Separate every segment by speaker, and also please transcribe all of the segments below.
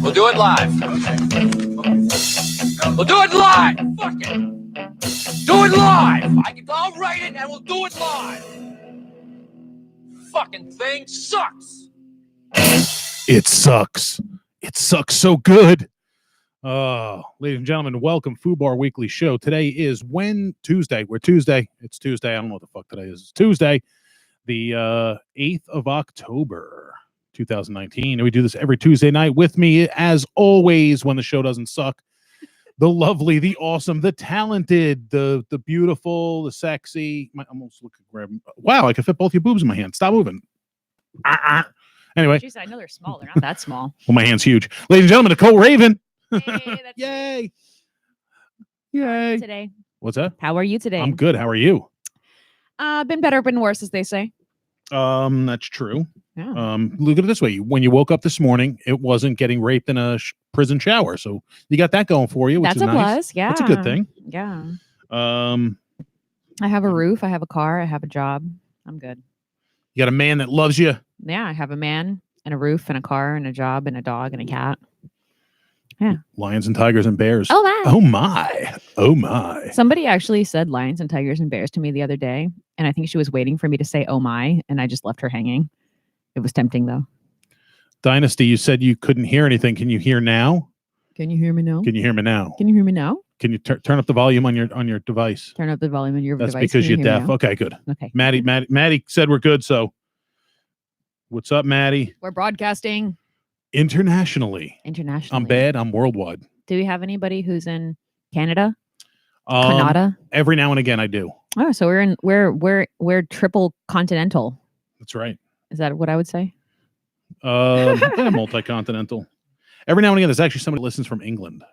Speaker 1: We'll do it live. We'll do it live. Fuck it. Do it live. I'll write it and we'll do it live. Fucking thing sucks.
Speaker 2: It sucks. It sucks so good. Ladies and gentlemen, welcome FUBAR Weekly Show. Today is Tuesday. We're Tuesday. It's Tuesday. I don't know what the fuck today is. It's Tuesday, the 8th of October, 2019. And we do this every Tuesday night. With me, as always, when the show doesn't suck, the lovely, the awesome, the talented, the beautiful, the sexy. I'm almost looking. Wow, I can fit both your boobs in my hand. Stop moving. Anyway.
Speaker 3: Jeez, I know they're small. They're not that small.
Speaker 2: Well, my hand's huge. Ladies and gentlemen, Nicole Raven.
Speaker 3: Hey,
Speaker 2: Yay.
Speaker 3: Yay. Today.
Speaker 2: What's that?
Speaker 3: How are you today?
Speaker 2: I'm good. How are you?
Speaker 3: Been better, been worse, as they say.
Speaker 2: That's true.
Speaker 3: Yeah.
Speaker 2: Look at it this way. When you woke up this morning, it wasn't getting raped in a prison shower. So you got that going for you, which
Speaker 3: That's
Speaker 2: is
Speaker 3: a
Speaker 2: nice.
Speaker 3: plus. Yeah.
Speaker 2: That's a good thing.
Speaker 3: Yeah.
Speaker 2: I
Speaker 3: have a roof. I have a car. I have a job. I'm good.
Speaker 2: You got a man that loves you.
Speaker 3: Yeah. I have a man and a roof and a car and a job and a dog and a cat. Yeah.
Speaker 2: Lions and tigers and bears.
Speaker 3: Oh, my.
Speaker 2: Oh, my. Oh, my.
Speaker 3: Somebody actually said lions and tigers and bears to me the other day. And I think she was waiting for me to say, oh, my. And I just left her hanging. It was tempting, though.
Speaker 2: Dynasty, you said you couldn't hear anything. Can you hear now?
Speaker 3: Can you hear me now?
Speaker 2: Can you hear me now?
Speaker 3: Can you hear me now?
Speaker 2: Can you turn up the volume on your device?
Speaker 3: Turn up the volume on your
Speaker 2: That's
Speaker 3: device.
Speaker 2: because you're deaf. Okay, good.
Speaker 3: Okay.
Speaker 2: Maddie said we're good. So what's up, Maddie?
Speaker 3: We're broadcasting
Speaker 2: internationally. I'm bad. I'm worldwide.
Speaker 3: Do we have anybody who's in Canada?
Speaker 2: Canada? Every now and again I do.
Speaker 3: Oh, so we're triple continental.
Speaker 2: That's right.
Speaker 3: Is that what I would say?
Speaker 2: Yeah, multi-continental. Every now and again, there's actually somebody who listens from England.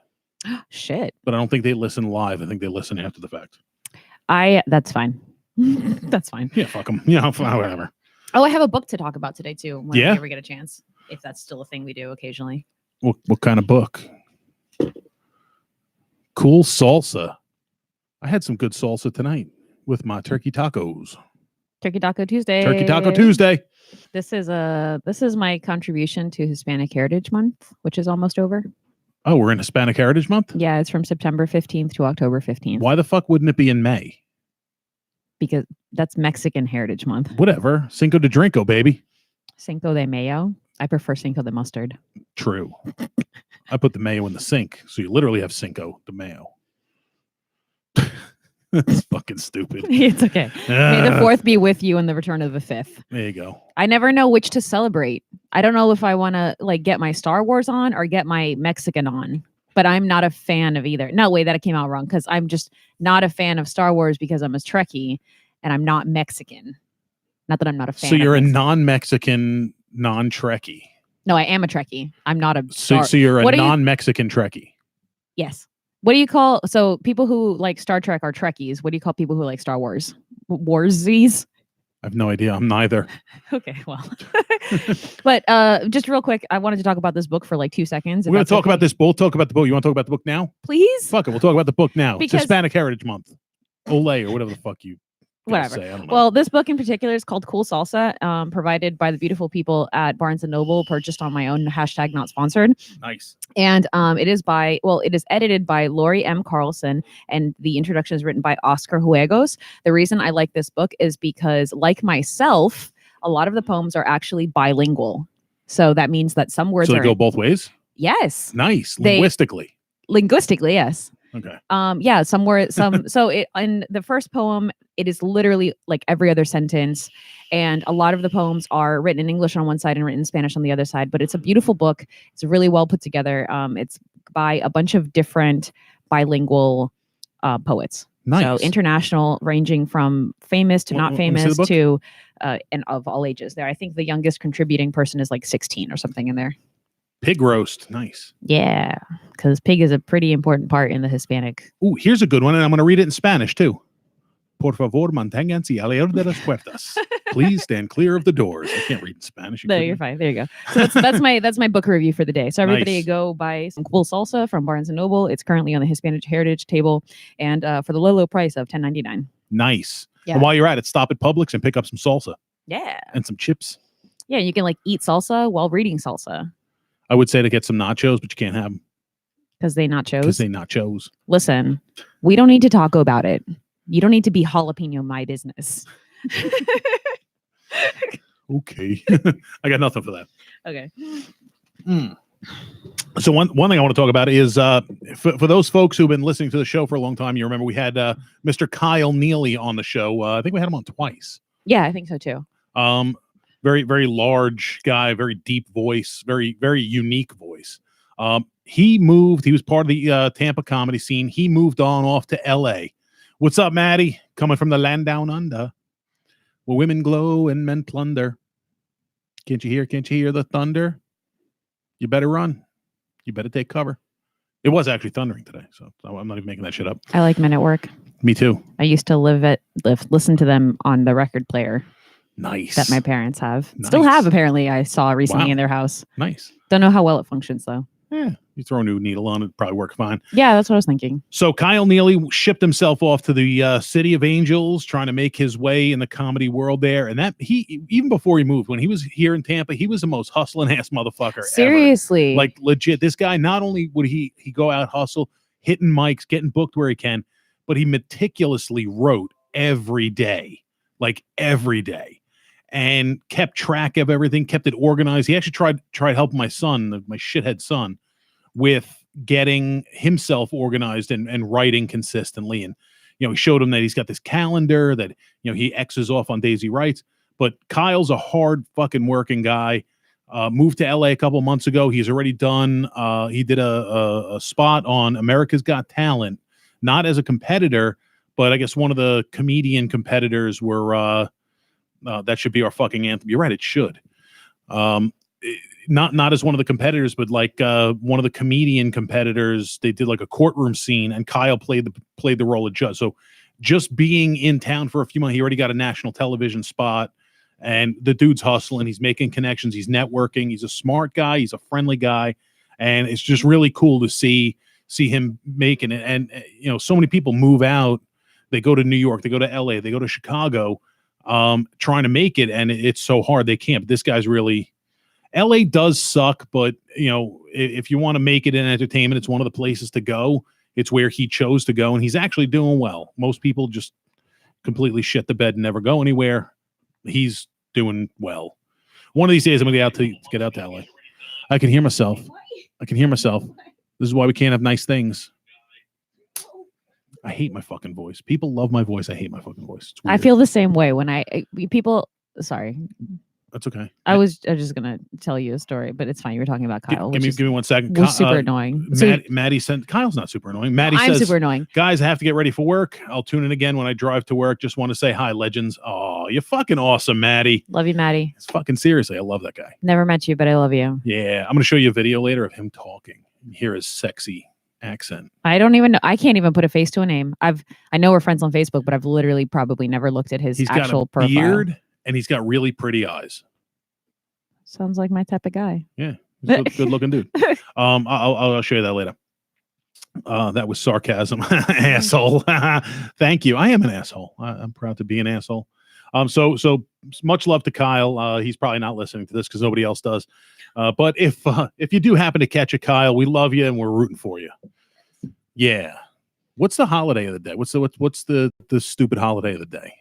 Speaker 3: Shit.
Speaker 2: But I don't think they listen live. I think they listen after the fact.
Speaker 3: That's fine. That's fine.
Speaker 2: Yeah, fuck them. Yeah, whatever.
Speaker 3: Oh, I have a book to talk about today, too. When
Speaker 2: yeah?
Speaker 3: we ever get a chance. If that's still a thing we do occasionally.
Speaker 2: What kind of book? Cool salsa. I had some good salsa tonight with my turkey tacos.
Speaker 3: Turkey Taco Tuesday.
Speaker 2: Turkey Taco Tuesday.
Speaker 3: This is my contribution to Hispanic Heritage Month, which is almost over.
Speaker 2: Oh, we're in Hispanic Heritage Month?
Speaker 3: Yeah, it's from September 15th to October 15th.
Speaker 2: Why the fuck wouldn't it be in May?
Speaker 3: Because that's Mexican Heritage Month.
Speaker 2: Whatever. Cinco de Drinko, baby.
Speaker 3: Cinco de Mayo. I prefer Cinco de Mustard.
Speaker 2: True. I put the mayo in the sink, so you literally have Cinco de Mayo. That's fucking stupid.
Speaker 3: It's okay. May the 4th be with you and the return of the 5th.
Speaker 2: There you go.
Speaker 3: I never know which to celebrate. I don't know if I want to get my Star Wars on or get my Mexican on. But I'm not a fan of either. No, wait, that came out wrong because I'm just not a fan of Star Wars because I'm a Trekkie and I'm not Mexican. Not that I'm not a fan.
Speaker 2: So you're a non-Mexican, non-Trekkie.
Speaker 3: No, I am a Trekkie. I'm not a.
Speaker 2: So you're a non-Mexican Trekkie.
Speaker 3: Yes. What do you call? So people who like Star Trek are Trekkies. What do you call people who like Star Wars? Warsies?
Speaker 2: I have no idea. I'm neither.
Speaker 3: Okay, well. But just real quick, I wanted to talk about this book for like 2 seconds.
Speaker 2: We're going to talk about this. We'll talk about the book. You want to talk about the book now?
Speaker 3: Please?
Speaker 2: Fuck it. We'll talk about the book now.
Speaker 3: Because
Speaker 2: it's Hispanic Heritage Month. Olay or whatever the fuck you
Speaker 3: whatever.
Speaker 2: say. I don't know.
Speaker 3: Well, this book in particular is called Cool Salsa, provided by the beautiful people at Barnes & Noble, purchased on my own, hashtag not sponsored.
Speaker 2: Nice.
Speaker 3: And it is edited by Lori M. Carlson, and the introduction is written by Oscar Juegos. The reason I like this book is because, like myself, a lot of the poems are actually bilingual. So that means that some words
Speaker 2: they go both ways?
Speaker 3: Yes.
Speaker 2: Nice. Linguistically,
Speaker 3: yes.
Speaker 2: Okay.
Speaker 3: Yeah, so in the first poem, it is literally like every other sentence. And a lot of the poems are written in English on one side and written in Spanish on the other side. But it's a beautiful book. It's really well put together. It's by a bunch of different bilingual poets.
Speaker 2: Nice.
Speaker 3: So international, ranging from famous to not famous to and of all ages. There, I think the youngest contributing person is like 16 or something in there.
Speaker 2: Pig roast. Nice.
Speaker 3: Yeah, because pig is a pretty important part in the Hispanic.
Speaker 2: Ooh, here's a good one, and I'm going to read it in Spanish too. Por favor, manténganse alrededor de las puertas. Please stand clear of the doors. I can't read in Spanish.
Speaker 3: You're fine. There you go. So that's my book review for the day. So everybody go buy some Cool Salsa from Barnes & Noble. It's currently on the Hispanic Heritage table, and for the low price of $10.99.
Speaker 2: Nice.
Speaker 3: Yeah.
Speaker 2: And while you're at it, stop at Publix and pick up some salsa
Speaker 3: Yeah.
Speaker 2: and some chips.
Speaker 3: Yeah. You can like eat salsa while reading salsa
Speaker 2: I would say to get some nachos, but you can't have them
Speaker 3: because they nachos.
Speaker 2: because they nachos.
Speaker 3: Listen, we don't need to talk about it. You don't need to be jalapeno my business.
Speaker 2: Okay. I got nothing for that.
Speaker 3: Okay.
Speaker 2: So one thing I want to talk about is for those folks who've been listening to the show for a long time, you remember we had Mr. Kyle Neely on the show. I think we had him on twice.
Speaker 3: Yeah, I think so too.
Speaker 2: Very, very large guy, very deep voice, very, very unique voice. He moved. He was part of the Tampa comedy scene. He moved on off to L.A. What's up, Maddie? Coming from the land down under, where women glow and men plunder. Can't you hear? Can't you hear the thunder? You better run. You better take cover. It was actually thundering today, so I'm not even making that shit up.
Speaker 3: I like Men at Work.
Speaker 2: Me too.
Speaker 3: I used to listen to them on the record player.
Speaker 2: Nice.
Speaker 3: That my parents have.
Speaker 2: Nice.
Speaker 3: Still have, apparently. I saw recently
Speaker 2: Wow.
Speaker 3: in their house.
Speaker 2: Nice.
Speaker 3: Don't know how well it functions, though.
Speaker 2: Yeah. You throw a new needle on it, probably work fine.
Speaker 3: Yeah, that's what I was thinking.
Speaker 2: So Kyle Neely shipped himself off to the City of Angels, trying to make his way in the comedy world there. And that he, even before he moved, when he was here in Tampa, he was the most hustling ass motherfucker
Speaker 3: Seriously.
Speaker 2: ever. Like legit, this guy, not only would he go out hustle, hitting mics, getting booked where he can, but he meticulously wrote every day, and kept track of everything, kept it organized. He actually tried helping my son, my shithead son, with getting himself organized and writing consistently. And, he showed him that he's got this calendar that, he X's off on days he writes. But Kyle's a hard fucking working guy. Moved to LA a couple months ago. He's already done. He did a spot on America's Got Talent, not as a competitor, but I guess one of the comedian competitors were, that should be our fucking anthem. You're right. It should. Not as one of the competitors, but like one of the comedian competitors. They did like a courtroom scene, and Kyle played the role of judge. So just being in town for a few months, he already got a national television spot, and the dude's hustling. He's making connections. He's networking. He's a smart guy. He's a friendly guy, and it's just really cool to see him making it. And so many people move out. They go to New York. They go to LA. They go to Chicago, trying to make it, and it's so hard they can't. But this guy's really. LA does suck, but if you want to make it in entertainment, it's one of the places to go. It's where he chose to go, and he's actually doing well. Most people just completely shit the bed and never go anywhere. He's doing well. One of these days, I'm gonna get out to LA. I can hear myself. This is why we can't have nice things. I hate my fucking voice. People love my voice. I hate my fucking voice.
Speaker 3: I feel the same way when people. Sorry.
Speaker 2: That's okay.
Speaker 3: I was just gonna tell you a story, but it's fine. You were talking about Kyle.
Speaker 2: Give me 1 second.
Speaker 3: Was super annoying.
Speaker 2: Maddie sent. Kyle's not super annoying. Maddie
Speaker 3: I'm
Speaker 2: says,
Speaker 3: super annoying.
Speaker 2: Guys, I have to get ready for work. I'll tune in again when I drive to work. Just want to say hi, legends. Oh, you're fucking awesome, Maddie.
Speaker 3: Love you, Maddie.
Speaker 2: It's fucking seriously. I love that guy.
Speaker 3: Never met you, but I love you.
Speaker 2: Yeah, I'm gonna show you a video later of him talking. Hear his sexy accent.
Speaker 3: I don't even know. I can't even put a face to a name. I know we're friends on Facebook, but I've literally probably never looked at his actual profile.
Speaker 2: He's got a beard and he's got really pretty eyes.
Speaker 3: Sounds like my type of guy.
Speaker 2: Yeah, he's a good looking dude. I'll show you that later. That was sarcasm, asshole. Thank you. I am an asshole. I'm proud to be an asshole. So much love to Kyle. He's probably not listening to this because nobody else does. But if you do happen to catch a Kyle, we love you and we're rooting for you. Yeah. What's the holiday of the day? What's the stupid holiday of the day?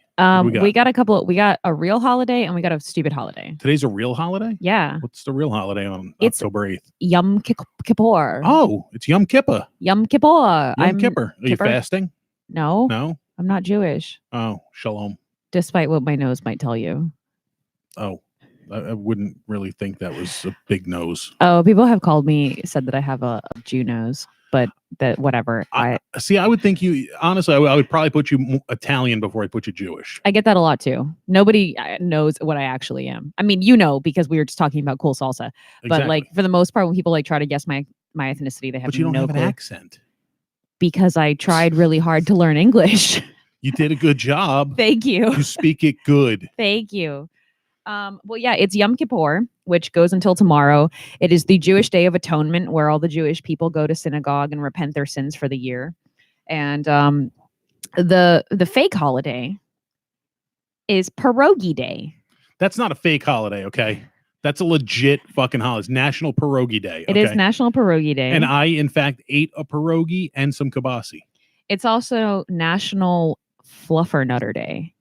Speaker 3: We got a couple. We got a real holiday and we got a stupid holiday.
Speaker 2: Today's a real holiday?
Speaker 3: Yeah.
Speaker 2: What's the real holiday on
Speaker 3: It's
Speaker 2: October 8th?
Speaker 3: Yom Kippur.
Speaker 2: Oh, it's Yom Kippur.
Speaker 3: Yom Kippur.
Speaker 2: Yom Kippur. Are you fasting?
Speaker 3: No.
Speaker 2: No?
Speaker 3: I'm not Jewish.
Speaker 2: Oh, shalom.
Speaker 3: Despite what my nose might tell you.
Speaker 2: Oh, I wouldn't really think that was a big nose.
Speaker 3: Oh, people have said that I have a Jew nose. But that whatever.
Speaker 2: I would think you honestly. I would probably put you Italian before I put you Jewish.
Speaker 3: I get that a lot too. Nobody knows what I actually am. I mean, because we were just talking about cool salsa.
Speaker 2: Exactly.
Speaker 3: But like for the most part, when people like try to guess my ethnicity, they have
Speaker 2: but you don't
Speaker 3: no
Speaker 2: have
Speaker 3: clue.
Speaker 2: An accent.
Speaker 3: Because I tried really hard to learn English.
Speaker 2: You did a good job.
Speaker 3: Thank you.
Speaker 2: You speak it good.
Speaker 3: Thank you. Well, yeah, it's Yom Kippur, which goes until tomorrow. It is the Jewish Day of Atonement, where all the Jewish people go to synagogue and repent their sins for the year. And the fake holiday is Pierogi Day.
Speaker 2: That's not a fake holiday, okay? That's a legit fucking holiday. It's National Pierogi Day.
Speaker 3: It is National Pierogi Day.
Speaker 2: And I, in fact, ate a pierogi and some kibasi.
Speaker 3: It's also National Fluffernutter Day.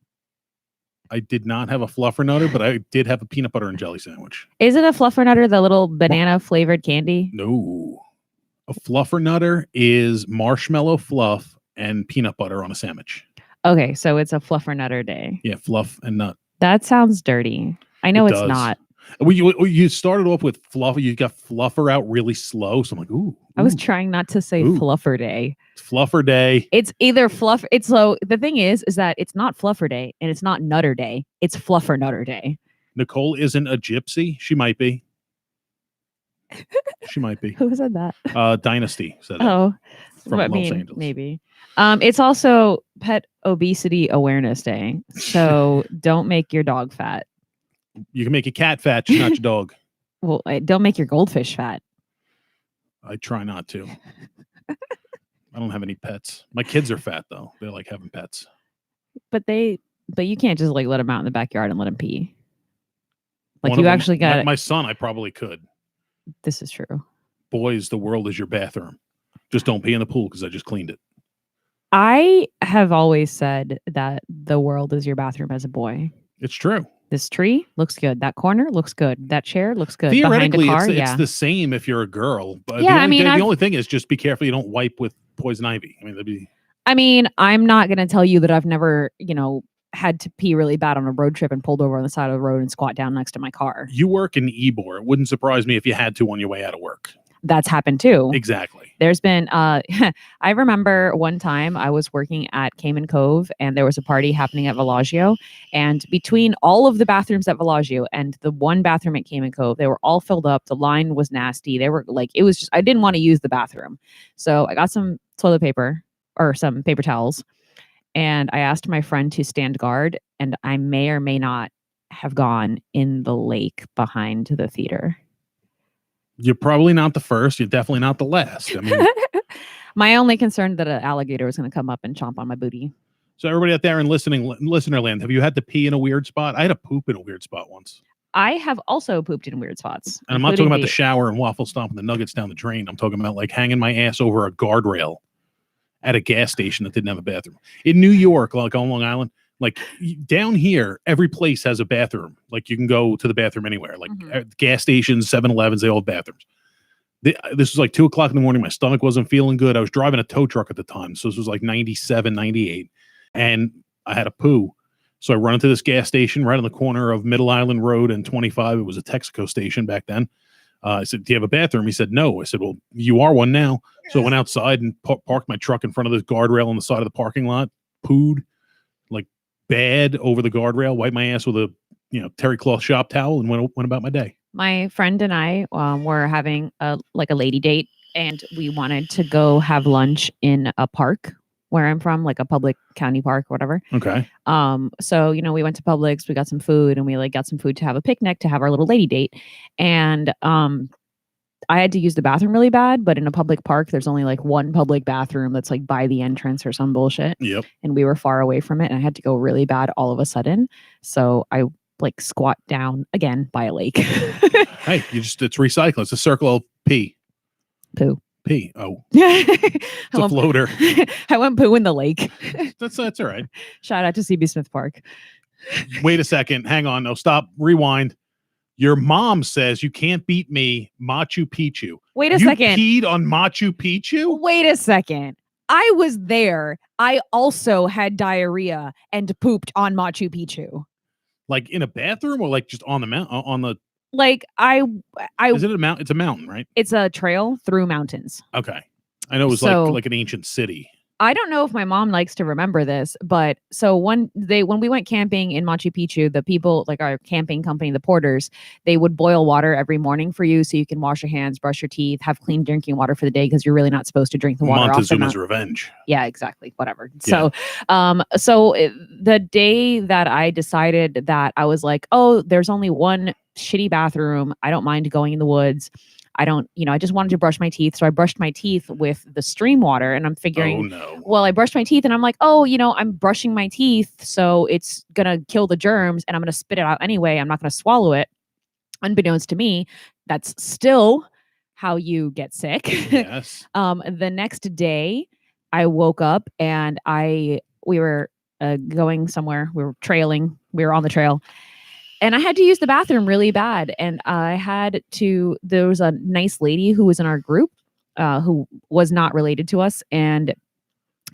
Speaker 2: I did not have a fluffernutter, but I did have a peanut butter and jelly sandwich.
Speaker 3: Is it a Fluffernutter, the little banana flavored candy?
Speaker 2: No. A fluffernutter is marshmallow fluff and peanut butter on a sandwich.
Speaker 3: Okay, so it's a Fluffernutter Day.
Speaker 2: Yeah, fluff and nut.
Speaker 3: That sounds dirty. I know it's not.
Speaker 2: Well, you started off with fluff. You got fluffer out really slow. So I'm like, ooh.
Speaker 3: I was trying not to say Fluffer Day.
Speaker 2: Fluffer Day.
Speaker 3: It's either fluff. It's so the thing is that it's not Fluffer Day and it's not Nutter Day. It's Fluffernutter Day.
Speaker 2: Nicole isn't a gypsy. She might be. She might be.
Speaker 3: Who said that?
Speaker 2: Dynasty said that.
Speaker 3: Oh,
Speaker 2: from Los Angeles.
Speaker 3: Maybe. It's also Pet Obesity Awareness Day. So don't make your dog fat.
Speaker 2: You can make your cat fat, just not your dog.
Speaker 3: Well, don't make your goldfish fat.
Speaker 2: I try not to. I don't have any pets. My kids are fat though. They like having pets.
Speaker 3: But you can't just like let them out in the backyard and let them pee. Like
Speaker 2: One
Speaker 3: you
Speaker 2: of them-
Speaker 3: actually got
Speaker 2: my son. I probably could.
Speaker 3: This is true.
Speaker 2: Boys, the world is your bathroom. Just don't pee in the pool because I just cleaned it.
Speaker 3: I have always said that the world is your bathroom as a boy.
Speaker 2: It's true.
Speaker 3: This tree looks good. That corner looks good. That chair looks good.
Speaker 2: Theoretically,
Speaker 3: behind a car,
Speaker 2: it's the same if you're a girl. But
Speaker 3: Yeah,
Speaker 2: the only thing is just be careful you don't wipe with poison ivy. I mean,
Speaker 3: I'm not going to tell you that I've never, had to pee really bad on a road trip and pulled over on the side of the road and squat down next to my car.
Speaker 2: You work in Ybor. It wouldn't surprise me if you had to on your way out of work.
Speaker 3: That's happened too.
Speaker 2: Exactly.
Speaker 3: There's been, I remember one time I was working at Cayman Cove and there was a party happening at Villaggio. And between all of the bathrooms at Villaggio and the one bathroom at Cayman Cove, they were all filled up. The line was nasty. They were like, it was just, I didn't want to use the bathroom. So I got some toilet paper or some paper towels. And I asked my friend to stand guard. And I may or may not have gone in the lake behind the theater.
Speaker 2: You're probably not the first. You're definitely not the last. I mean,
Speaker 3: my only concern that an alligator was going to come up and chomp on my booty.
Speaker 2: So everybody out there in listener land, have you had to pee in a weird spot? I had to poop in a weird spot once.
Speaker 3: I have also pooped in weird spots.
Speaker 2: And I'm not talking about the shower and waffle stomping the nuggets down the drain. I'm talking about like hanging my ass over a guardrail at a gas station that didn't have a bathroom. In New York, like on Long Island, like down here, every place has a bathroom. Like you can go to the bathroom anywhere. Like gas stations, 7-Elevens, they all have bathrooms. This was like 2:00 in the morning. My stomach wasn't feeling good. I was driving a tow truck at the time. So this was like 97, 98. And I had a poo. So I run into this gas station right on the corner of Middle Island Road and 25. It was a Texaco station back then. I said, do you have a bathroom? He said, no. I said, well, you are one now. So I went outside and parked my truck in front of this guardrail on the side of the parking lot, pooed like bad over the guardrail, wiped my ass with a terry cloth shop towel and went about my day.
Speaker 3: My friend and I were having a lady date and we wanted to go have lunch in a park where I'm from, like a public county park or whatever.
Speaker 2: Okay.
Speaker 3: So, we went to Publix, we got some food and we got some food to have a picnic to have our little lady date. And I had to use the bathroom really bad, but in a public park, there's only like one public bathroom that's like by the entrance or some bullshit.
Speaker 2: Yep.
Speaker 3: And we were far away from it and I had to go really bad all of a sudden. So I squat down again by a lake.
Speaker 2: Hey, it's recycle. It's a circle of pee.
Speaker 3: Poo.
Speaker 2: Pee. Oh. It's a floater.
Speaker 3: I went poo in the lake.
Speaker 2: That's all right.
Speaker 3: Shout out to CB Smith Park.
Speaker 2: Wait a second. Hang on. No, stop. Rewind. Your mom says you can't beat me, Machu Picchu.
Speaker 3: Wait a second.
Speaker 2: You peed on Machu Picchu?
Speaker 3: Wait a second. I was there. I also had diarrhea and pooped on Machu Picchu.
Speaker 2: Like in a bathroom or like just on the mountain? On the
Speaker 3: like I
Speaker 2: is it a mountain? It's a mountain, right?
Speaker 3: It's a trail through mountains.
Speaker 2: Okay. I know it was like an ancient city.
Speaker 3: I don't know if my mom likes to remember this, but so when we went camping in Machu Picchu, the people, like our camping company, the porters, they would boil water every morning for you so you can wash your hands, brush your teeth, have clean drinking water for the day because you're really not supposed to drink the water.
Speaker 2: Montezuma's revenge.
Speaker 3: Yeah, exactly. Whatever.
Speaker 2: Yeah.
Speaker 3: So the day that I decided that I was like, oh, there's only one shitty bathroom. I don't mind going in the woods. I don't, I just wanted to brush my teeth. So I brushed my teeth with the stream water, and I'm figuring,
Speaker 2: Oh no.
Speaker 3: well, I brushed my teeth and I'm like, oh, I'm brushing my teeth, so it's gonna kill the germs and I'm gonna spit it out anyway. I'm not gonna swallow it. Unbeknownst to me, that's still how you get sick.
Speaker 2: Yes.
Speaker 3: The next day, I woke up and we were going somewhere. We were trailing. We were on the trail, and I had to use the bathroom really bad. And there was a nice lady who was in our group, who was not related to us, and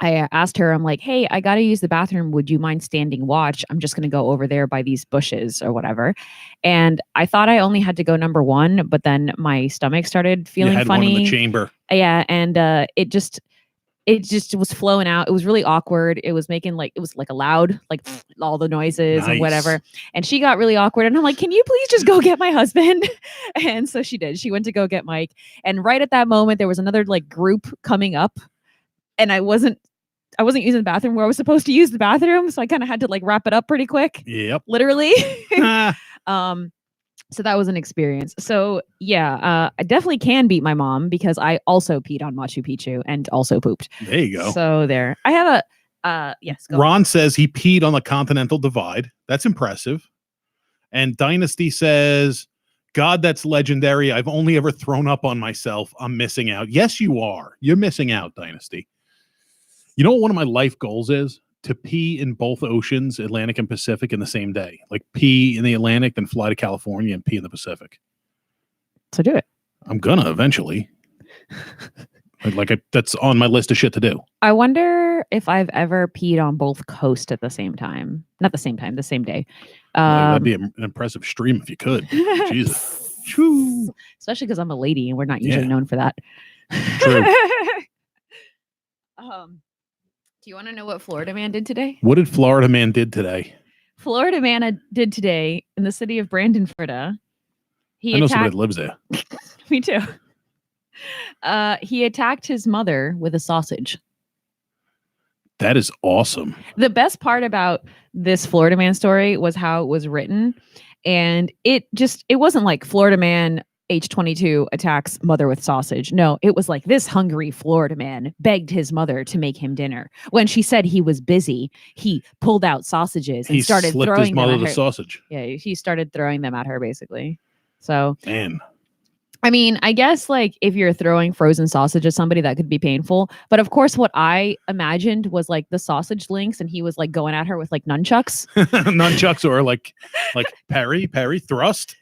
Speaker 3: I asked her, I'm like, hey, I got to use the bathroom. Would you mind standing watch? I'm just going to go over there by these bushes or whatever. And I thought I only had to go number 1, but then my stomach started feeling
Speaker 2: you had
Speaker 3: funny.
Speaker 2: one in the chamber.
Speaker 3: Yeah. And it just was flowing out. It was really awkward. It was making it was like a loud, like all the noises and whatever. And she got really awkward. And I'm like, can you please just go get my husband? And so she did. She went to go get Mike. And right at that moment, there was another like group coming up. And I wasn't using the bathroom where I was supposed to use the bathroom. So I kind of had to like wrap it up pretty quick.
Speaker 2: Yep.
Speaker 3: Literally. So that was an experience. So yeah, I definitely can beat my mom because I also peed on Machu Picchu and also pooped.
Speaker 2: There you go.
Speaker 3: So there. I have yes. Go
Speaker 2: Ron says he peed on the Continental Divide. That's impressive. And Dynasty says, God, that's legendary. I've only ever thrown up on myself. I'm missing out. Yes, you are. You're missing out, Dynasty. You know what one of my life goals is? To pee in both oceans, Atlantic and Pacific, in the same day. Like pee in the Atlantic, then fly to California and pee in the Pacific.
Speaker 3: So do it.
Speaker 2: I'm gonna eventually. That's on my list of shit to do.
Speaker 3: I wonder if I've ever peed on both coasts at the same time. Not the same time, the same day.
Speaker 2: That'd be an impressive stream if you could. Jesus.
Speaker 3: Especially because I'm a lady and we're not usually known for that.
Speaker 2: True.
Speaker 3: Do you want to know what Florida man did today?
Speaker 2: What did Florida man did today?
Speaker 3: Florida man did today in the city of Brandon, Florida.
Speaker 2: I know somebody that lives there.
Speaker 3: Me too. He attacked his mother with a sausage.
Speaker 2: That is awesome.
Speaker 3: The best part about this Florida man story was how it was written. And it wasn't like Florida man age 22 attacks mother with sausage. No, it was like this hungry Florida man begged his mother to make him dinner. When she said he was busy, he pulled out sausages and started throwing
Speaker 2: his mother
Speaker 3: them at
Speaker 2: the
Speaker 3: her.
Speaker 2: sausage.
Speaker 3: Yeah, he started throwing them at her basically. So,
Speaker 2: man.
Speaker 3: I mean, I guess like if you're throwing frozen sausage at somebody, that could be painful. But of course, what I imagined was like the sausage links, and he was like going at her with like nunchucks.
Speaker 2: Nunchucks or like parry, thrust.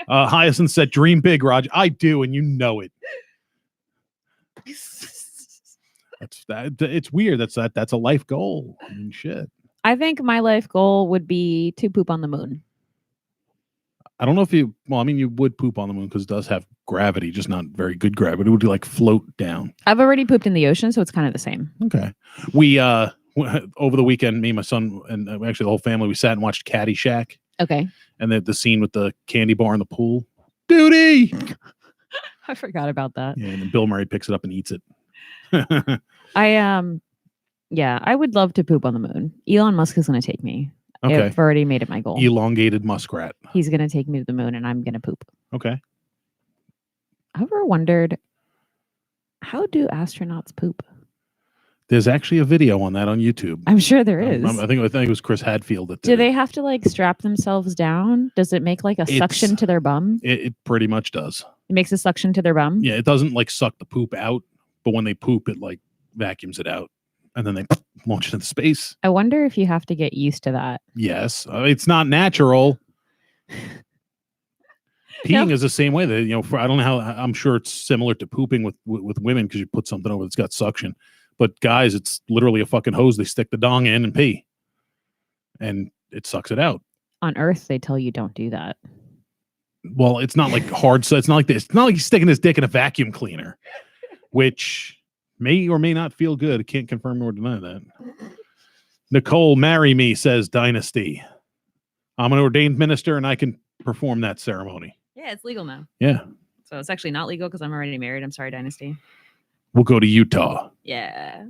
Speaker 2: Hyacinth said, "Dream big, Raj." I do, and you know it. It's weird. That's a life goal. I mean, shit.
Speaker 3: I think my life goal would be to poop on the moon.
Speaker 2: I don't know if you would poop on the moon because it does have gravity, just not very good gravity. It would like float down.
Speaker 3: I've already pooped in the ocean, so it's kind of the same.
Speaker 2: Okay. We over the weekend, me, my son, and actually the whole family, we sat and watched Caddyshack.
Speaker 3: Okay.
Speaker 2: And the scene with the candy bar in the pool. Duty.
Speaker 3: I forgot about that.
Speaker 2: Yeah, and then Bill Murray picks it up and eats it.
Speaker 3: I would love to poop on the moon. Elon Musk is going to take me.
Speaker 2: Okay.
Speaker 3: I've already made it my goal.
Speaker 2: Elongated muskrat.
Speaker 3: He's going to take me to the moon and I'm going to poop.
Speaker 2: Okay.
Speaker 3: I've ever wondered, how do astronauts poop?
Speaker 2: There's actually a video on that on YouTube.
Speaker 3: I'm sure there is.
Speaker 2: I think it was Chris Hadfield that did
Speaker 3: Do they have to like strap themselves down? Does it make like a suction to their bum?
Speaker 2: It pretty much does.
Speaker 3: It makes a suction to their bum?
Speaker 2: Yeah, it doesn't like suck the poop out, but when they poop, it like vacuums it out. And then they launch it into space.
Speaker 3: I wonder if you have to get used to that.
Speaker 2: Yes. It's not natural. Peeing is the same way. That I don't know how. I'm sure it's similar to pooping with women because you put something over that's got suction. But guys, it's literally a fucking hose. They stick the dong in and pee, and it sucks it out.
Speaker 3: On Earth, they tell you don't do that.
Speaker 2: Well, it's not like hard. So it's not like this. It's not like he's sticking his dick in a vacuum cleaner, which may or may not feel good. I can't confirm nor deny that. Nicole, marry me, says Dynasty. I'm an ordained minister and I can perform that ceremony.
Speaker 3: Yeah, it's legal now.
Speaker 2: Yeah.
Speaker 3: So it's actually not legal because I'm already married. I'm sorry, Dynasty.
Speaker 2: We'll go to Utah.
Speaker 3: Yeah.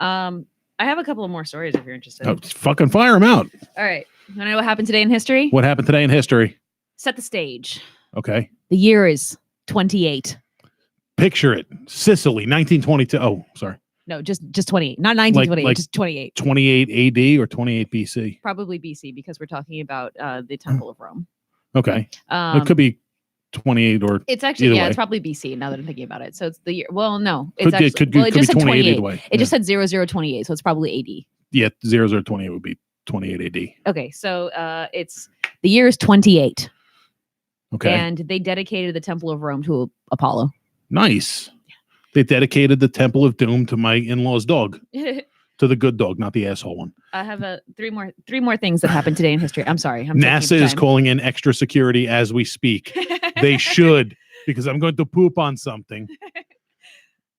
Speaker 3: I have a couple of more stories if you're interested.
Speaker 2: Oh, fucking fire them out.
Speaker 3: All right. You want to know what happened today in history?
Speaker 2: What happened today in history?
Speaker 3: Set the stage.
Speaker 2: Okay.
Speaker 3: The year is 28.
Speaker 2: Picture it. Sicily, 1922. Oh, sorry.
Speaker 3: No, just 28. Not 1928, just 28.
Speaker 2: 28 AD or 28 BC?
Speaker 3: Probably BC because we're talking about the Temple of Rome.
Speaker 2: Okay. It could be 28 or
Speaker 3: it's actually
Speaker 2: either
Speaker 3: yeah,
Speaker 2: way.
Speaker 3: it's probably BC now that I'm thinking about it. So it's the year. Well, no, it's
Speaker 2: Could
Speaker 3: actually it
Speaker 2: be
Speaker 3: just said
Speaker 2: 28
Speaker 3: 28.
Speaker 2: either way.
Speaker 3: It just said 0028, so it's probably AD.
Speaker 2: Yeah, 0028 would be 28 AD.
Speaker 3: Okay, so it's the year is 28.
Speaker 2: Okay.
Speaker 3: And they dedicated the Temple of Rome to Apollo.
Speaker 2: Nice. They dedicated the Temple of Doom to my in-law's dog. To the good dog, not the asshole one.
Speaker 3: I have three more things that happened today in history. I'm sorry.
Speaker 2: NASA is calling in extra security as we speak. They should, because I'm going to poop on something.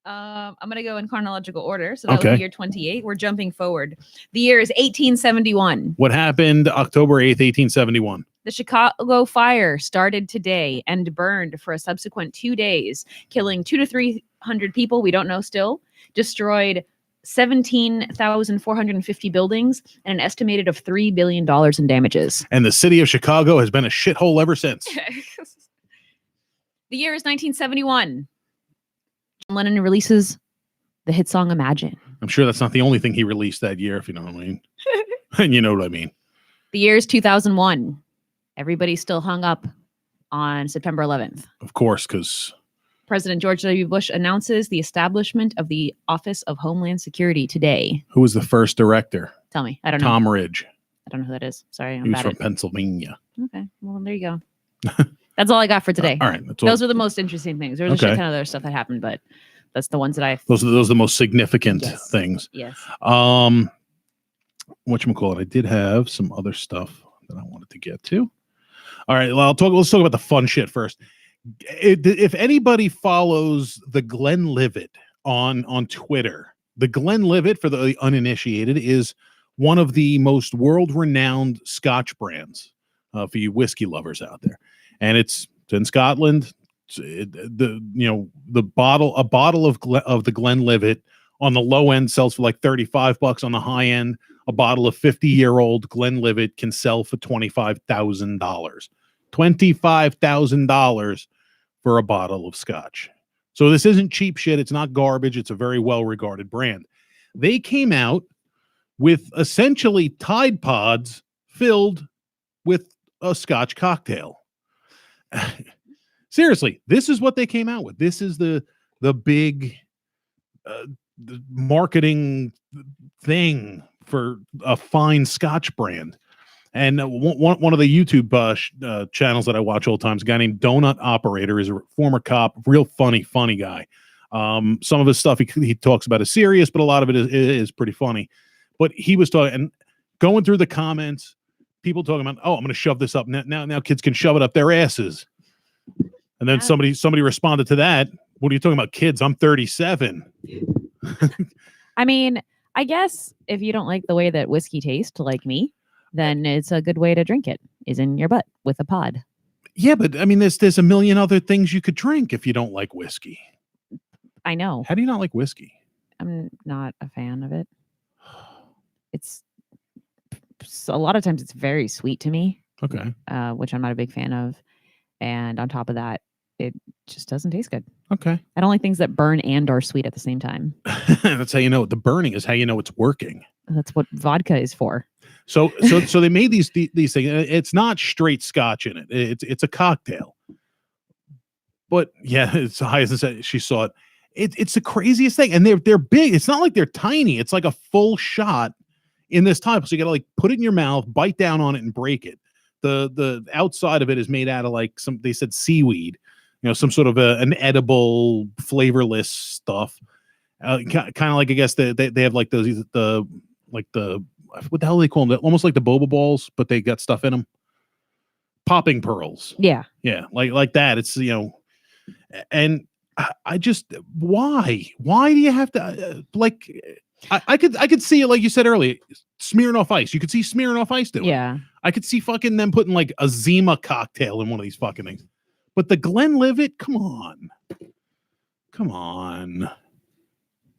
Speaker 3: I'm going to go in chronological order. So that was the year 28. We're jumping forward. The year is 1871.
Speaker 2: What happened October 8th, 1871?
Speaker 3: The Chicago fire started today and burned for a subsequent 2 days, killing 200 to 300 people. We don't know still. Destroyed 17,450 buildings and an estimated of $3 billion in damages.
Speaker 2: And the city of Chicago has been a shithole ever since.
Speaker 3: The year is 1971. John Lennon releases the hit song Imagine.
Speaker 2: I'm sure that's not the only thing he released that year, if you know what I mean. And you know what I mean.
Speaker 3: The year is 2001. Everybody's still hung up on September 11th.
Speaker 2: Of course, because
Speaker 3: President George W. Bush announces the establishment of the Office of Homeland Security today.
Speaker 2: Who was the first director?
Speaker 3: Tell me. I don't know.
Speaker 2: Tom Ridge.
Speaker 3: I don't know who that is. Sorry.
Speaker 2: He was from Pennsylvania.
Speaker 3: Okay. Well, there you go. That's all I got for today.
Speaker 2: All right.
Speaker 3: Those are the most interesting things. There's a shit ton of other stuff that happened, but that's the ones that I...
Speaker 2: Those are the most significant things.
Speaker 3: Yes.
Speaker 2: Whatchamacallit, I did have some other stuff that I wanted to get to. All right. Well, let's talk about the fun shit first. If anybody follows the Glenlivet on Twitter, the Glenlivet, for the uninitiated, is one of the most world-renowned Scotch brands for you whiskey lovers out there, and it's in Scotland. A bottle of the Glenlivet on the low end sells for like $35. On the high end, a bottle of 50-year-old Glenlivet can sell for $25,000. $25,000 for a bottle of scotch. So this isn't cheap shit. It's not garbage. It's a very well-regarded brand. They came out with essentially Tide Pods filled with a scotch cocktail. Seriously, this is what they came out with. This is the big the marketing thing for a fine scotch brand. And one of the YouTube channels that I watch all the time is a guy named Donut Operator. Is a former cop, real funny guy. Some of his stuff he talks about is serious, but a lot of it is pretty funny. But he was talking and going through the comments, people talking about, oh, I'm going to shove this up. Now kids can shove it up their asses. And then somebody responded to that. What are you talking about, kids? I'm 37.
Speaker 3: I mean, I guess if you don't like the way that whiskey tastes, like me, then it's a good way to drink it, is in your butt with a pod.
Speaker 2: Yeah, but I mean, there's a million other things you could drink if you don't like whiskey.
Speaker 3: I know.
Speaker 2: How do you not like whiskey?
Speaker 3: I'm not a fan of it. It's a lot of times it's very sweet to me.
Speaker 2: Okay.
Speaker 3: Which I'm not a big fan of. And on top of that, it just doesn't taste good.
Speaker 2: Okay.
Speaker 3: I don't like things that burn and are sweet at the same time.
Speaker 2: That's how you know. The burning is how you know it's working.
Speaker 3: That's what vodka is for.
Speaker 2: So they made these things. It's not straight scotch in it. It's a cocktail. But yeah, it's high as she saw it. It's the craziest thing, and they're big. It's not like they're tiny. It's like a full shot in this type. So you got to like put it in your mouth, bite down on it, and break it. The outside of it is made out of like they said seaweed, some sort of an edible flavorless stuff. Kind of like, I guess they have like the what the hell do they call them? Almost like the boba balls, but they got stuff in them. Popping pearls.
Speaker 3: Yeah.
Speaker 2: Yeah. Like that. It's, and I just, why do you have to I could see it, like you said earlier, Smirnoff Ice. You could see Smirnoff Ice do it.
Speaker 3: Yeah.
Speaker 2: I could see fucking them putting like a Zima cocktail in one of these fucking things. But the Glenlivet, come on.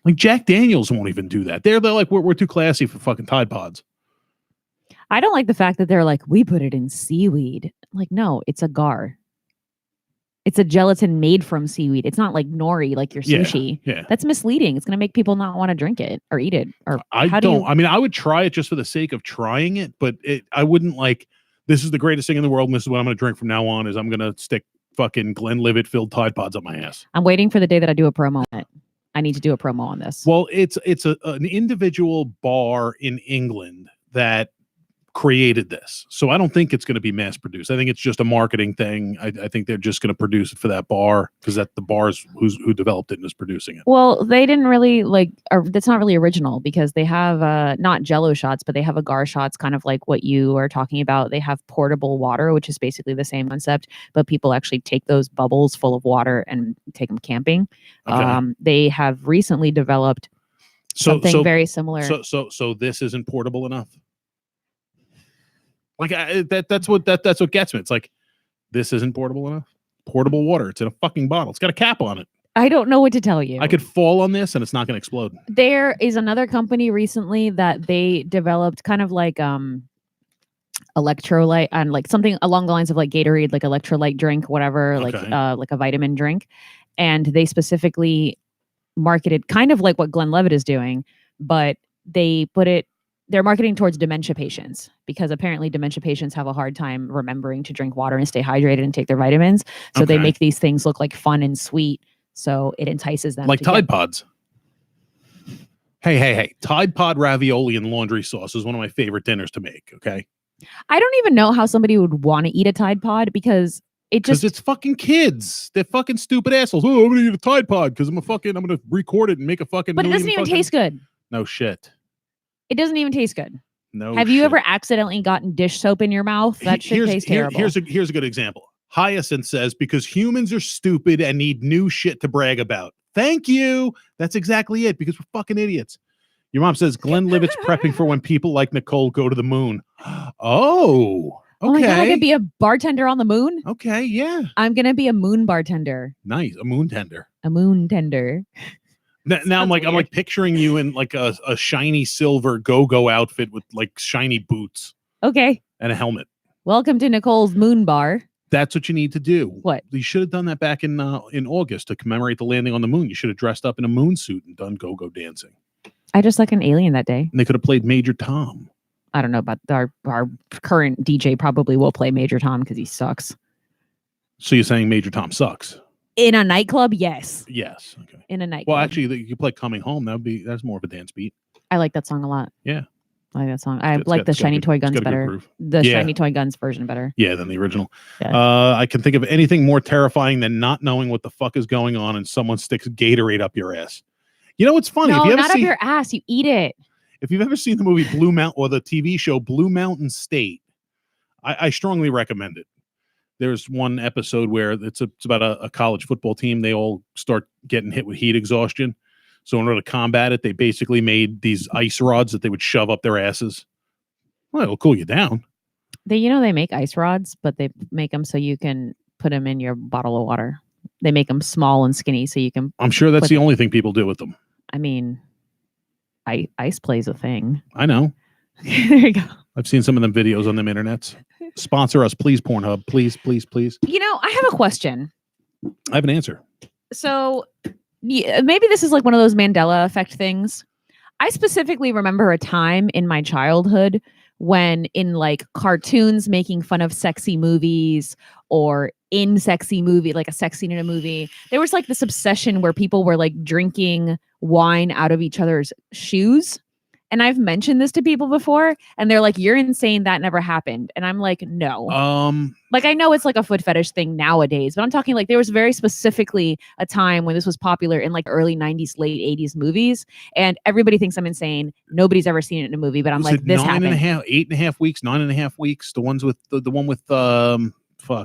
Speaker 2: Like Jack Daniels won't even do that. They're like, we're too classy for fucking Tide Pods.
Speaker 3: I don't like the fact that they're like, we put it in seaweed. Like, no, it's agar. It's a gelatin made from seaweed. It's not like nori, like your sushi.
Speaker 2: Yeah.
Speaker 3: That's misleading. It's going to make people not want to drink it or eat it. Or
Speaker 2: I mean, I would try it just for the sake of trying it, but I wouldn't like, this is the greatest thing in the world, and this is what I'm going to drink from now on, is I'm going to stick fucking Glenlivet filled Tide Pods up my ass.
Speaker 3: I'm waiting for the day that I do a promo on it. I need to do a promo on this.
Speaker 2: Well, it's an individual bar in England that created this, so I don't think it's going to be mass produced. I think it's just a marketing thing. I think they're just going to produce it for that bar, because that the bar's who developed it and is producing it.
Speaker 3: Well, they didn't really that's not really original, because they have not Jello shots, but they have agar shots, kind of like what you are talking about. They have portable water, which is basically the same concept, but people actually take those bubbles full of water and take them camping.
Speaker 2: Okay.
Speaker 3: They have recently developed something very similar.
Speaker 2: So this isn't portable enough. Like that's what gets me. It's like, this isn't portable enough. Portable water. It's in a fucking bottle. It's got a cap on it.
Speaker 3: I don't know what to tell you.
Speaker 2: I could fall on this and it's not going to explode.
Speaker 3: There is another company recently that they developed kind of like electrolyte, and like something along the lines of like Gatorade, like electrolyte drink, whatever, like a vitamin drink. And they specifically marketed kind of like what Glenlivet is doing, but they're marketing towards dementia patients, because apparently dementia patients have a hard time remembering to drink water and stay hydrated and take their vitamins. So they make these things look like fun and sweet. So it entices them.
Speaker 2: Like Tide Pods. Hey. Tide Pod ravioli and laundry sauce is one of my favorite dinners to make. Okay.
Speaker 3: I don't even know how somebody would want to eat a Tide Pod, because it's fucking
Speaker 2: kids. They're fucking stupid assholes. Oh, I'm going to eat a Tide Pod because I'm going to record it and make a fucking.
Speaker 3: But it doesn't even taste good.
Speaker 2: No shit.
Speaker 3: It doesn't even taste good.
Speaker 2: No.
Speaker 3: Have you ever accidentally gotten dish soap in your mouth? That shit tastes terrible.
Speaker 2: Here's a good example. Hyacinth says, because humans are stupid and need new shit to brag about. Thank you. That's exactly it, because we're fucking idiots. Your mom says Glenlivet's prepping for when people like Nicole go to the moon. Oh, okay.
Speaker 3: Oh my God, I could be a bartender on the moon?
Speaker 2: Okay, yeah.
Speaker 3: I'm going to be a moon bartender.
Speaker 2: Nice. A moon tender.
Speaker 3: A moon tender.
Speaker 2: Now I'm like picturing you in like a shiny silver go-go outfit with like shiny boots.
Speaker 3: Okay.
Speaker 2: And a helmet.
Speaker 3: Welcome to Nicole's moon bar.
Speaker 2: That's what you need to do.
Speaker 3: What?
Speaker 2: You should have done that back in August to commemorate the landing on the moon. You should have dressed up in a moon suit and done go-go dancing.
Speaker 3: I just like an alien that day.
Speaker 2: And they could have played Major Tom.
Speaker 3: I don't know, but our current DJ probably will play Major Tom because he sucks.
Speaker 2: So you're saying Major Tom sucks?
Speaker 3: In a nightclub, yes.
Speaker 2: Yes. Okay.
Speaker 3: In a nightclub.
Speaker 2: Well, actually, you play Coming Home. That's more of a dance beat.
Speaker 3: I like that song a lot.
Speaker 2: Yeah.
Speaker 3: I like that song. I like the Shiny Toy Guns better. The Shiny Toy Guns version better.
Speaker 2: Yeah, than the original.
Speaker 3: Yeah.
Speaker 2: I can think of anything more terrifying than not knowing what the fuck is going on and someone sticks Gatorade up your ass. You know what's funny?
Speaker 3: No, not up your ass. You eat it.
Speaker 2: If you've ever seen the movie Blue Mountain or the TV show Blue Mountain State, I strongly recommend it. There's one episode where it's about a college football team. They all start getting hit with heat exhaustion. So in order to combat it, they basically made these ice rods that they would shove up their asses. Well, it'll cool you down.
Speaker 3: They make ice rods, but they make them so you can put them in your bottle of water. They make them small and skinny so you can.
Speaker 2: I'm sure that's the only thing people do with them.
Speaker 3: I mean, ice plays a thing.
Speaker 2: I know.
Speaker 3: There you go.
Speaker 2: I've seen some of them videos on them internets. Sponsor us, please, Pornhub. Please, please, please.
Speaker 3: I have a question.
Speaker 2: I have an answer.
Speaker 3: So maybe this is like one of those Mandela effect things. I specifically remember a time in my childhood when in like cartoons making fun of sexy movies or in sexy movie, like a sex scene in a movie, there was like this obsession where people were like drinking wine out of each other's shoes. And I've mentioned this to people before and they're like, you're insane. That never happened. And I'm like, no. Like, I know it's like a foot fetish thing nowadays, but I'm talking like there was very specifically a time when this was popular in like early 90s, late 80s movies. And everybody thinks I'm insane. Nobody's ever seen it in a movie, but I'm like, this happened.
Speaker 2: 8.5 weeks, 9.5 weeks. The ones with the one with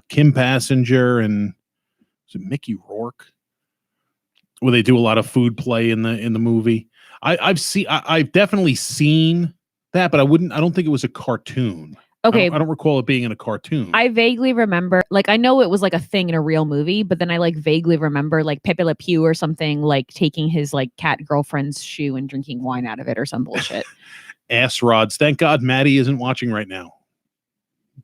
Speaker 2: Kim Passenger and was it Mickey Rourke? Where they do a lot of food play in the movie. I've definitely seen that, but I don't think it was a cartoon.
Speaker 3: Okay.
Speaker 2: I don't recall it being in a cartoon.
Speaker 3: I vaguely remember, like, I know it was like a thing in a real movie, but then I like vaguely remember like Pepe Le Pew or something, like taking his like cat girlfriend's shoe and drinking wine out of it or some bullshit.
Speaker 2: Ass rods. Thank God Maddie isn't watching right now.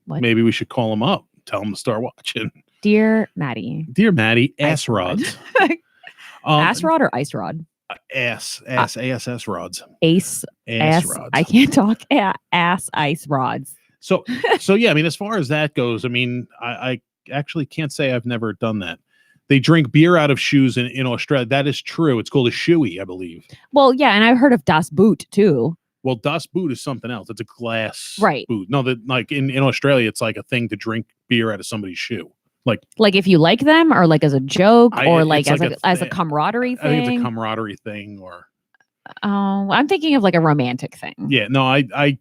Speaker 3: What?
Speaker 2: Maybe we should call him up. Tell him to start watching.
Speaker 3: Dear Maddie.
Speaker 2: Dear Maddie, ass
Speaker 3: Ice rod.
Speaker 2: rods.
Speaker 3: Ass rod or ice rod?
Speaker 2: ASS rods.
Speaker 3: Ass
Speaker 2: Rods.
Speaker 3: I can't talk. Ass ice rods.
Speaker 2: So yeah, I mean, as far as that goes, I mean, I actually can't say I've never done that. They drink beer out of shoes in Australia. That is true. It's called a shoey, I believe.
Speaker 3: Well, yeah, and I've heard of Das Boot too.
Speaker 2: Well, Das Boot is something else. It's a glass
Speaker 3: Right.
Speaker 2: boot. No, that like in Australia, it's like a thing to drink beer out of somebody's shoe.
Speaker 3: Like if you like them, or like as a joke, or like
Speaker 2: it's
Speaker 3: as a camaraderie thing.
Speaker 2: I think it's a camaraderie thing, or
Speaker 3: oh, I'm thinking of like a romantic thing.
Speaker 2: yeah. No, I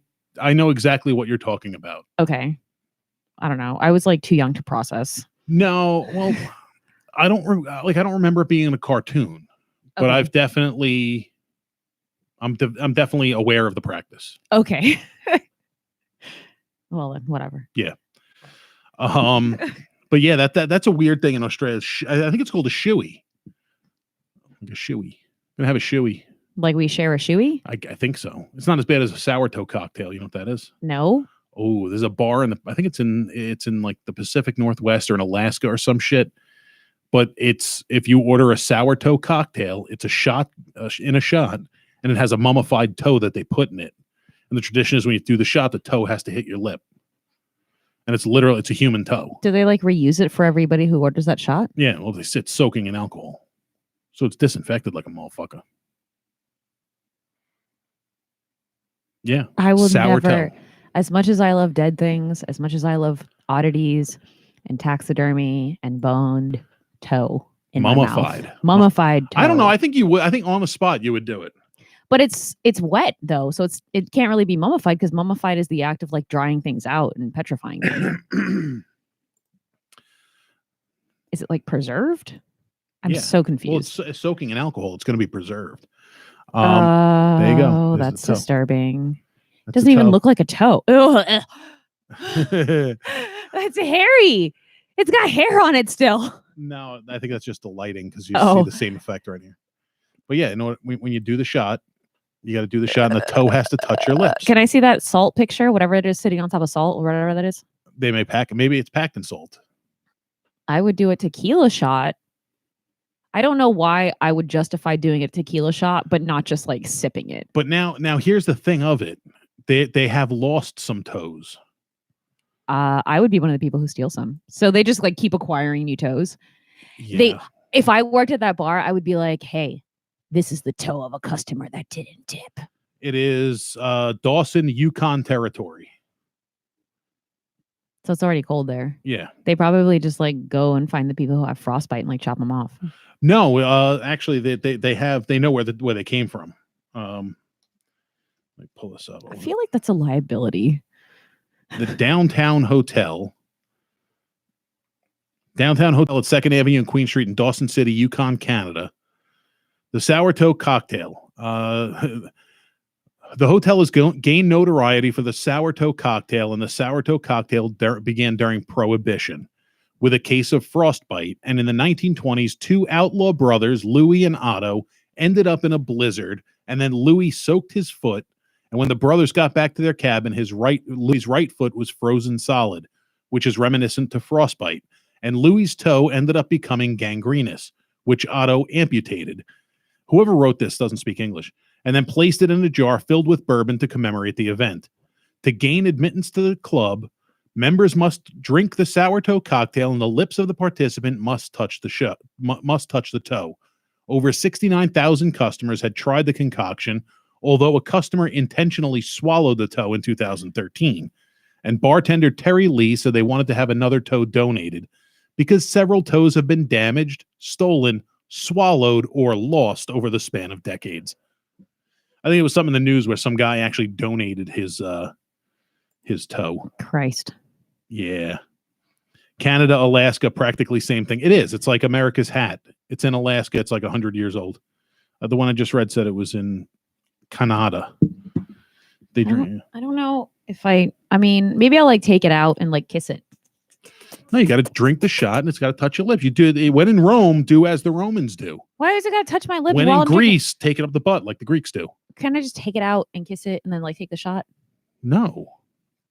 Speaker 2: know exactly what you're talking about.
Speaker 3: Okay. I don't know. I was like too young to process.
Speaker 2: No, well, I don't remember it being in a cartoon, but
Speaker 3: Okay.
Speaker 2: I've definitely, I'm definitely aware of the practice.
Speaker 3: Okay. Well, then, whatever.
Speaker 2: Yeah. But yeah, that's a weird thing in Australia. I think it's called a shoey. Like a shoey. Gonna have a shoey.
Speaker 3: Like we share a shoey?
Speaker 2: I think so. It's not as bad as a sourdough cocktail. You know what that is?
Speaker 3: No.
Speaker 2: Oh, there's a bar I think it's in like the Pacific Northwest or in Alaska or some shit. But if you order a sourdough cocktail, it's a shot in a shot, and it has a mummified toe that they put in it. And the tradition is when you do the shot, the toe has to hit your lip. And it's a human toe.
Speaker 3: Do they like reuse it for everybody who orders that shot?
Speaker 2: Yeah, well, they sit soaking in alcohol. So it's disinfected like a motherfucker. Yeah.
Speaker 3: I will
Speaker 2: sourdough.
Speaker 3: never, as much as I love dead things, as much as I love oddities and taxidermy and boned toe in
Speaker 2: Mummified.
Speaker 3: my mouth. Mummified toe.
Speaker 2: I don't know. I think you would. I think on the spot you would do it.
Speaker 3: But it's wet though, so it can't really be mummified, because mummified is the act of like drying things out and petrifying them. Is it like preserved? I'm so confused.
Speaker 2: Well, it's soaking in alcohol. It's going to be presered. There you go.
Speaker 3: Oh,
Speaker 2: There's
Speaker 3: that's
Speaker 2: the toe.
Speaker 3: disturbing.
Speaker 2: That's
Speaker 3: Doesn't
Speaker 2: the
Speaker 3: even
Speaker 2: toe.
Speaker 3: look like a toe. Ugh. It's hairy. It's got hair on it still.
Speaker 2: No, I think that's just the lighting, because you see the same effect right here. But yeah, when you do the shot, you got to do the shot, and the toe has to touch your lips.
Speaker 3: Can I see that salt picture? Whatever it is sitting on top of salt, or whatever that is.
Speaker 2: They may pack it. Maybe it's packed in salt.
Speaker 3: I would do a tequila shot. I don't know why I would justify doing a tequila shot, but not just like sipping it.
Speaker 2: But now here's the thing of it. They have lost some toes.
Speaker 3: I would be one of the people who steal some. So they just like keep acquiring new toes.
Speaker 2: Yeah.
Speaker 3: If I worked at that bar, I would be like, hey, this is the toe of a customer that didn't tip.
Speaker 2: It is Dawson, Yukon territory.
Speaker 3: So it's already cold there.
Speaker 2: Yeah.
Speaker 3: They probably just like go and find the people who have frostbite and like chop them off.
Speaker 2: No, actually they know where they came from. Let me pull this up.
Speaker 3: I feel like that's a liability.
Speaker 2: The Downtown Hotel at 2nd Avenue and Queen Street in Dawson City, Yukon, Canada. The sourdough cocktail. The hotel has gained notoriety for the sourdough cocktail, and the sourdough cocktail began during Prohibition with a case of frostbite. And in the 1920s, two outlaw brothers, Louis and Otto, ended up in a blizzard, and then Louis soaked his foot. And when the brothers got back to their cabin, Louis's right foot was frozen solid, which is reminiscent to frostbite. And Louis's toe ended up becoming gangrenous, which Otto amputated. Whoever wrote this doesn't speak English. And then placed it in a jar filled with bourbon to commemorate the event. To gain admittance to the club, members must drink the sourdough cocktail, and the lips of the participant must touch the toe. Over 69,000 customers had tried the concoction, although a customer intentionally swallowed the toe in 2013. And bartender Terry Lee said they wanted to have another toe donated because several toes have been damaged, stolen, swallowed, or lost over the span of decades. I think it was something in the news where some guy actually donated his toe.
Speaker 3: Christ.
Speaker 2: Yeah. Canada, Alaska, practically same thing. It is. It's like America's hat. It's in Alaska. It's like 100 years old. The one I just read said it was in Canada. They drink.
Speaker 3: I don't know if I mean, maybe I'll like take it out and like kiss it.
Speaker 2: No, you got to drink the shot, and it's got to touch your lips. You do. When in Rome, do as the Romans do.
Speaker 3: Why is it got to touch my lips?
Speaker 2: When in Greece, take it up the butt like the Greeks do.
Speaker 3: Can I just take it out and kiss it and then like take the shot?
Speaker 2: No.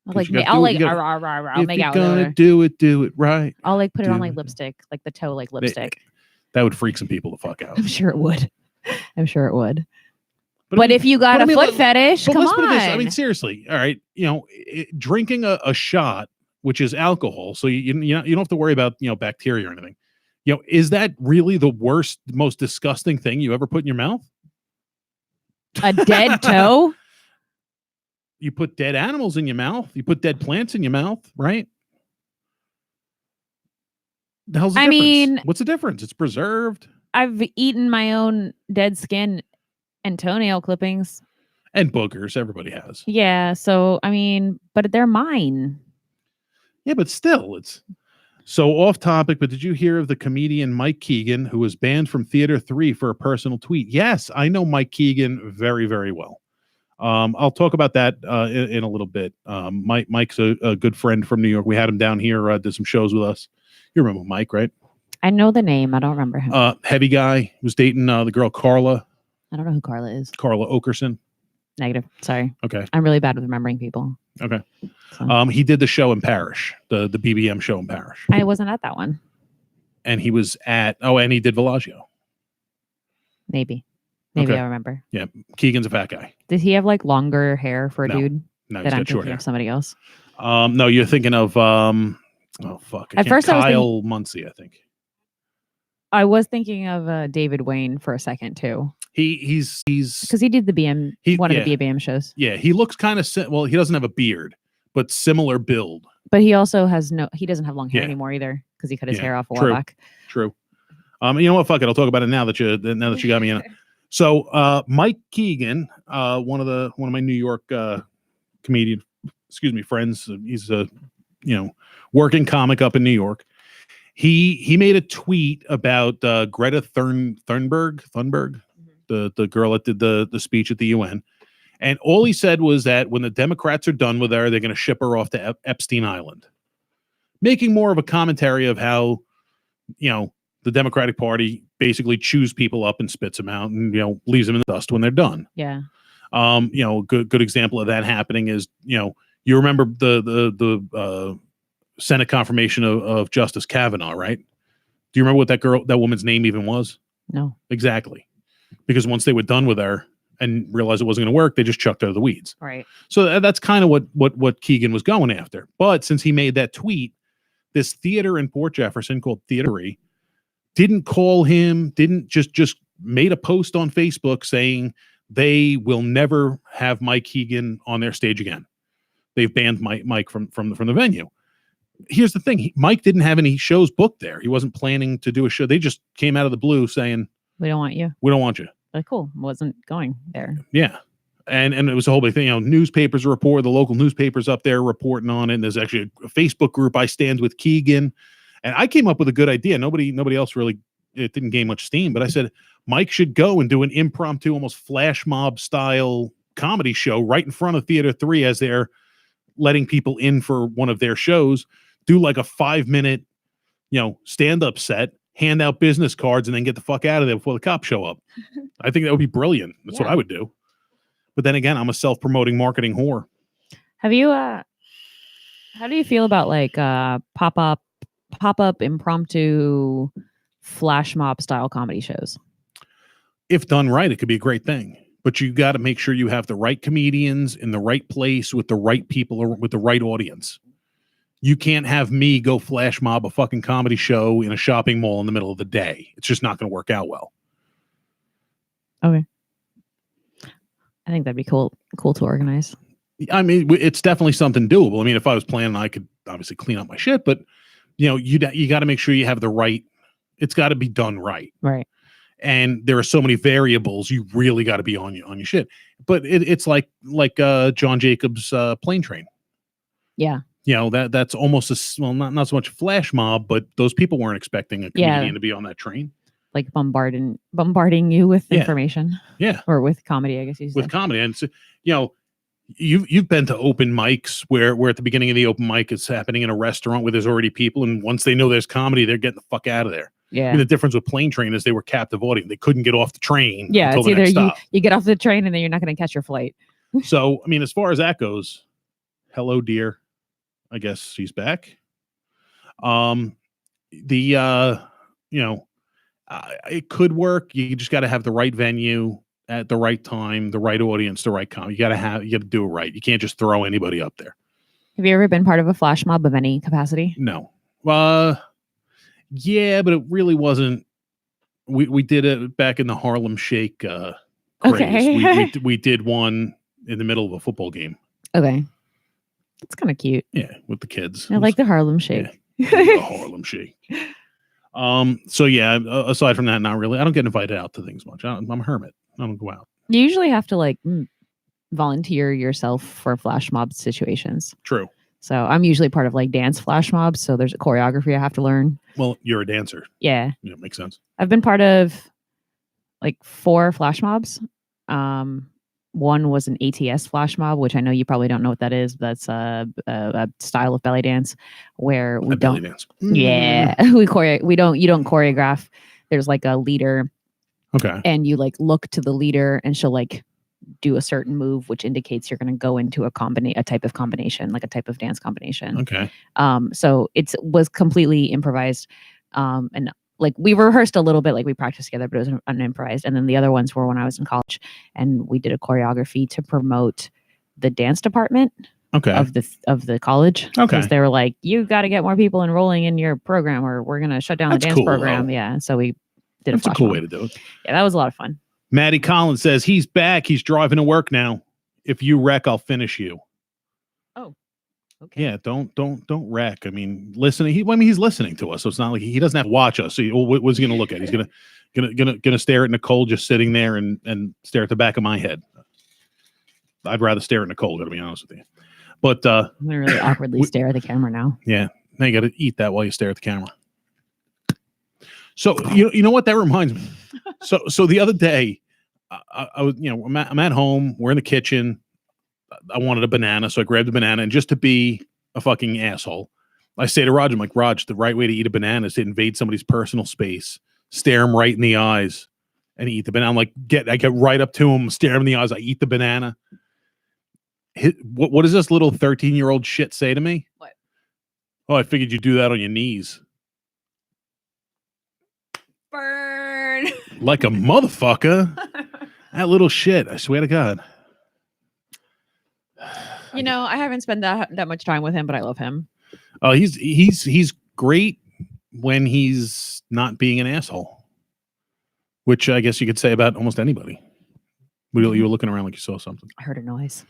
Speaker 3: I'll like,
Speaker 2: You gotta
Speaker 3: I'll
Speaker 2: do it-
Speaker 3: like,
Speaker 2: you gotta-
Speaker 3: I'll
Speaker 2: if
Speaker 3: make
Speaker 2: you're
Speaker 3: out.
Speaker 2: gonna
Speaker 3: With
Speaker 2: do it right.
Speaker 3: I'll like put it on
Speaker 2: do
Speaker 3: like
Speaker 2: it.
Speaker 3: lipstick, like the toe, like lipstick.
Speaker 2: That would freak some people the fuck out.
Speaker 3: I'm sure it would. I'm sure it would.
Speaker 2: I
Speaker 3: But
Speaker 2: mean-
Speaker 3: if you got
Speaker 2: but I
Speaker 3: a
Speaker 2: mean,
Speaker 3: foot fetish,
Speaker 2: But
Speaker 3: come
Speaker 2: let's
Speaker 3: on.
Speaker 2: put it this. I mean, seriously. All right. Drinking a shot, which is alcohol, so you don't have to worry about bacteria or anything. Is that really the worst, most disgusting thing you ever put in your mouth?
Speaker 3: A dead toe?
Speaker 2: You put dead animals in your mouth. You put dead plants in your mouth, right? The hell's the difference?
Speaker 3: mean,
Speaker 2: What's the difference? It's preserved.
Speaker 3: I've eaten my own dead skin and toenail clippings.
Speaker 2: And boogers. Everybody has.
Speaker 3: Yeah. So, I mean, but they're mine.
Speaker 2: Yeah, but still, it's so off topic. But did you hear of the comedian Mike Keegan, who was banned from Theater 3 for a personal tweet? Yes, I know Mike Keegan very, very well. I'll talk about that in a little bit. Mike's a good friend from New York. We had him down here, did some shows with us. You remember Mike, right?
Speaker 3: I know the name. I don't remember him.
Speaker 2: Heavy guy, was dating the girl Carla
Speaker 3: I don't know who Carla is.
Speaker 2: Okerson.
Speaker 3: Negative. Sorry.
Speaker 2: Okay.
Speaker 3: I'm really bad with remembering people.
Speaker 2: Okay.
Speaker 3: So.
Speaker 2: He did the show in Parish, the BBM show in Parish.
Speaker 3: I wasn't at that one.
Speaker 2: And he was and he did Villaggio.
Speaker 3: Maybe
Speaker 2: Okay.
Speaker 3: I remember.
Speaker 2: Yeah. Keegan's a fat guy.
Speaker 3: Did he have like longer hair for a
Speaker 2: No.
Speaker 3: dude?
Speaker 2: No,
Speaker 3: That
Speaker 2: he's
Speaker 3: I'm
Speaker 2: got short
Speaker 3: thinking
Speaker 2: hair.
Speaker 3: of somebody else.
Speaker 2: No, you're thinking of oh fuck.
Speaker 3: At first I was
Speaker 2: Kyle Muncie, I think.
Speaker 3: I was thinking of David Wayne for a second too,
Speaker 2: He's
Speaker 3: because he did the one of the BBM shows.
Speaker 2: Yeah, he looks kind of well, he doesn't have a beard, but similar build.
Speaker 3: But he also has he doesn't have long hair
Speaker 2: Yeah.
Speaker 3: anymore either because he cut his
Speaker 2: Yeah,
Speaker 3: hair off a
Speaker 2: true.
Speaker 3: while back.
Speaker 2: True. You know what? Fuck it. I'll talk about it now that you got me in. So Mike Keegan, one of my New York comedian, friends. He's a working comic up in New York. He made a tweet about Greta Thunberg, the girl that did the speech at the UN, and all he said was that when the Democrats are done with her, they're going to ship her off to Epstein Island, making more of a commentary of how the Democratic Party basically chews people up and spits them out and leaves them in the dust when they're done.
Speaker 3: Yeah.
Speaker 2: Good example of that happening is you remember the Senate confirmation of Justice Kavanaugh, right? Do you remember what that woman's name even was?
Speaker 3: No.
Speaker 2: Exactly. Because once they were done with her and realized it wasn't going to work, they just chucked her to the weeds.
Speaker 3: Right.
Speaker 2: So that's kind of what Keegan was going after. But since he made that tweet, this theater in Port Jefferson called Theatery didn't call him, didn't just made a post on Facebook saying they will never have Mike Keegan on their stage again. They've banned Mike from the venue. Here's the thing. Mike didn't have any shows booked there. He wasn't planning to do a show. They just came out of the blue saying,
Speaker 3: we don't want you.
Speaker 2: we don't want you.
Speaker 3: Like, cool. Wasn't going there.
Speaker 2: Yeah. And it was a whole big thing. Newspapers report, the local newspapers up there reporting on it. And there's actually a Facebook group, I Stand With Keegan. And I came up with a good idea. Nobody else really, it didn't gain much steam, but I said, Mike should go and do an impromptu, almost flash mob style comedy show right in front of Theater 3 as they're letting people in for one of their shows. Do like a 5-minute, stand-up set, hand out business cards, and then get the fuck out of there before the cops show up. I think that would be brilliant. That's what I would do. But then again, I'm a self-promoting marketing whore.
Speaker 3: Have you how do you feel about like pop-up impromptu flash mob style comedy shows?
Speaker 2: If done right, it could be a great thing. But you got to make sure you have the right comedians in the right place with the right people or with the right audience. You can't have me go flash mob a fucking comedy show in a shopping mall in the middle of the day. It's just not going to work out well.
Speaker 3: Okay. I think that'd be cool to organize.
Speaker 2: I mean, it's definitely something doable. I mean, if I was planning, I could obviously clean up my shit, but you got to make sure you have the right, it's got to be done right.
Speaker 3: Right.
Speaker 2: And there are so many variables. You really got to be on your shit. But it's like John Jacobs' Plane Train.
Speaker 3: Yeah.
Speaker 2: That's almost not so much a flash mob, but those people weren't expecting a comedian to be on that train.
Speaker 3: Like bombarding you with information.
Speaker 2: Yeah.
Speaker 3: Or with comedy, I guess you
Speaker 2: with comedy. And so, you've been to open mics where at the beginning of the open mic it's happening in a restaurant where there's already people, and once they know there's comedy, they're getting the fuck out of there.
Speaker 3: Yeah.
Speaker 2: I mean, the difference with Plane Train is they were captive audience. They couldn't get off the train.
Speaker 3: Yeah,
Speaker 2: until
Speaker 3: it's
Speaker 2: the
Speaker 3: either
Speaker 2: next stop.
Speaker 3: you get off the train and then you're not going to catch your flight.
Speaker 2: So, I mean, as far as that goes, hello, dear. I guess she's back. It could work. You just got to have the right venue at the right time, the right audience, the right you got to do it right. You can't just throw anybody up there.
Speaker 3: Have you ever been part of a flash mob of any capacity?
Speaker 2: No. Yeah, but it really wasn't. We did it back in the Harlem Shake craze.
Speaker 3: Okay.
Speaker 2: We did one in the middle of a football game.
Speaker 3: Okay. It's kind of cute.
Speaker 2: Yeah, with the kids.
Speaker 3: I like the Harlem Shake.
Speaker 2: Yeah, the Harlem Shake. So yeah, aside from that, not really. I don't get invited out to things much. I'm a hermit. I don't go out.
Speaker 3: You usually have to volunteer yourself for flash mob situations.
Speaker 2: True.
Speaker 3: So I'm usually part of dance flash mobs. So there's a choreography I have to learn.
Speaker 2: Well, you're a dancer.
Speaker 3: Yeah.
Speaker 2: Yeah, makes sense.
Speaker 3: I've been part of 4 flash mobs. One was an ATS flash mob, which I know you probably don't know what that is. That's a style of belly dance where we don't.
Speaker 2: Belly dance.
Speaker 3: Yeah, you don't choreograph. There's a leader.
Speaker 2: Okay.
Speaker 3: And you look to the leader, and she'll do a certain move, which indicates you're going to go into a type of combination, a type of dance combination.
Speaker 2: Okay.
Speaker 3: So it was completely improvised, and we rehearsed a little bit, we practiced together, but it was unimprovised. And then the other ones were when I was in college, and we did a choreography to promote the dance department of the college.
Speaker 2: Okay.
Speaker 3: Because they were like, you got to get more people enrolling in your program, or we're going to shut down
Speaker 2: That's
Speaker 3: the dance
Speaker 2: cool,
Speaker 3: program.
Speaker 2: though.
Speaker 3: Yeah. So we did
Speaker 2: That's a cool way to do it.
Speaker 3: Yeah, that was a lot of fun.
Speaker 2: Maddie Collins says he's back. He's driving to work now. If you wreck, I'll finish you.
Speaker 3: Oh, okay.
Speaker 2: Yeah, don't wreck. I mean, listening. He's listening to us, so it's not like he doesn't have to watch us. So what's he going to look at? He's gonna stare at Nicole just sitting there and stare at the back of my head. I'd rather stare at Nicole, to be honest with you. But
Speaker 3: I'm gonna really awkwardly stare at the camera now.
Speaker 2: Yeah, now you got to eat that while you stare at the camera. So you know what that reminds me. So the other day, I was I'm at home. We're in the kitchen. I wanted a banana, so I grabbed a banana, and just to be a fucking asshole, I say to Raj, I'm like, Raj, the right way to eat a banana is to invade somebody's personal space, stare him right in the eyes, and eat the banana. I'm like, I get right up to him, stare him in the eyes, I eat the banana. What does this little 13-year-old shit say to me?
Speaker 3: What?
Speaker 2: Oh, I figured you'd do that on your knees.
Speaker 3: Burn.
Speaker 2: Like a motherfucker. That little shit, I swear to God.
Speaker 3: I haven't spent that much time with him, but I love him.
Speaker 2: Oh, he's great when he's not being an asshole, which I guess you could say about almost anybody. You were looking around like you saw something.
Speaker 3: I heard a noise.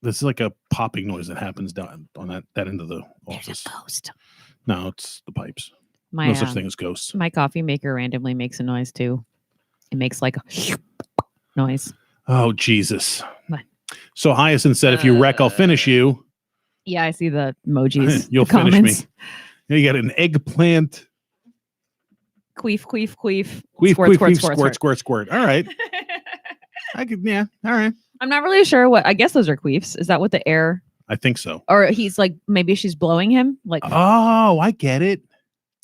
Speaker 2: This is like a popping noise that happens down on that end of the office.
Speaker 3: There's a ghost.
Speaker 2: No, it's the pipes.
Speaker 3: No
Speaker 2: such thing as ghosts.
Speaker 3: My coffee maker randomly makes a noise too. It makes a noise.
Speaker 2: Oh, Jesus.
Speaker 3: What?
Speaker 2: So Hyacinth said, if you wreck, I'll finish you.
Speaker 3: Yeah, I see the emojis.
Speaker 2: You'll
Speaker 3: finish
Speaker 2: me. You got an eggplant.
Speaker 3: Queef, queef, queef.
Speaker 2: Queef,
Speaker 3: squirt,
Speaker 2: queef,
Speaker 3: squirt,
Speaker 2: queef, squirt, squirt. All right. Yeah. All right.
Speaker 3: I'm not really sure what. I guess those are queefs. Is that what the air?
Speaker 2: I think so.
Speaker 3: Or he's maybe she's blowing him.
Speaker 2: Oh, I get it.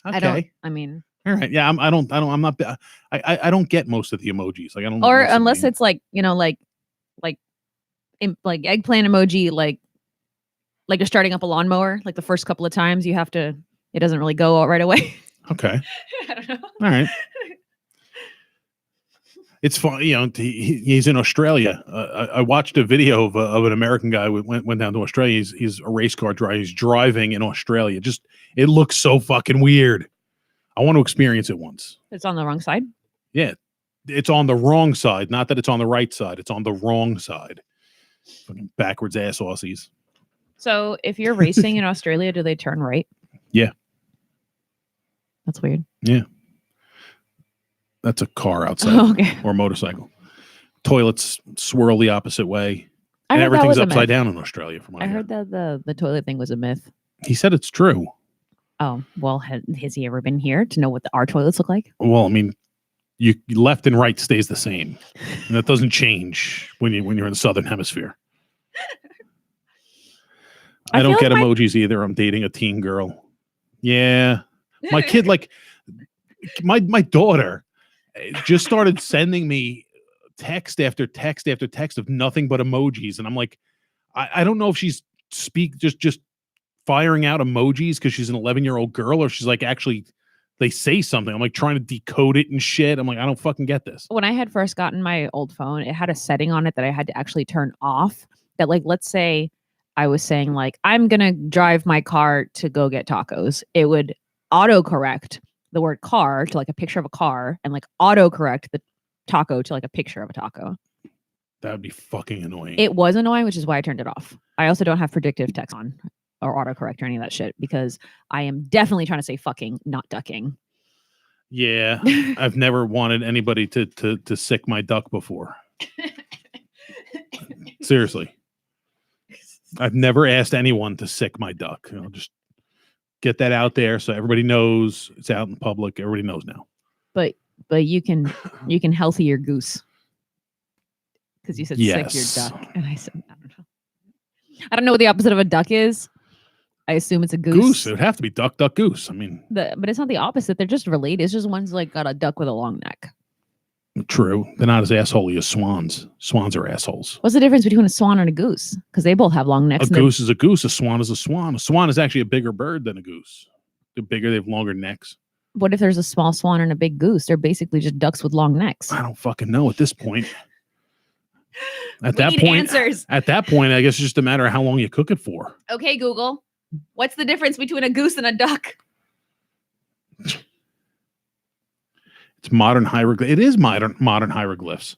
Speaker 2: Okay.
Speaker 3: I mean.
Speaker 2: All right. Yeah. I don't get most of the emojis. I don't.
Speaker 3: Or unless it's like eggplant emoji, like you're starting up a lawnmower. Like the first couple of times you have to. It doesn't really go right away.
Speaker 2: Okay.
Speaker 3: I don't know.
Speaker 2: All right. It's fun, he's in Australia. I watched a video of an American guy who went down to Australia. He's a race car driver. He's driving in Australia. It looks so fucking weird. I want to experience it once.
Speaker 3: It's on the wrong side.
Speaker 2: Yeah, it's on the wrong side. Not that it's on the right side. It's on the wrong side. Fucking backwards ass Aussies.
Speaker 3: So if you're racing in Australia, do they turn right?
Speaker 2: Yeah.
Speaker 3: That's weird.
Speaker 2: Yeah. That's a car outside or a motorcycle. Toilets swirl the opposite way. And everything's upside down in Australia.
Speaker 3: I heard that the toilet thing was a myth.
Speaker 2: He said it's true.
Speaker 3: Oh, well, has he ever been here to know what our toilets look like?
Speaker 2: Well, I mean, you left and right stays the same. And that doesn't change when you're in the Southern Hemisphere. I don't get emojis either. I'm dating a teen girl. Yeah. My kid, my daughter just started sending me text after text after text of nothing but emojis. And I'm like, I don't know if she's speak just firing out emojis because she's an 11-year-old girl, or she's like actually they say something. I'm like trying to decode it and shit. I'm like, I don't fucking get this.
Speaker 3: When I had first gotten my old phone, it had a setting on it that I had to actually turn off. That, like, let's say I was saying, like, I'm gonna drive my car to go get tacos. It would autocorrect the word car to like a picture of a car, and like autocorrect the taco to like a picture of a taco.
Speaker 2: That would be fucking annoying.
Speaker 3: It was annoying, which is why I turned it off. I also don't have predictive text on or autocorrect or any of that shit because I am definitely trying to say fucking, not ducking.
Speaker 2: Yeah, I've never wanted anybody to sick my duck before. Seriously. I've never asked anyone to sick my duck. I'll just get that out there so everybody knows. It's out in public. Everybody knows now.
Speaker 3: But you can healthy your goose. Because you said
Speaker 2: Yes.
Speaker 3: sick your duck. And I said, I don't know. I don't know what the opposite of a duck is. I assume it's a goose.
Speaker 2: Goose. It would have to be duck, duck, goose. I mean,
Speaker 3: But it's not the opposite. They're just related. It's just one's like got a duck with a long neck.
Speaker 2: true. They're not as assholey as swans. Swans are assholes.
Speaker 3: What's the difference between a swan and a goose? Because they both have long necks.
Speaker 2: A goose is a goose. A swan is a swan. A swan is actually a bigger bird than a goose. They're bigger. They have longer necks.
Speaker 3: What if there's a small swan and a big goose? They're basically just ducks with long necks.
Speaker 2: I don't fucking know at this point. At
Speaker 3: We
Speaker 2: that
Speaker 3: need
Speaker 2: point,
Speaker 3: answers.
Speaker 2: At that point, I guess it's just a matter of how long you cook it for.
Speaker 3: Okay, Google. What's the difference between a goose and a duck?
Speaker 2: It's modern hieroglyphs. It is modern hieroglyphs.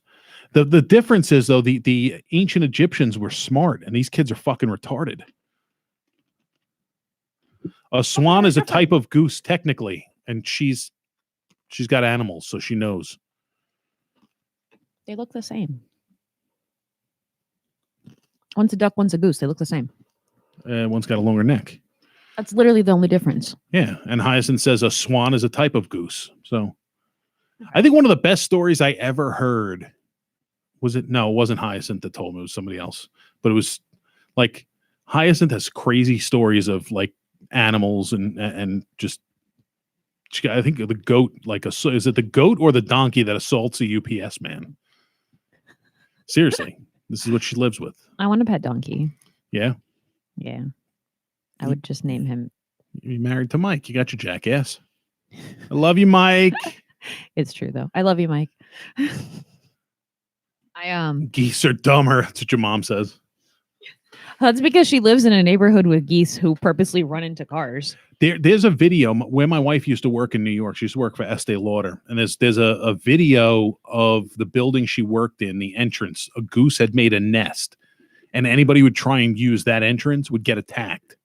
Speaker 2: The difference is though the ancient Egyptians were smart, and these kids are fucking retarded. A swan is a type of goose technically, and she's got animals, so she knows.
Speaker 3: They look the same. One's a duck, one's a goose. They look the same.
Speaker 2: One's got a longer neck.
Speaker 3: That's literally the only difference.
Speaker 2: Yeah, and Hyacinth says a swan is a type of goose. So, I think one of the best stories I ever heard was it? No, it wasn't Hyacinth that told me. It was somebody else. But it was like Hyacinth has crazy stories of like animals and just. I think the goat, is it the goat or the donkey that assaults a UPS man? Seriously, this is what she lives with.
Speaker 3: I want a pet donkey.
Speaker 2: Yeah.
Speaker 3: Yeah. I would just name him.
Speaker 2: You're married to Mike. You got your jackass. I love you, Mike.
Speaker 3: It's true though. I love you, Mike.
Speaker 2: Geese are dumber. That's what your mom says.
Speaker 3: That's because she lives in a neighborhood with geese who purposely run into cars.
Speaker 2: There's a video where my wife used to work in New York. She used to work for Estee Lauder. And there's a video of the building she worked in, the entrance. A goose had made a nest. And anybody who would try and use that entrance would get attacked.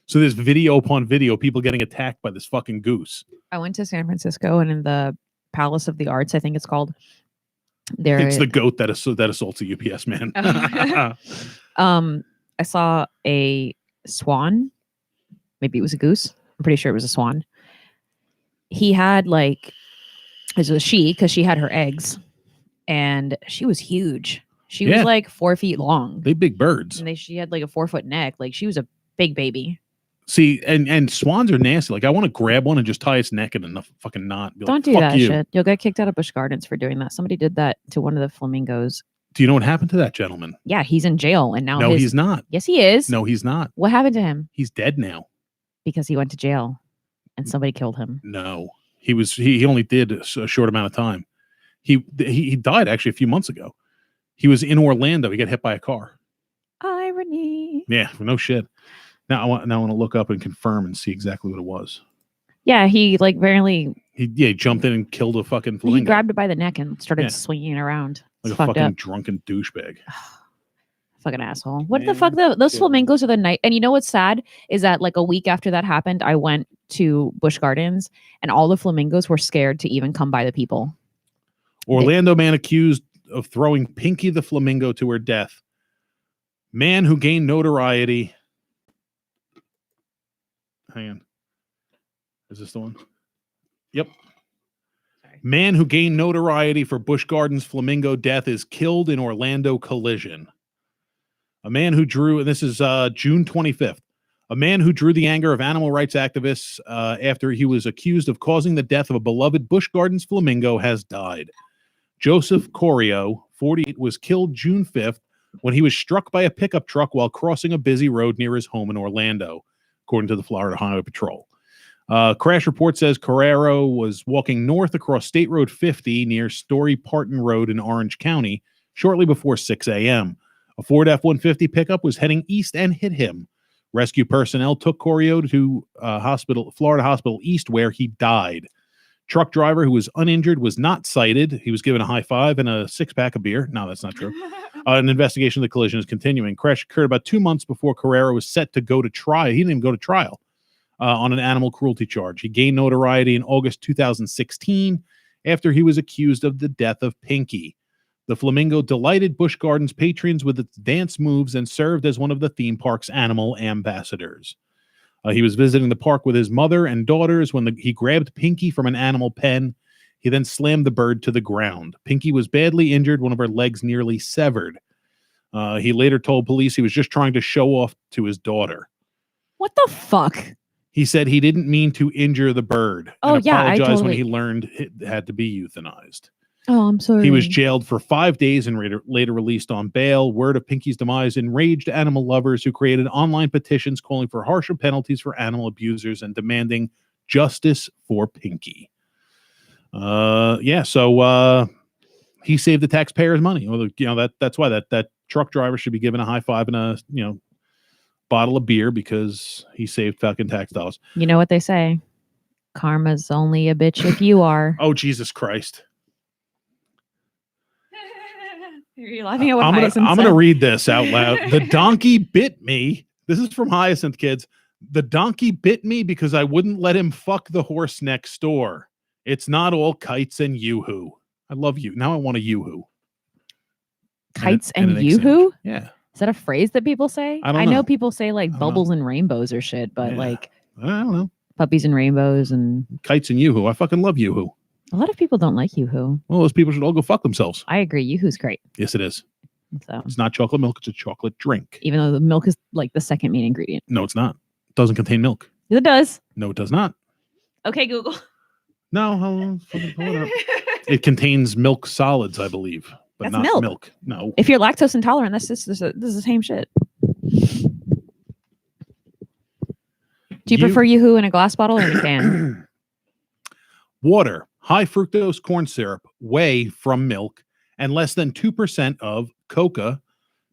Speaker 2: So there's video upon video, people getting attacked by this fucking goose.
Speaker 3: I went to San Francisco, and in the Palace of the Arts, I think it's called.
Speaker 2: It's the goat that assaults a UPS man.
Speaker 3: I saw a swan. Maybe it was a goose. I'm pretty sure it was a swan. He had it was a she because she had her eggs, and she was huge. She was like 4 feet long.
Speaker 2: They big birds.
Speaker 3: And she had like a 4-foot neck. Like she was a big baby.
Speaker 2: See, and swans are nasty. Like I want to grab one and just tie its neck in a fucking knot.
Speaker 3: Don't do that shit. You'll get kicked out of Busch Gardens for doing that. Somebody did that to one of the flamingos.
Speaker 2: Do you know what happened to that gentleman?
Speaker 3: Yeah, he's in jail and now.
Speaker 2: No, he's not.
Speaker 3: Yes, he is.
Speaker 2: No, he's not.
Speaker 3: What happened to him?
Speaker 2: He's dead now.
Speaker 3: Because he went to jail and somebody killed him.
Speaker 2: No, he only did a short amount of time. He died actually a few months ago. He was in Orlando. He got hit by a car.
Speaker 3: Irony.
Speaker 2: Yeah, no shit. Now I want to look up and confirm and see exactly what it was.
Speaker 3: Yeah, he barely.
Speaker 2: He jumped in and killed a fucking flamingo.
Speaker 3: He grabbed it by the neck and started swinging it around.
Speaker 2: Like
Speaker 3: It's
Speaker 2: a
Speaker 3: fucked
Speaker 2: fucking
Speaker 3: up.
Speaker 2: drunken douchebag.
Speaker 3: Fucking asshole. What the
Speaker 2: Man,
Speaker 3: fuck? Those
Speaker 2: yeah.
Speaker 3: flamingos are the night. And you know what's sad is that like a week after that happened, I went to Busch Gardens and all the flamingos were scared to even come by the people.
Speaker 2: Orlando man accused of throwing Pinky the flamingo to her death. Man who gained notoriety. Hang on. Is this the one? Yep.
Speaker 3: Sorry.
Speaker 2: Man who gained notoriety for Busch Gardens flamingo death is killed in Orlando collision. A man who drew, and this is June 25th, a man who drew the anger of animal rights activists after he was accused of causing the death of a beloved Busch Gardens flamingo has died. Joseph Corio, 48, was killed June 5th when he was struck by a pickup truck while crossing a busy road near his home in Orlando, according to the Florida Highway Patrol. Crash report says Carrero was walking north across State Road 50 near Story Parton Road in Orange County shortly before 6 a.m. A Ford F-150 pickup was heading east and hit him. Rescue personnel took Carrero to Florida Hospital East, where he died. Truck driver, who was uninjured, was not cited. He was given a high five and a six-pack of beer. No, that's not true. An investigation of the collision is continuing. Crash occurred about 2 months before Carrero was set to go to trial. He didn't even go to trial on an animal cruelty charge. He gained notoriety in August 2016 after he was accused of the death of Pinky. The flamingo delighted Busch Gardens patrons with its dance moves and served as one of the theme park's animal ambassadors. He was visiting the park with his mother and daughters when he grabbed Pinky from an animal pen. He then slammed the bird to the ground. Pinky was badly injured, one of her legs nearly severed. He later told police he was just trying to show off to his daughter.
Speaker 3: What the fuck?
Speaker 2: He said he didn't mean to injure the bird.
Speaker 3: Oh,
Speaker 2: and
Speaker 3: yeah,
Speaker 2: apologized when he learned it had to be euthanized.
Speaker 3: Oh, I'm sorry.
Speaker 2: He was jailed for 5 days and later released on bail. Word of Pinky's demise enraged animal lovers who created online petitions calling for harsher penalties for animal abusers and demanding justice for Pinky. So he saved the taxpayers' money. Well, that's why that truck driver should be given a high five and a bottle of beer, because he saved fucking tax dollars.
Speaker 3: You know what they say? Karma's only a bitch if you are.
Speaker 2: Oh, Jesus Christ.
Speaker 3: You're laughing at what
Speaker 2: I'm
Speaker 3: Hyacinth
Speaker 2: going to read this out loud. The donkey bit me. This is from Hyacinth, kids. The donkey bit me because I wouldn't let him fuck the horse next door. It's not all kites and yoo-hoo. I love you. Now I want a yoo-hoo.
Speaker 3: Kites and yoo-hoo?
Speaker 2: Yeah.
Speaker 3: Is that a phrase that people say? I know people say like bubbles and rainbows or shit, but like
Speaker 2: I don't know.
Speaker 3: Puppies and rainbows and
Speaker 2: kites and yoo-hoo. I fucking love yoo-hoo.
Speaker 3: A lot of people don't like yoo-hoo.
Speaker 2: Well, those people should all go fuck themselves.
Speaker 3: I agree. Yoo-hoo's great.
Speaker 2: Yes, it is.
Speaker 3: So
Speaker 2: it's not chocolate milk. It's a chocolate drink.
Speaker 3: Even though the milk is like the second main ingredient.
Speaker 2: No, it's not. It doesn't contain milk.
Speaker 3: Yes, it does.
Speaker 2: No, it does not.
Speaker 3: Okay, Google.
Speaker 2: No, I'll fucking pull it up. It contains milk solids, I believe, but
Speaker 3: That's
Speaker 2: not
Speaker 3: milk.
Speaker 2: No.
Speaker 3: If you're lactose intolerant, this is the same shit. Do you prefer yoo-hoo in a glass bottle or in a can?
Speaker 2: Water, high fructose corn syrup, whey from milk, and less than 2% of coca,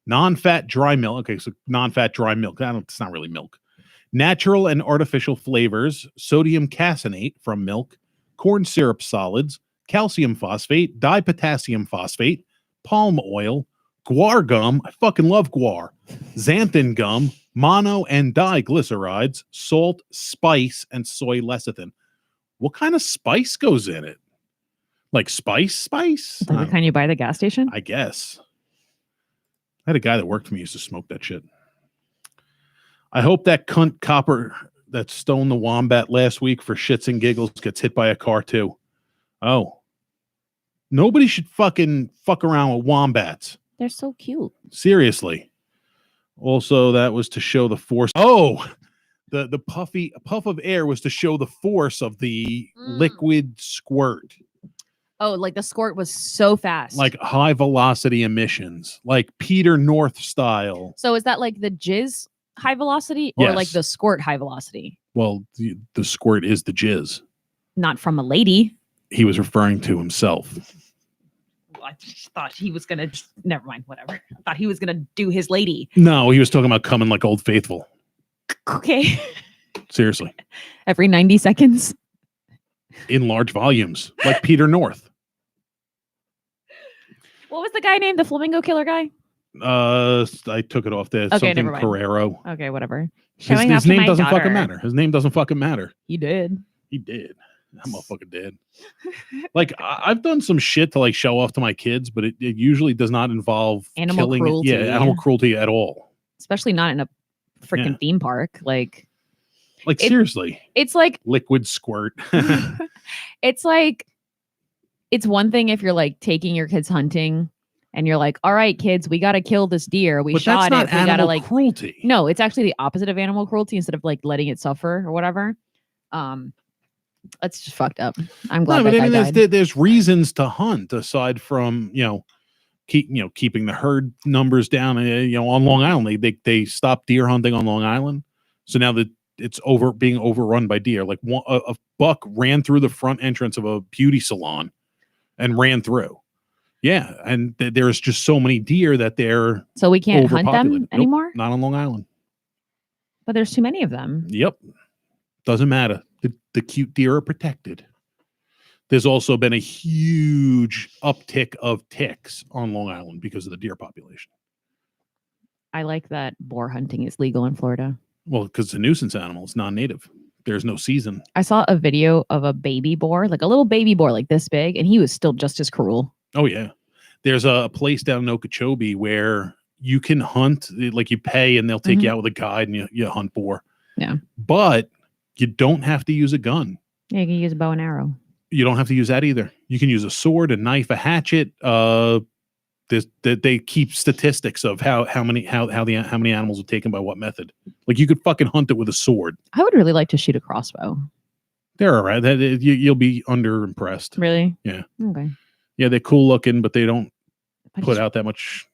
Speaker 2: non-fat dry milk. Okay, so non-fat dry milk. It's not really milk. Natural and artificial flavors, sodium caseinate from milk, corn syrup solids, calcium phosphate, dipotassium phosphate, palm oil, guar gum. I fucking love guar. Xanthan gum, mono and diglycerides, salt, spice, and soy lecithin. What kind of spice goes in it? Like spice?
Speaker 3: Like the kind you buy at the gas station?
Speaker 2: I guess. I had a guy that worked for me used to smoke that shit. I hope that cunt copper that stoned the wombat last week for shits and giggles gets hit by a car too. Oh. Nobody should fucking fuck around with wombats.
Speaker 3: They're so cute.
Speaker 2: Seriously. Also, that was to show the force. Oh, the puff of air was to show the force of the liquid squirt.
Speaker 3: Oh, like the squirt was so fast.
Speaker 2: Like high velocity emissions, like Peter North style.
Speaker 3: So is that like the jizz high velocity or
Speaker 2: Yes.
Speaker 3: like the squirt high velocity?
Speaker 2: Well, the squirt is the jizz.
Speaker 3: Not from a lady.
Speaker 2: He was referring to himself.
Speaker 3: I just thought he was going to, never mind, whatever. I thought he was going to do his lady.
Speaker 2: No, he was talking about coming like Old Faithful.
Speaker 3: Okay.
Speaker 2: Seriously.
Speaker 3: Every 90 seconds.
Speaker 2: In large volumes, like Peter North.
Speaker 3: What was the guy named? The flamingo killer guy?
Speaker 2: I took it off there.
Speaker 3: Okay,
Speaker 2: Something
Speaker 3: never mind.
Speaker 2: Carrero.
Speaker 3: Okay, whatever.
Speaker 2: His name doesn't fucking matter. His name doesn't fucking matter.
Speaker 3: He did.
Speaker 2: He did. That motherfucker did. Like, I've done some shit to like show off to my kids, but it usually does not involve
Speaker 3: Animal
Speaker 2: killing.
Speaker 3: cruelty.
Speaker 2: Yeah, animal cruelty at all.
Speaker 3: Especially not in a freaking theme park. Like
Speaker 2: seriously.
Speaker 3: It's like
Speaker 2: liquid squirt.
Speaker 3: It's like, it's one thing if you're like taking your kids hunting and you're like, all right, kids, we got to kill this deer. We shot it. We got to like
Speaker 2: cruelty.
Speaker 3: No, it's actually the opposite of animal cruelty instead of like letting it suffer or whatever. That's just fucked up. I'm glad that guy died.
Speaker 2: There's reasons to hunt aside from, keeping the herd numbers down. On Long Island, they stopped deer hunting on Long Island, so now that it's being overrun by deer. Like a buck ran through the front entrance of a beauty salon and ran through. Yeah, and there's just so many deer that they're
Speaker 3: So we can't hunt them
Speaker 2: overpopulated.
Speaker 3: anymore?
Speaker 2: Nope, not on Long Island.
Speaker 3: But there's too many of them.
Speaker 2: Yep. Doesn't matter. The cute deer are protected. There's also been a huge uptick of ticks on Long Island because of the deer population.
Speaker 3: I like that boar hunting is legal in Florida.
Speaker 2: Well, because it's a nuisance animal. It's non-native. There's no season.
Speaker 3: I saw a video of a baby boar, like a little baby boar like this big, and he was still just as cruel.
Speaker 2: Oh, yeah. There's a place down in Okeechobee where you can hunt, like you pay and they'll take you out with a guide and you hunt boar.
Speaker 3: Yeah.
Speaker 2: But you don't have to use a gun.
Speaker 3: Yeah, you can use a bow and arrow.
Speaker 2: You don't have to use that either. You can use a sword, a knife, a hatchet. They keep statistics of how many animals are taken by what method. Like you could fucking hunt it with a sword.
Speaker 3: I would really like to shoot a crossbow.
Speaker 2: They're all right. You'll be underimpressed.
Speaker 3: Really?
Speaker 2: Yeah.
Speaker 3: Okay.
Speaker 2: Yeah, they're cool looking, but they don't put out that much.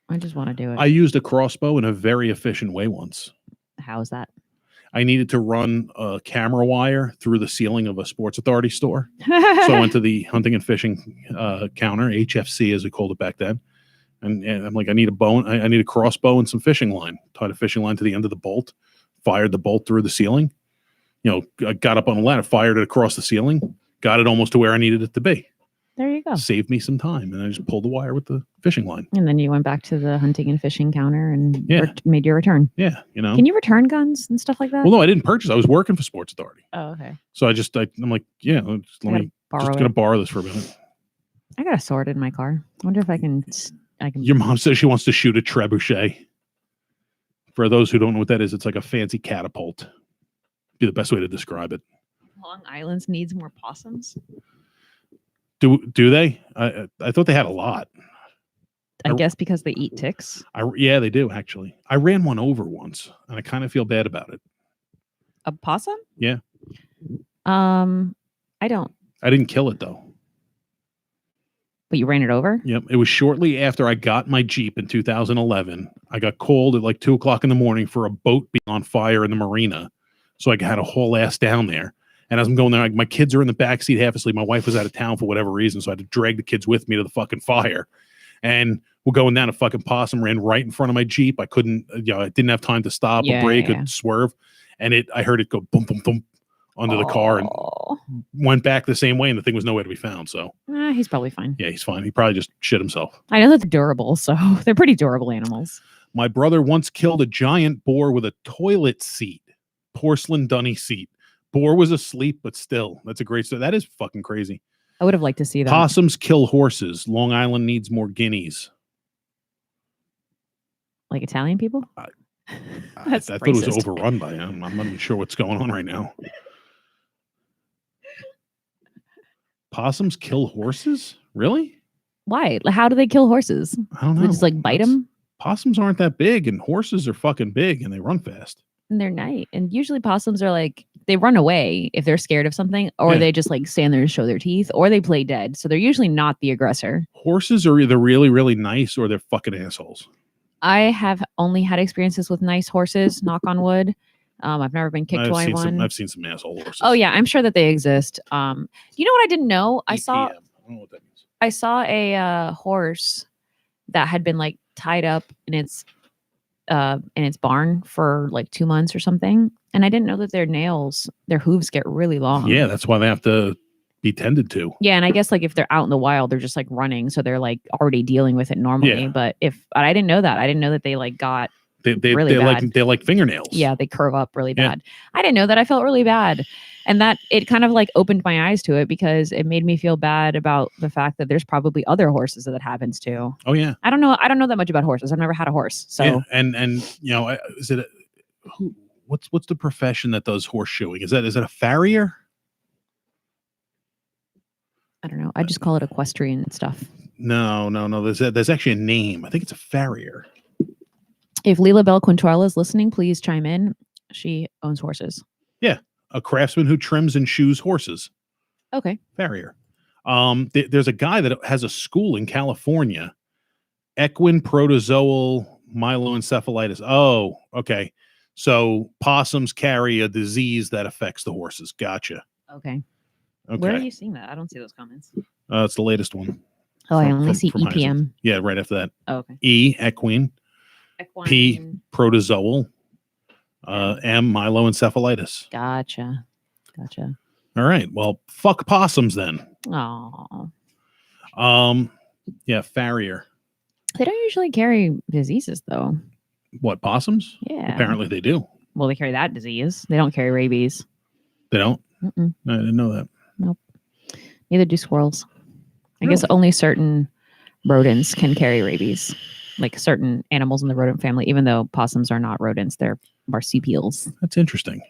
Speaker 3: I just want to do it.
Speaker 2: I used a crossbow in a very efficient way once.
Speaker 3: How is that?
Speaker 2: I needed to run a camera wire through the ceiling of a Sports Authority store. So I went to the hunting and fishing counter, HFC as we called it back then. And I'm like, I need a bow. I need a crossbow and some fishing line. Tied a fishing line to the end of the bolt, fired the bolt through the ceiling. I got up on the ladder, fired it across the ceiling, got it almost to where I needed it to be.
Speaker 3: There you go.
Speaker 2: Saved me some time. And I just pulled the wire with the fishing line.
Speaker 3: And then you went back to the hunting and fishing counter and made your return.
Speaker 2: Yeah.
Speaker 3: Can you return guns and stuff like that?
Speaker 2: Well, no, I didn't purchase. I was working for Sports Authority.
Speaker 3: Oh, okay.
Speaker 2: So I'm like, yeah, let me borrow this for a minute.
Speaker 3: I got a sword in my car. I wonder if I can.
Speaker 2: Your mom says she wants to shoot a trebuchet. For those who don't know what that is, it's like a fancy catapult. Be the best way to describe it.
Speaker 3: Long Island needs more possums.
Speaker 2: Do they? I thought they had a lot.
Speaker 3: I guess because they eat ticks.
Speaker 2: Yeah, they do actually. I ran one over once, and I kind of feel bad about it.
Speaker 3: A possum?
Speaker 2: Yeah.
Speaker 3: I don't.
Speaker 2: I didn't kill it though.
Speaker 3: But you ran it over?
Speaker 2: Yep. It was shortly after I got my Jeep in 2011. I got called at like 2:00 in the morning for a boat being on fire in the marina. So I had to haul ass down there. And as I'm going there, my kids are in the backseat half asleep. My wife was out of town for whatever reason. So I had to drag the kids with me to the fucking fire. And we're going down, a fucking possum ran right in front of my Jeep. I couldn't, I didn't have time to stop or brake or swerve. And I heard it go boom, boom, boom under the car and went back the same way. And the thing was nowhere to be found. So
Speaker 3: he's probably fine.
Speaker 2: Yeah, he's fine. He probably just shit himself.
Speaker 3: I know that they're durable. So they're pretty durable animals.
Speaker 2: My brother once killed a giant boar with a toilet seat, porcelain dunny seat. Boar was asleep, but still, that's a great story. That is fucking crazy.
Speaker 3: I would have liked to see that.
Speaker 2: Possums kill horses. Long Island needs more guineas.
Speaker 3: Like Italian people?
Speaker 2: I thought it was overrun by them. I'm not even sure what's going on right now. Possums kill horses? Really?
Speaker 3: Why? How do they kill horses?
Speaker 2: I don't know.
Speaker 3: They just bite them?
Speaker 2: Possums aren't that big, and horses are fucking big, and they run fast.
Speaker 3: And they're nice. And usually possums are they run away if they're scared of something, or they just stand there and show their teeth, or they play dead. So they're usually not the aggressor.
Speaker 2: Horses are either really, really nice or they're fucking assholes.
Speaker 3: I have only had experiences with nice horses, knock on wood. I've never been kicked by one.
Speaker 2: I've seen some asshole horses.
Speaker 3: Oh yeah, I'm sure that they exist. You know what I didn't know? I don't know what that means. I saw a horse that had been tied up in its barn for 2 months or something, and I didn't know that their hooves get really long.
Speaker 2: Yeah, that's why they have to be tended to.
Speaker 3: Yeah, and I guess if they're out in the wild, they're just running, so they're already dealing with it normally.
Speaker 2: Yeah.
Speaker 3: But I didn't know that. I didn't know that they got really bad.
Speaker 2: They're like fingernails.
Speaker 3: Yeah, they curve up really bad. I didn't know that. I felt really bad, and that it kind of opened my eyes to it, because it made me feel bad about the fact that there's probably other horses that happens to.
Speaker 2: Oh yeah.
Speaker 3: I don't know that much about horses. I've never had a horse. So
Speaker 2: yeah. And is it what's the profession that does horseshoeing? Is it a farrier?
Speaker 3: I don't know. I just call it equestrian stuff.
Speaker 2: No. There's actually a name. I think it's a farrier.
Speaker 3: If Leela Bell Quintrell is listening, please chime in. She owns horses.
Speaker 2: Yeah, a craftsman who trims and shoes horses.
Speaker 3: Okay.
Speaker 2: Farrier. There's a guy that has a school in California Equine protozoal myeloencephalitis. Oh, okay. So possums carry a disease that affects the horses. Gotcha.
Speaker 3: Okay. Where are
Speaker 2: Okay.
Speaker 3: you seeing that? I don't see those comments.
Speaker 2: It's the latest one.
Speaker 3: Oh, I only see
Speaker 2: Hyacinth.
Speaker 3: EPM.
Speaker 2: Yeah, right after that.
Speaker 3: Oh, okay.
Speaker 2: E, equine.
Speaker 3: Equine.
Speaker 2: P, protozoal. M, myeloencephalitis.
Speaker 3: Gotcha.
Speaker 2: All right. Well, fuck possums then.
Speaker 3: Oh.
Speaker 2: Yeah, farrier.
Speaker 3: They don't usually carry diseases, though.
Speaker 2: What, possums?
Speaker 3: Yeah.
Speaker 2: Apparently they do.
Speaker 3: Well, they carry that disease. They don't carry rabies.
Speaker 2: They don't?
Speaker 3: Mm-mm.
Speaker 2: I didn't know that.
Speaker 3: Nope. Neither do squirrels. I
Speaker 2: Really?
Speaker 3: guess only certain rodents can carry rabies, like certain animals in the rodent family, even though possums are not rodents, they're marsupials.
Speaker 2: That's interesting.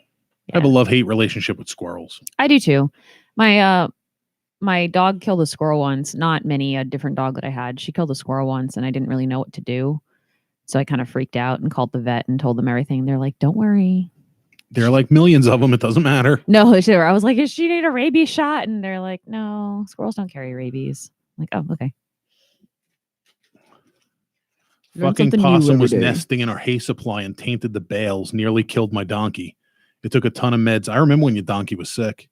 Speaker 3: Yeah.
Speaker 2: I have a love-hate relationship with squirrels.
Speaker 3: I do too. My dog killed a squirrel once. Not Minnie, a different dog that I had. She killed a squirrel once, and I didn't really know what to do. So I kind of freaked out and called the vet and told them everything. They're like, "Don't worry."
Speaker 2: There are like millions of them. It doesn't matter.
Speaker 3: No, sure. I was like, "Does she need a rabies shot?" And they're like, "No, squirrels don't carry rabies." I'm like, oh, okay. Learn
Speaker 2: Fucking
Speaker 3: something new
Speaker 2: possum
Speaker 3: every
Speaker 2: was
Speaker 3: day.
Speaker 2: nesting in our hay supply and tainted the bales. Nearly killed my donkey. It took a ton of meds. I remember when your donkey was sick.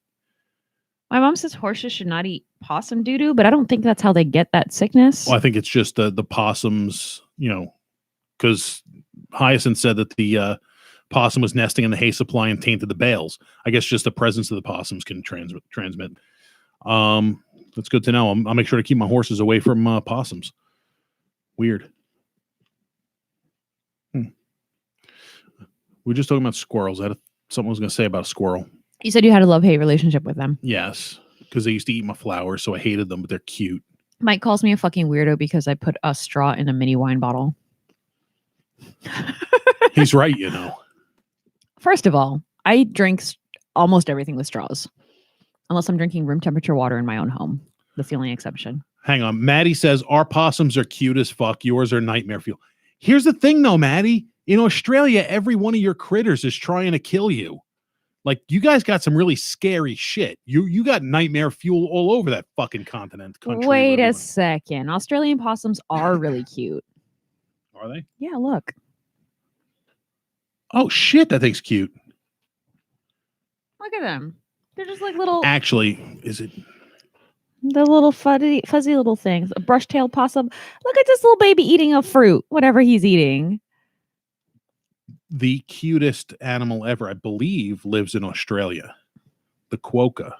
Speaker 3: My mom says horses should not eat possum doo-doo, but I don't think that's how they get that sickness.
Speaker 2: Well, I think it's just the possums, because Hyacinth said that the possum was nesting in the hay supply and tainted the bales. I guess just the presence of the possums can transmit. That's good to know. I'll make sure to keep my horses away from possums. Weird. We were just talking about squirrels. I had something I was going to say about a squirrel.
Speaker 3: You said you had a love-hate relationship with them.
Speaker 2: Yes, because they used to eat my flowers, so I hated them, but they're cute.
Speaker 3: Mike calls me a fucking weirdo because I put a straw in a mini wine bottle.
Speaker 2: He's right,
Speaker 3: First of all, I drink almost everything with straws, unless I'm drinking room temperature water in my own home. That's the only exception.
Speaker 2: Hang on. Maddie says, our possums are cute as fuck. Yours are nightmare fuel. Here's the thing, though, Maddie. In Australia, every one of your critters is trying to kill you. Like, you guys got some really scary shit. You got nightmare fuel all over that fucking continent. Country,
Speaker 3: Wait
Speaker 2: whatever.
Speaker 3: a second. Australian possums are really cute.
Speaker 2: Are they?
Speaker 3: Yeah, look.
Speaker 2: Oh, shit. That thing's cute.
Speaker 3: Look at them. They're just like little...
Speaker 2: Actually, is it...
Speaker 3: The little fuzzy little things. A brush-tailed possum. Look at this little baby eating a fruit, whatever he's eating.
Speaker 2: The cutest animal ever, I believe, lives in Australia. The quokka.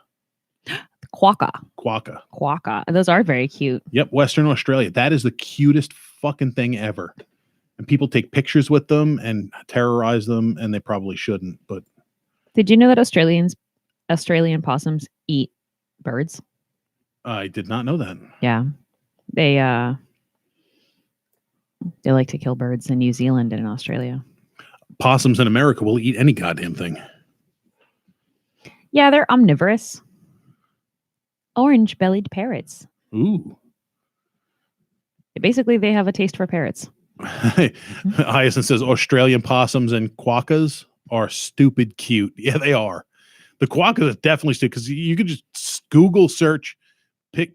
Speaker 3: Quokka. Those are very cute.
Speaker 2: Yep, Western Australia. That is the cutest fucking thing ever. And people take pictures with them and terrorize them, and they probably shouldn't. But
Speaker 3: did you know that Australian possums eat birds?
Speaker 2: I did not know that.
Speaker 3: Yeah. They like to kill birds in New Zealand and in Australia.
Speaker 2: Possums in America will eat any goddamn thing.
Speaker 3: Yeah, they're omnivorous. Orange-bellied parrots.
Speaker 2: Ooh.
Speaker 3: Basically, they have a taste for parrots.
Speaker 2: Hyacinth says Australian possums and quokkas are stupid cute. Yeah, they are. The quokkas are definitely stupid because you could just Google search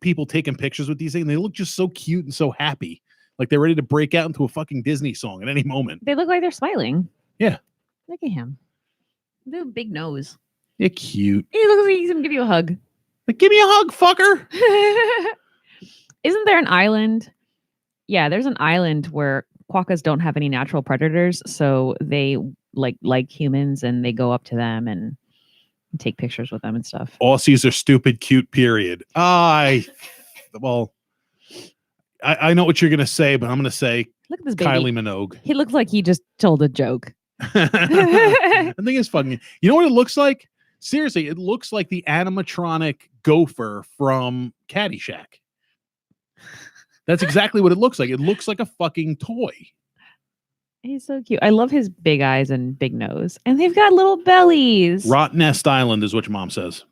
Speaker 2: people taking pictures with these things. And they look just so cute and so happy. Like they're ready to break out into a fucking Disney song at any moment.
Speaker 3: They look like they're smiling.
Speaker 2: Yeah.
Speaker 3: Look at him. They have a big nose.
Speaker 2: They're cute.
Speaker 3: He looks like he's going to give you a hug.
Speaker 2: Like, give me a hug, fucker.
Speaker 3: Isn't there an island? Yeah, there's an island where quokkas don't have any natural predators, so they like humans and they go up to them and take pictures with them and stuff.
Speaker 2: Aussies are stupid cute, period. I know what you're gonna say, but I'm gonna say
Speaker 3: Look at this baby.
Speaker 2: Kylie Minogue.
Speaker 3: He looks like he just told a joke.
Speaker 2: I think it's fucking. You know what it looks like? Seriously, it looks like the animatronic gopher from Caddyshack. That's exactly what it looks like. It looks like a fucking toy.
Speaker 3: He's so cute. I love his big eyes and big nose. And they've got little bellies.
Speaker 2: Rottnest Island is what your mom says.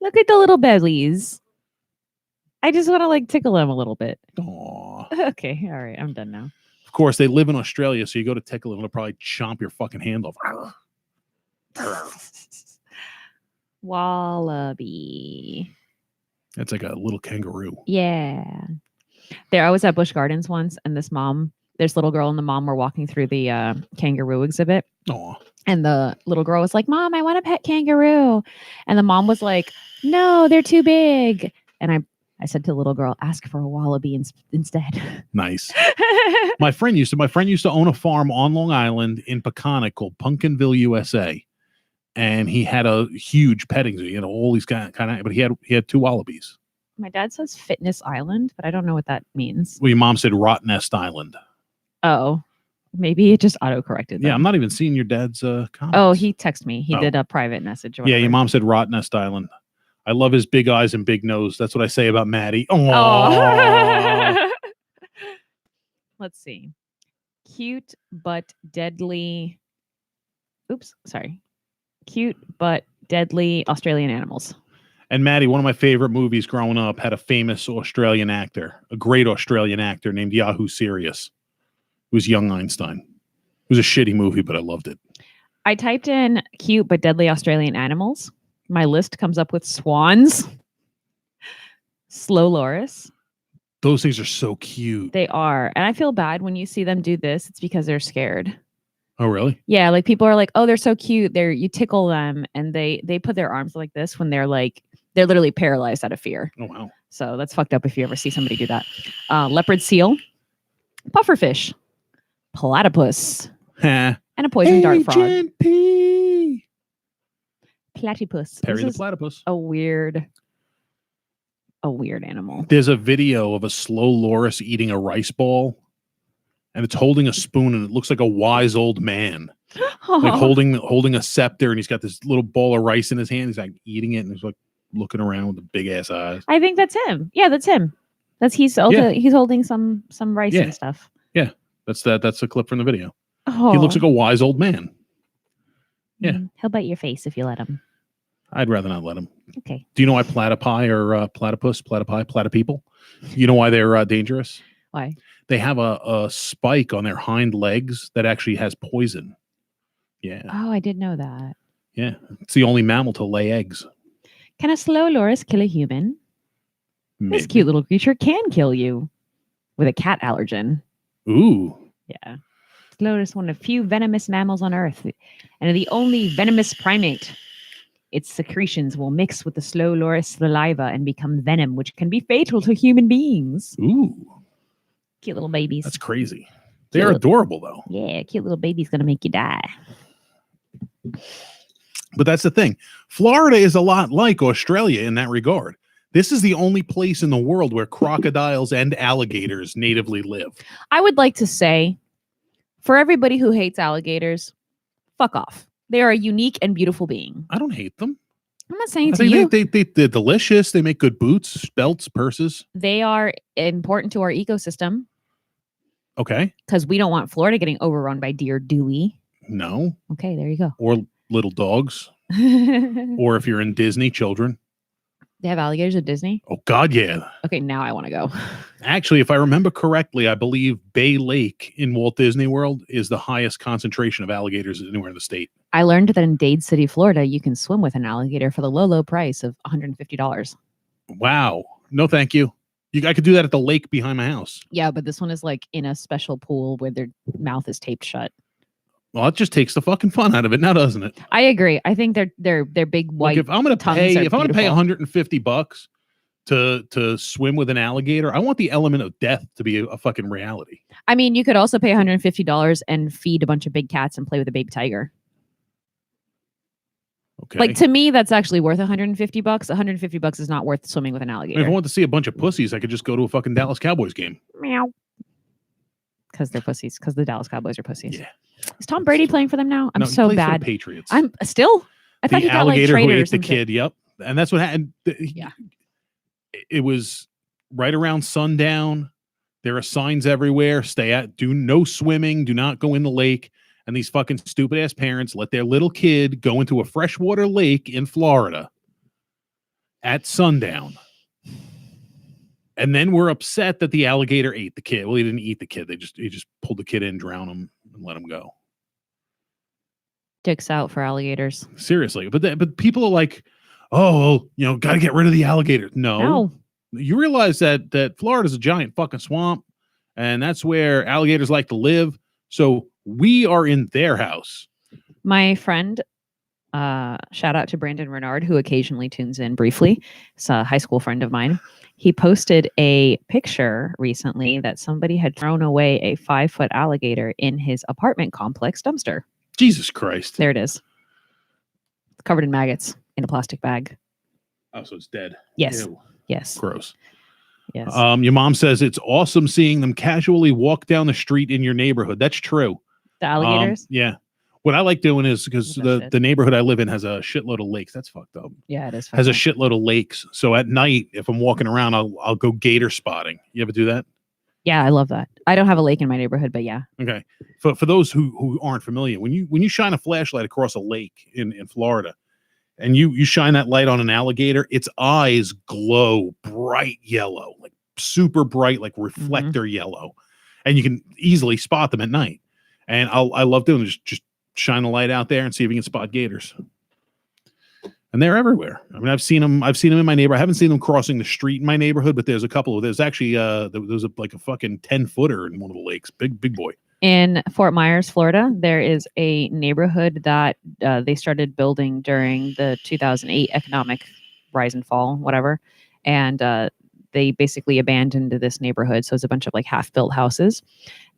Speaker 3: Look at the little bellies. I just want to tickle them a little bit.
Speaker 2: Aww.
Speaker 3: Okay. All right. I'm done now.
Speaker 2: Of course, they live in Australia, so you go to tickle them, it'll probably chomp your fucking hand off.
Speaker 3: Wallaby.
Speaker 2: It's like a little kangaroo.
Speaker 3: Yeah. There, I was at Busch Gardens once, and this little girl and the mom were walking through the kangaroo exhibit.
Speaker 2: Aw.
Speaker 3: And the little girl was like, "Mom, I want a pet kangaroo." And the mom was like, "No, they're too big." And I said to the little girl, "Ask for a wallaby instead."
Speaker 2: Nice. My friend used to own a farm on Long Island in Peconic called Pumpkinville, USA. And he had a huge petting zoo. You know, all these kind of, but he had 2 wallabies.
Speaker 3: My dad says Fitness Island, but I don't know what that means.
Speaker 2: Well, your mom said Rot Nest Island.
Speaker 3: Oh, maybe it just auto-corrected them.
Speaker 2: Yeah, I'm not even seeing your dad's comments.
Speaker 3: Oh, he texted me. He did a private message.
Speaker 2: Yeah, your mom said Rot Nest Island. I love his big eyes and big nose. That's what I say about Maddie. Oh.
Speaker 3: Let's see. Cute but deadly. Oops, sorry. Cute but deadly Australian animals.
Speaker 2: And Maddie, one of my favorite movies growing up had a famous Australian actor, a great Australian actor named Yahoo Serious. It was Young Einstein. It was a shitty movie, but I loved it.
Speaker 3: I typed in cute but deadly Australian animals. My list comes up with swans, slow loris.
Speaker 2: Those things are so cute.
Speaker 3: They are. And I feel bad when you see them do this. It's because they're scared.
Speaker 2: Oh, really?
Speaker 3: Yeah, like people are like, "Oh, they're so cute." You tickle them and they put their arms like this when they're literally paralyzed out of fear.
Speaker 2: Oh, wow.
Speaker 3: So that's fucked up if you ever see somebody do that. Leopard seal, pufferfish, platypus, and a poison dart frog.
Speaker 2: Agent P.
Speaker 3: Platypus.
Speaker 2: Perry
Speaker 3: This
Speaker 2: the
Speaker 3: is
Speaker 2: platypus.
Speaker 3: a weird animal.
Speaker 2: There's a video of a slow loris eating a rice ball, and it's holding a spoon, and it looks like a wise old man, like holding a scepter, and he's got this little ball of rice in his hand. He's like eating it, and he's like looking around with the big ass eyes.
Speaker 3: I think that's him. Yeah, that's him. He's holding some rice and stuff.
Speaker 2: Yeah, that's a clip from the video.
Speaker 3: Oh.
Speaker 2: He looks like a wise old man. Yeah.
Speaker 3: He'll bite your face if you let him.
Speaker 2: I'd rather not let him.
Speaker 3: Okay.
Speaker 2: Do you know why platypi or platypeople? You know why they're dangerous?
Speaker 3: Why?
Speaker 2: They have a spike on their hind legs that actually has poison. Yeah.
Speaker 3: Oh, I did know that.
Speaker 2: Yeah. It's the only mammal to lay eggs.
Speaker 3: Can a slow loris kill a human?
Speaker 2: Maybe.
Speaker 3: This cute little creature can kill you with a cat allergen.
Speaker 2: Ooh.
Speaker 3: Yeah. Loris is one of few venomous mammals on Earth and the only venomous primate. Its secretions will mix with the slow loris saliva and become venom, which can be fatal to human beings.
Speaker 2: Ooh.
Speaker 3: Cute little babies.
Speaker 2: That's crazy. They're adorable, though.
Speaker 3: Yeah, cute little baby's going to make you die.
Speaker 2: But that's the thing. Florida is a lot like Australia in that regard. This is the only place in the world where crocodiles and alligators natively live.
Speaker 3: I would like to say, for everybody who hates alligators, fuck off. They are a unique and beautiful being.
Speaker 2: I don't hate them.
Speaker 3: I'm not saying to you.
Speaker 2: They're delicious. They make good boots, belts, purses.
Speaker 3: They are important to our ecosystem.
Speaker 2: Okay.
Speaker 3: Because we don't want Florida getting overrun by Deer Dewey.
Speaker 2: No.
Speaker 3: Okay, there you go.
Speaker 2: Or little dogs. Or if you're in Disney, children.
Speaker 3: They have alligators at Disney?
Speaker 2: Oh, God, yeah.
Speaker 3: Okay, now I want to go.
Speaker 2: Actually, if I remember correctly, I believe Bay Lake in Walt Disney World is the highest concentration of alligators anywhere in the state.
Speaker 3: I learned that in Dade City, Florida, you can swim with an alligator for the low price of $150.
Speaker 2: Wow. No, thank you. I could do that at the lake behind my house.
Speaker 3: Yeah, but this one is like in a special pool where their mouth is taped shut.
Speaker 2: Well, it just takes the fucking fun out of it now, doesn't it?
Speaker 3: I agree. I think they're big white.
Speaker 2: Like if I'm going to pay $150 to swim with an alligator, I want the element of death to be a fucking reality.
Speaker 3: I mean, you could also pay $150 and feed a bunch of big cats and play with a baby tiger.
Speaker 2: Okay.
Speaker 3: Like to me, that's actually worth $150. $150 is not worth swimming with an alligator.
Speaker 2: If I want to see a bunch of pussies, I could just go to a fucking Dallas Cowboys game.
Speaker 3: Meow. Because they're pussies. Because the Dallas Cowboys are pussies.
Speaker 2: Yeah.
Speaker 3: Is Tom Brady playing for them now? I'm so
Speaker 2: bad.
Speaker 3: bad.
Speaker 2: For the Patriots.
Speaker 3: I'm still. I thought
Speaker 2: the
Speaker 3: he got like
Speaker 2: alligator who
Speaker 3: traded or
Speaker 2: ate the
Speaker 3: something.
Speaker 2: kid. Yep. And that's what happened.
Speaker 3: Yeah.
Speaker 2: It was right around sundown. There are signs everywhere. Do no swimming. Do not go in the lake. And these fucking stupid ass parents let their little kid go into a freshwater lake in Florida at sundown. And then we're upset that the alligator ate the kid. Well, he didn't eat the kid. He just pulled the kid in, drowned him, and let him go.
Speaker 3: Dicks out for alligators.
Speaker 2: Seriously. But people are like, oh, got to get rid of the alligator. No. You realize that Florida's a giant fucking swamp, and that's where alligators like to live. So we are in their house.
Speaker 3: My friend, shout out to Brandon Renard, who occasionally tunes in briefly. It's a high school friend of mine. He posted a picture recently that somebody had thrown away a 5-foot alligator in his apartment complex dumpster.
Speaker 2: Jesus Christ.
Speaker 3: There it is. Covered in maggots in a plastic bag.
Speaker 2: Oh, so it's dead.
Speaker 3: Yes.
Speaker 2: Ew.
Speaker 3: Yes.
Speaker 2: Gross.
Speaker 3: Yes.
Speaker 2: Your mom says it's awesome seeing them casually walk down the street in your neighborhood. That's true.
Speaker 3: The alligators?
Speaker 2: Yeah. What I like doing is because
Speaker 3: That's
Speaker 2: the
Speaker 3: shit.
Speaker 2: neighborhood I live in has a shitload of lakes. That's fucked up.
Speaker 3: Yeah, it is.
Speaker 2: Has a
Speaker 3: fucking-
Speaker 2: shitload of lakes. So at night, if I'm walking around, I'll go gator spotting. You ever do that?
Speaker 3: Yeah, I love that. I don't have a lake in my neighborhood, but yeah.
Speaker 2: Okay. For those who aren't familiar, when you shine a flashlight across a lake in Florida, and you shine that light on an alligator, its eyes glow bright yellow, like super bright, like reflector yellow, and you can easily spot them at night. And I love doing it. Just shine a light out there and see if you can spot gators. And they're everywhere. I mean, I've seen them in my neighborhood. I haven't seen them crossing the street in my neighborhood, but there's a couple of. There's actually there's like a fucking 10-footer in one of the lakes. Big boy.
Speaker 3: In Fort Myers, Florida, there is a neighborhood that they started building during the 2008 economic rise and fall, whatever. And they basically abandoned this neighborhood. So it's a bunch of like half-built houses.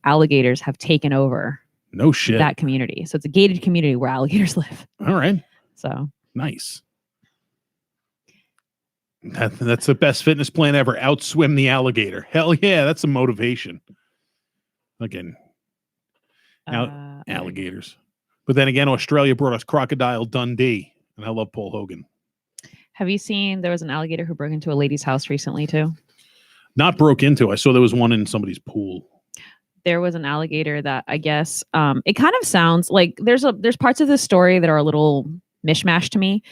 Speaker 3: Alligators have taken over
Speaker 2: No shit.
Speaker 3: that community. So it's a gated community where alligators live.
Speaker 2: All right.
Speaker 3: So
Speaker 2: Nice. That's the best fitness plan ever. Outswim the alligator. Hell yeah, that's a motivation. Again, alligators. But then again, Australia brought us Crocodile Dundee, and I love Paul Hogan.
Speaker 3: have you seen there was an alligator who broke into a lady's house recently too?
Speaker 2: Not broke into. I saw there was one in somebody's pool.
Speaker 3: There was an alligator that I guess it kind of sounds like there's parts of the story that are a little mishmash to me.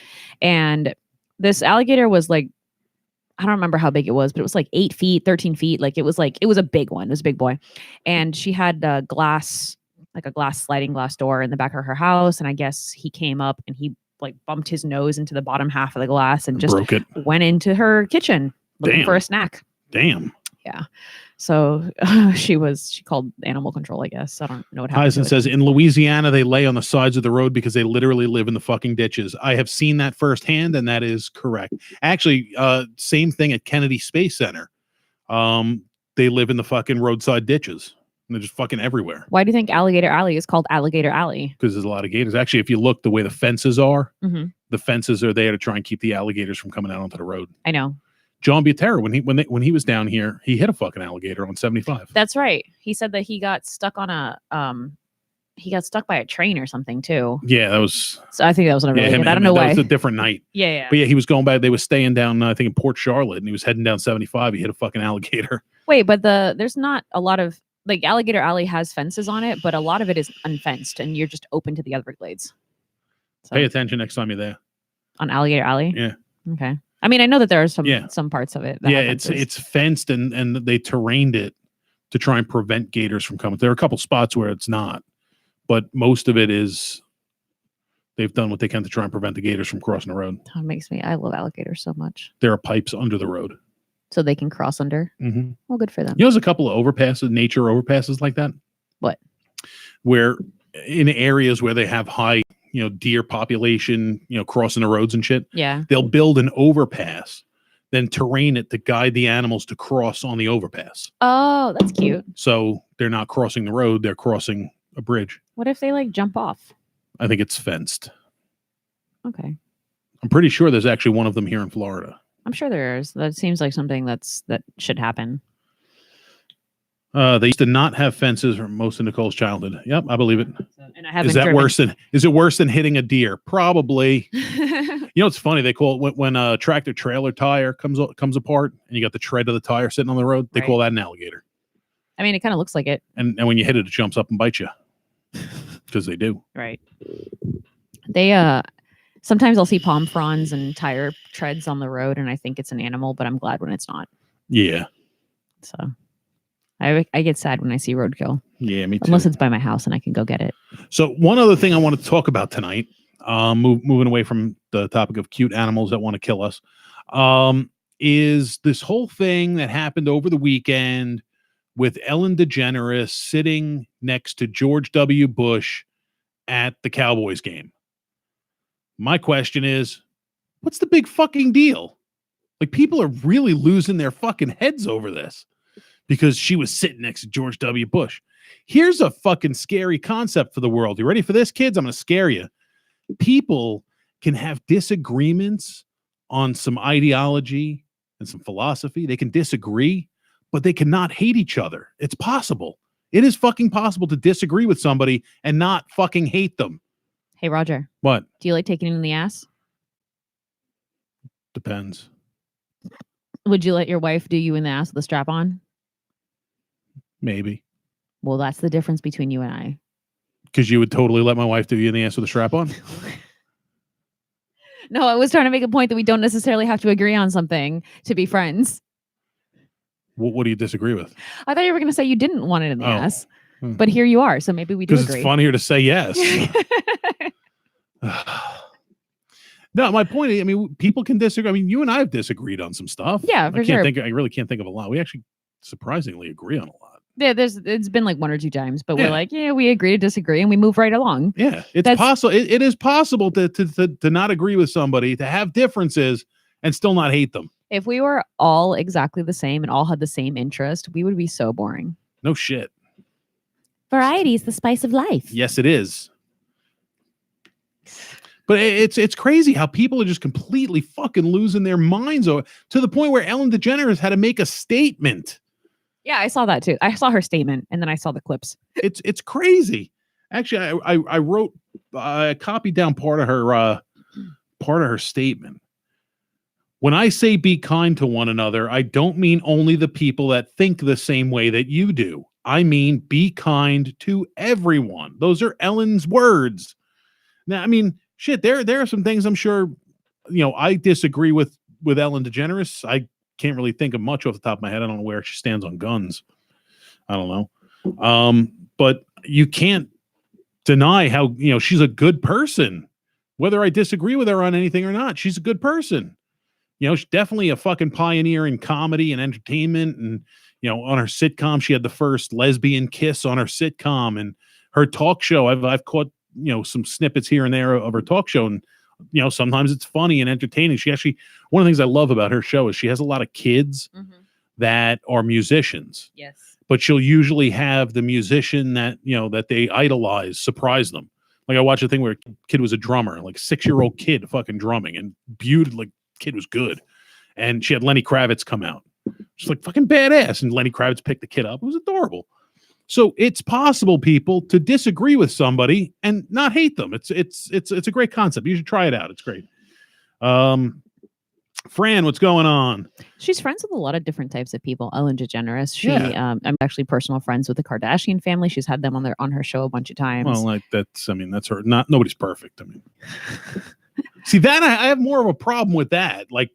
Speaker 3: And this alligator was like, I don't remember how big it was, but it was like 8 feet, 13 feet. Like it was a big one. It was a big boy. And she had a sliding glass door in the back of her house. And I guess he came up and he like bumped his nose into the bottom half of the glass and just
Speaker 2: Broke it.
Speaker 3: went into her kitchen looking
Speaker 2: Damn.
Speaker 3: for a snack.
Speaker 2: Damn.
Speaker 3: Yeah. So she called animal control, I guess. I don't know what happened.
Speaker 2: Heisen says in Louisiana, they lay on the sides of the road because they literally live in the fucking ditches. I have seen that firsthand, and that is correct. Actually, same thing at Kennedy Space Center. They live in the fucking roadside ditches. And they're just fucking everywhere.
Speaker 3: Why do you think Alligator Alley is called Alligator Alley?
Speaker 2: Because there's a lot of gators. Actually, if you look the way the fences are,
Speaker 3: Mm-hmm.
Speaker 2: the fences are there to try and keep the alligators from coming out onto the road.
Speaker 3: I know.
Speaker 2: John Butera, when he was down here, he hit a fucking alligator on 75.
Speaker 3: That's right. He said that he got stuck on he got stuck by a train or something too.
Speaker 2: Yeah, that was.
Speaker 3: So I think that was unrelated.
Speaker 2: him,
Speaker 3: I don't know
Speaker 2: that
Speaker 3: why.
Speaker 2: was a different night.
Speaker 3: Yeah.
Speaker 2: But yeah, he was going by. They were staying down, I think, in Port Charlotte, and he was heading down 75. He hit a fucking alligator.
Speaker 3: Wait, but there's not a lot of like Alligator Alley has fences on it, but a lot of it is unfenced, and you're just open to the Everglades. So,
Speaker 2: Pay attention next time you're there.
Speaker 3: on Alligator Alley.
Speaker 2: Yeah.
Speaker 3: Okay. I mean, I know that there are
Speaker 2: Yeah.
Speaker 3: some parts of it. That
Speaker 2: Yeah,
Speaker 3: have
Speaker 2: it's
Speaker 3: fences.
Speaker 2: it's fenced and they terrained it to try and prevent gators from coming. There are a couple spots where it's not, but most of it is they've done what they can to try and prevent the gators from crossing the road.
Speaker 3: Oh, it makes me. I love alligators so much.
Speaker 2: There are pipes under the road.
Speaker 3: So they can cross under.
Speaker 2: Mm-hmm.
Speaker 3: Well, good for them.
Speaker 2: You know, there's a couple of overpasses, nature overpasses like that.
Speaker 3: What?
Speaker 2: Where in areas where they have high, deer population, crossing the roads and shit,
Speaker 3: Yeah.
Speaker 2: they'll build an overpass, then terrain it to guide the animals to cross on the overpass.
Speaker 3: Oh, that's cute.
Speaker 2: So they're not crossing the road, they're crossing a bridge.
Speaker 3: What if they like jump off?
Speaker 2: I think it's fenced.
Speaker 3: Okay.
Speaker 2: I'm pretty sure there's actually one of them here in Florida.
Speaker 3: I'm sure there is. That seems like something that should happen.
Speaker 2: They used to not have fences for most of Nicole's childhood. Yep, I believe it.
Speaker 3: And I haven't.
Speaker 2: Is it worse than hitting a deer? Probably. It's funny. They call it when a tractor trailer tire comes apart and you got the tread of the tire sitting on the road. They call that an alligator.
Speaker 3: I mean, it kind of looks like it.
Speaker 2: And when you hit it, it jumps up and bites you. Because they do.
Speaker 3: Right. They sometimes I'll see palm fronds and tire treads on the road, and I think it's an animal, but I'm glad when it's not.
Speaker 2: Yeah.
Speaker 3: So I get sad when I see roadkill.
Speaker 2: Yeah, me too.
Speaker 3: Unless it's by my house and I can go get it.
Speaker 2: So one other thing I want to talk about tonight, moving away from the topic of cute animals that want to kill us. is this whole thing that happened over the weekend with Ellen DeGeneres sitting next to George W. Bush at the Cowboys game. My question is, what's the big fucking deal? Like, people are really losing their fucking heads over this because she was sitting next to George W. Bush. Here's a fucking scary concept for the world. You ready for this, kids? I'm going to scare you. People can have disagreements on some ideology and some philosophy. They can disagree, but they cannot hate each other. It's possible. It is fucking possible to disagree with somebody and not fucking hate them.
Speaker 3: Hey, Roger.
Speaker 2: What?
Speaker 3: Do you like taking it in the ass?
Speaker 2: Depends.
Speaker 3: Would you let your wife do you in the ass with a strap on?
Speaker 2: Maybe.
Speaker 3: Well, that's the difference between you and I.
Speaker 2: Because you would totally let my wife do you in the ass with a strap on?
Speaker 3: No, I was trying to make a point that we don't necessarily have to agree on something to be friends.
Speaker 2: What do you disagree with?
Speaker 3: I thought you were going to say you didn't want it in the
Speaker 2: Oh.
Speaker 3: ass, but here you are. So maybe we do
Speaker 2: Because
Speaker 3: agree.
Speaker 2: it's funnier to say yes. No, my point is, I mean, people can disagree. I mean, you and I have disagreed on some stuff.
Speaker 3: Yeah, for sure.
Speaker 2: I really can't think of a lot. We actually surprisingly agree on a lot.
Speaker 3: Yeah, it's been like one or two times, but
Speaker 2: Yeah.
Speaker 3: we're like, yeah, we agree to disagree and we move right along.
Speaker 2: Yeah, it's possible. It is possible to not agree with somebody, to have differences and still not hate them.
Speaker 3: If we were all exactly the same and all had the same interest, we would be so boring.
Speaker 2: No shit.
Speaker 3: Variety is the spice of life.
Speaker 2: Yes, it is. But it's crazy how people are just completely fucking losing their minds to the point where Ellen DeGeneres had to make a statement.
Speaker 3: Yeah, I saw that too. I saw her statement and then I saw the clips.
Speaker 2: It's crazy. Actually, I wrote, I copied down part of her statement. When I say be kind to one another, I don't mean only the people that think the same way that you do. I mean, be kind to everyone. Those are Ellen's words. Now, I mean, shit, there are some things I'm sure, I disagree with Ellen DeGeneres. I can't really think of much off the top of my head. I don't know where she stands on guns. I don't know. But you can't deny how, she's a good person. Whether I disagree with her on anything or not, she's a good person. She's definitely a fucking pioneer in comedy and entertainment. And, on her sitcom, she had the first lesbian kiss on her sitcom, and her talk show. I've caught, some snippets here and there of her talk show. And, sometimes it's funny and entertaining. She actually, one of the things I love about her show is she has a lot of kids that are musicians.
Speaker 3: Yes.
Speaker 2: But she'll usually have the musician that, that they idolize, surprise them. Like I watched a thing where a kid was a drummer, like 6-year-old kid fucking drumming, and beautiful, like kid was good. And she had Lenny Kravitz come out. She's like fucking badass. And Lenny Kravitz picked the kid up. It was adorable. So it's possible, people, to disagree with somebody and not hate them. It's a great concept. You should try it out. It's great. Fran, what's going on?
Speaker 3: She's friends with a lot of different types of people. Ellen DeGeneres.
Speaker 2: Yeah.
Speaker 3: I'm actually personal friends with the Kardashian family. She's had them on her show a bunch of times.
Speaker 2: Well, that's her. Nobody's perfect. I mean, see that I have more of a problem with that. Like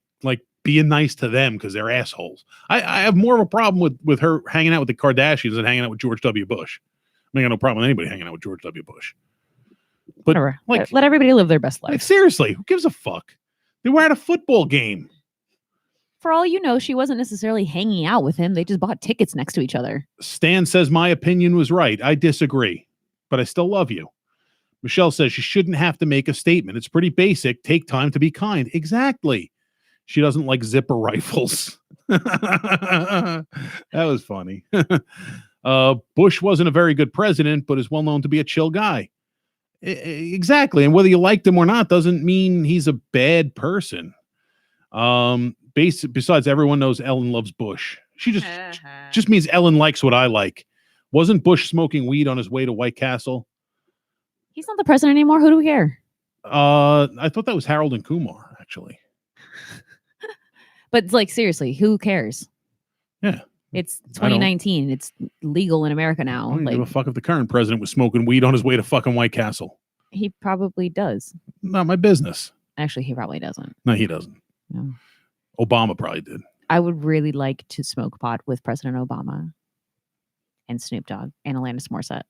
Speaker 2: being nice to them because they're assholes. I have more of a problem with her hanging out with the Kardashians than hanging out with George W. Bush. I got no problem with anybody hanging out with George W. Bush. But
Speaker 3: whatever.
Speaker 2: Like,
Speaker 3: let everybody live their best life.
Speaker 2: Like, seriously, who gives a fuck? They were at a football game.
Speaker 3: For all you know, she wasn't necessarily hanging out with him. They just bought tickets next to each other.
Speaker 2: Stan says my opinion was right. I disagree, but I still love you. Michelle says she shouldn't have to make a statement. It's pretty basic. Take time to be kind. Exactly. She doesn't like zipper rifles. That was funny. Bush wasn't a very good president, but is well known to be a chill guy. Exactly. And whether you liked him or not doesn't mean he's a bad person. Besides, everyone knows Ellen loves Bush. She just means Ellen likes what I like. Wasn't Bush smoking weed on his way to White Castle?
Speaker 3: He's not the president anymore. Who do we care?
Speaker 2: I thought that was Harold and Kumar, actually.
Speaker 3: But like, seriously, who cares?
Speaker 2: Yeah.
Speaker 3: It's 2019. It's legal in America now.
Speaker 2: I don't give a fuck if the current president was smoking weed on his way to fucking White Castle.
Speaker 3: He probably does.
Speaker 2: Not my business.
Speaker 3: Actually, he probably doesn't.
Speaker 2: No, he doesn't.
Speaker 3: No.
Speaker 2: Obama probably did.
Speaker 3: I would really like to smoke pot with President Obama and Snoop Dogg and Alanis Morissette.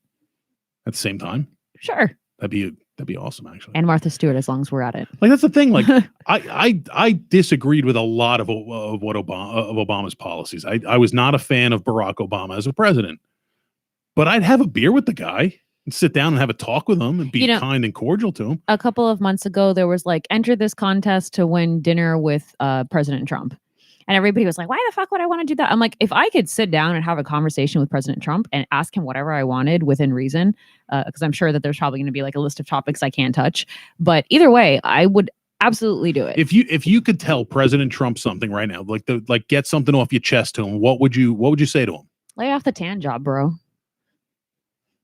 Speaker 2: At the same time?
Speaker 3: Sure.
Speaker 2: That'd That'd be awesome, actually.
Speaker 3: And Martha Stewart, as long as we're at it.
Speaker 2: Like that's the thing. Like I disagreed with a lot of what Obama's policies. I was not a fan of Barack Obama as a president, but I'd have a beer with the guy and sit down and have a talk with him and be kind and cordial to him.
Speaker 3: A couple of months ago, there was like, enter this contest to win dinner with President Trump. And everybody was like, why the fuck would I want to do that? I'm like, if I could sit down and have a conversation with President Trump and ask him whatever I wanted within reason, because I'm sure that there's probably going to be like a list of topics I can't touch. But either way, I would absolutely do it.
Speaker 2: If you could tell President Trump something right now, like get something off your chest to him, what would you say to him?
Speaker 3: Lay off the tan job, bro.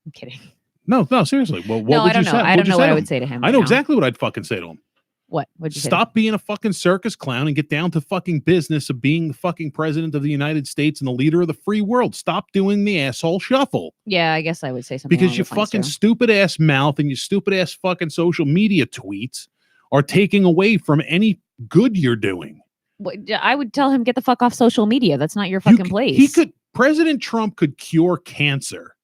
Speaker 3: I'm kidding.
Speaker 2: No, seriously. Well, what would
Speaker 3: I don't
Speaker 2: you
Speaker 3: know.
Speaker 2: say?
Speaker 3: I don't know what I would say to him.
Speaker 2: I know exactly what I'd fucking say to him.
Speaker 3: What would you say?
Speaker 2: Stop being a fucking circus clown and get down to fucking business of being the fucking president of the United States and the leader of the free world. Stop doing the asshole shuffle.
Speaker 3: Yeah, I guess I would say something.
Speaker 2: Because your fucking stupid ass mouth and your stupid ass fucking social media tweets are taking away from any good you're doing.
Speaker 3: I would tell him, get the fuck off social media. That's not your fucking place.
Speaker 2: President Trump could cure cancer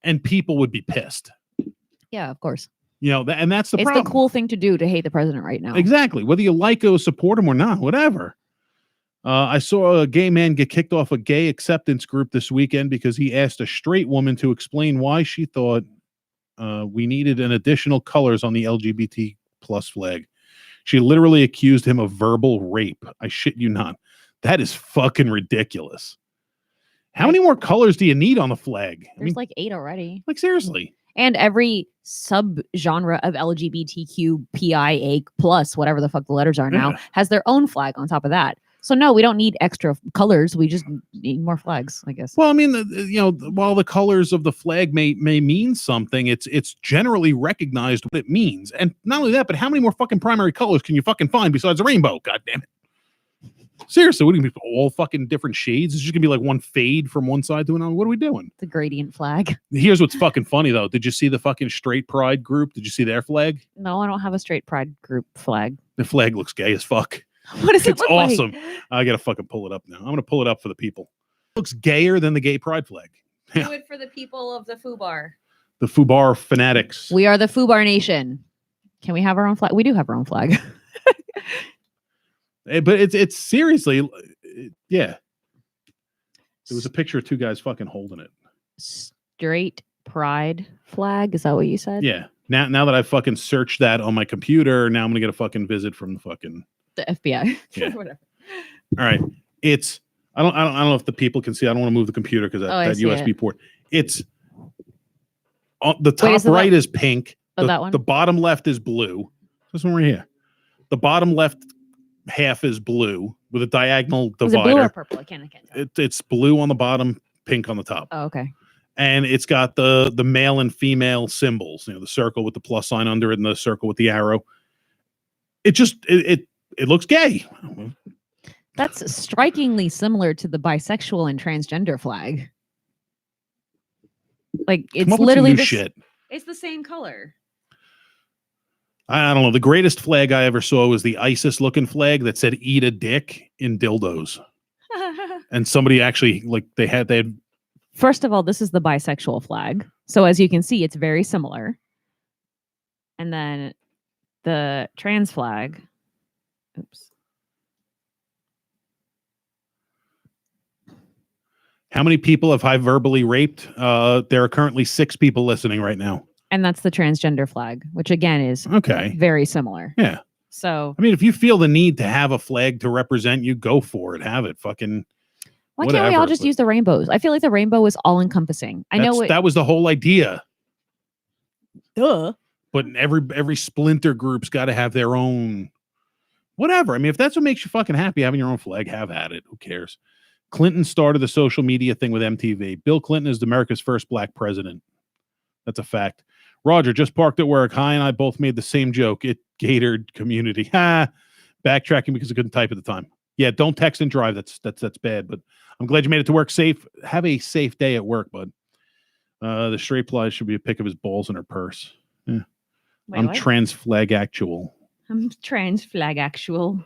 Speaker 2: and people would be pissed.
Speaker 3: Yeah, of course.
Speaker 2: You know, and that's the problem.
Speaker 3: It's the cool thing to do to hate the president right now.
Speaker 2: Exactly. Whether you like or support him or not, whatever. I saw a gay man get kicked off a gay acceptance group this weekend because he asked a straight woman to explain why she thought we needed an additional colors on the LGBT plus flag. She literally accused him of verbal rape. I shit you not. That is fucking ridiculous. How many more colors do you need on the flag?
Speaker 3: There's like 8 already.
Speaker 2: Like, seriously.
Speaker 3: And every sub-genre of LGBTQPIA plus, whatever the fuck the letters are now, has their own flag on top of that. So no, we don't need extra colors. We just need more flags, I guess.
Speaker 2: Well, I mean, while the colors of the flag may mean something, it's generally recognized what it means. And not only that, but how many more fucking primary colors can you fucking find besides the rainbow? God damn it. Seriously, what do you mean all fucking different shades? It's just gonna be like one fade from one side to another. What are we doing?
Speaker 3: The gradient flag.
Speaker 2: Here's what's fucking funny though. Did you see the fucking straight pride group? Did you see their flag?
Speaker 3: No, I don't have a straight pride group flag.
Speaker 2: The flag looks gay as fuck.
Speaker 3: What does it look like? It's
Speaker 2: awesome. I gotta fucking pull it up now. I'm gonna pull it up for the people. It looks gayer than the gay pride flag.
Speaker 3: Do it for the people of the FUBAR.
Speaker 2: The FUBAR fanatics.
Speaker 3: We are the FUBAR nation. Can we have our own flag? We do have our own flag.
Speaker 2: But it's seriously, yeah. There was a picture of 2 guys fucking holding it.
Speaker 3: Straight pride flag. Is that what you said?
Speaker 2: Yeah. Now that I've fucking searched that on my computer, now I'm gonna get a fucking visit from the
Speaker 3: FBI.
Speaker 2: Yeah.
Speaker 3: Whatever.
Speaker 2: All right. I don't know if the people can see. I don't want to move the computer because that USB port. It's on the top right is pink.
Speaker 3: That one.
Speaker 2: The bottom left is blue. This one right here. The bottom left half is blue with a diagonal divider.
Speaker 3: Is it blue or purple? I can't tell.
Speaker 2: It's blue on the bottom, pink on the top.
Speaker 3: Oh, okay.
Speaker 2: And it's got the male and female symbols. You know, the circle with the plus sign under it and the circle with the arrow. It looks gay.
Speaker 3: That's strikingly similar to the bisexual and transgender flag. Like it's literally
Speaker 2: shit.
Speaker 3: It's the same color.
Speaker 2: I don't know. The greatest flag I ever saw was the ISIS looking flag that said "Eat a dick" in dildos. And somebody actually they had.
Speaker 3: First of all, this is the bisexual flag. So as you can see, it's very similar. And then the trans flag. Oops.
Speaker 2: How many people have I verbally raped? There are currently 6 people listening right now.
Speaker 3: And that's the transgender flag, which again is very similar.
Speaker 2: Yeah.
Speaker 3: So
Speaker 2: I mean, if you feel the need to have a flag to represent you, go for it. Have it. Fucking.
Speaker 3: Why can't we all just use the rainbows? I feel like the rainbow is all encompassing. I know
Speaker 2: that was the whole idea.
Speaker 3: Duh.
Speaker 2: But every splinter group's got to have their own. Whatever. I mean, if that's what makes you fucking happy, having your own flag, have at it. Who cares? Clinton started the social media thing with MTV. Bill Clinton is America's first black president. That's a fact. Roger just parked at work. Hi, and I both made the same joke. It gated community. Ha! Backtracking because I couldn't type at the time. Yeah, don't text and drive. That's bad. But I'm glad you made it to work safe. Have a safe day at work, bud. The straight ply should be a pic of his balls in her purse. Yeah.
Speaker 3: Wait,
Speaker 2: I'm
Speaker 3: what?
Speaker 2: trans flag actual.
Speaker 3: I'm trans flag actual.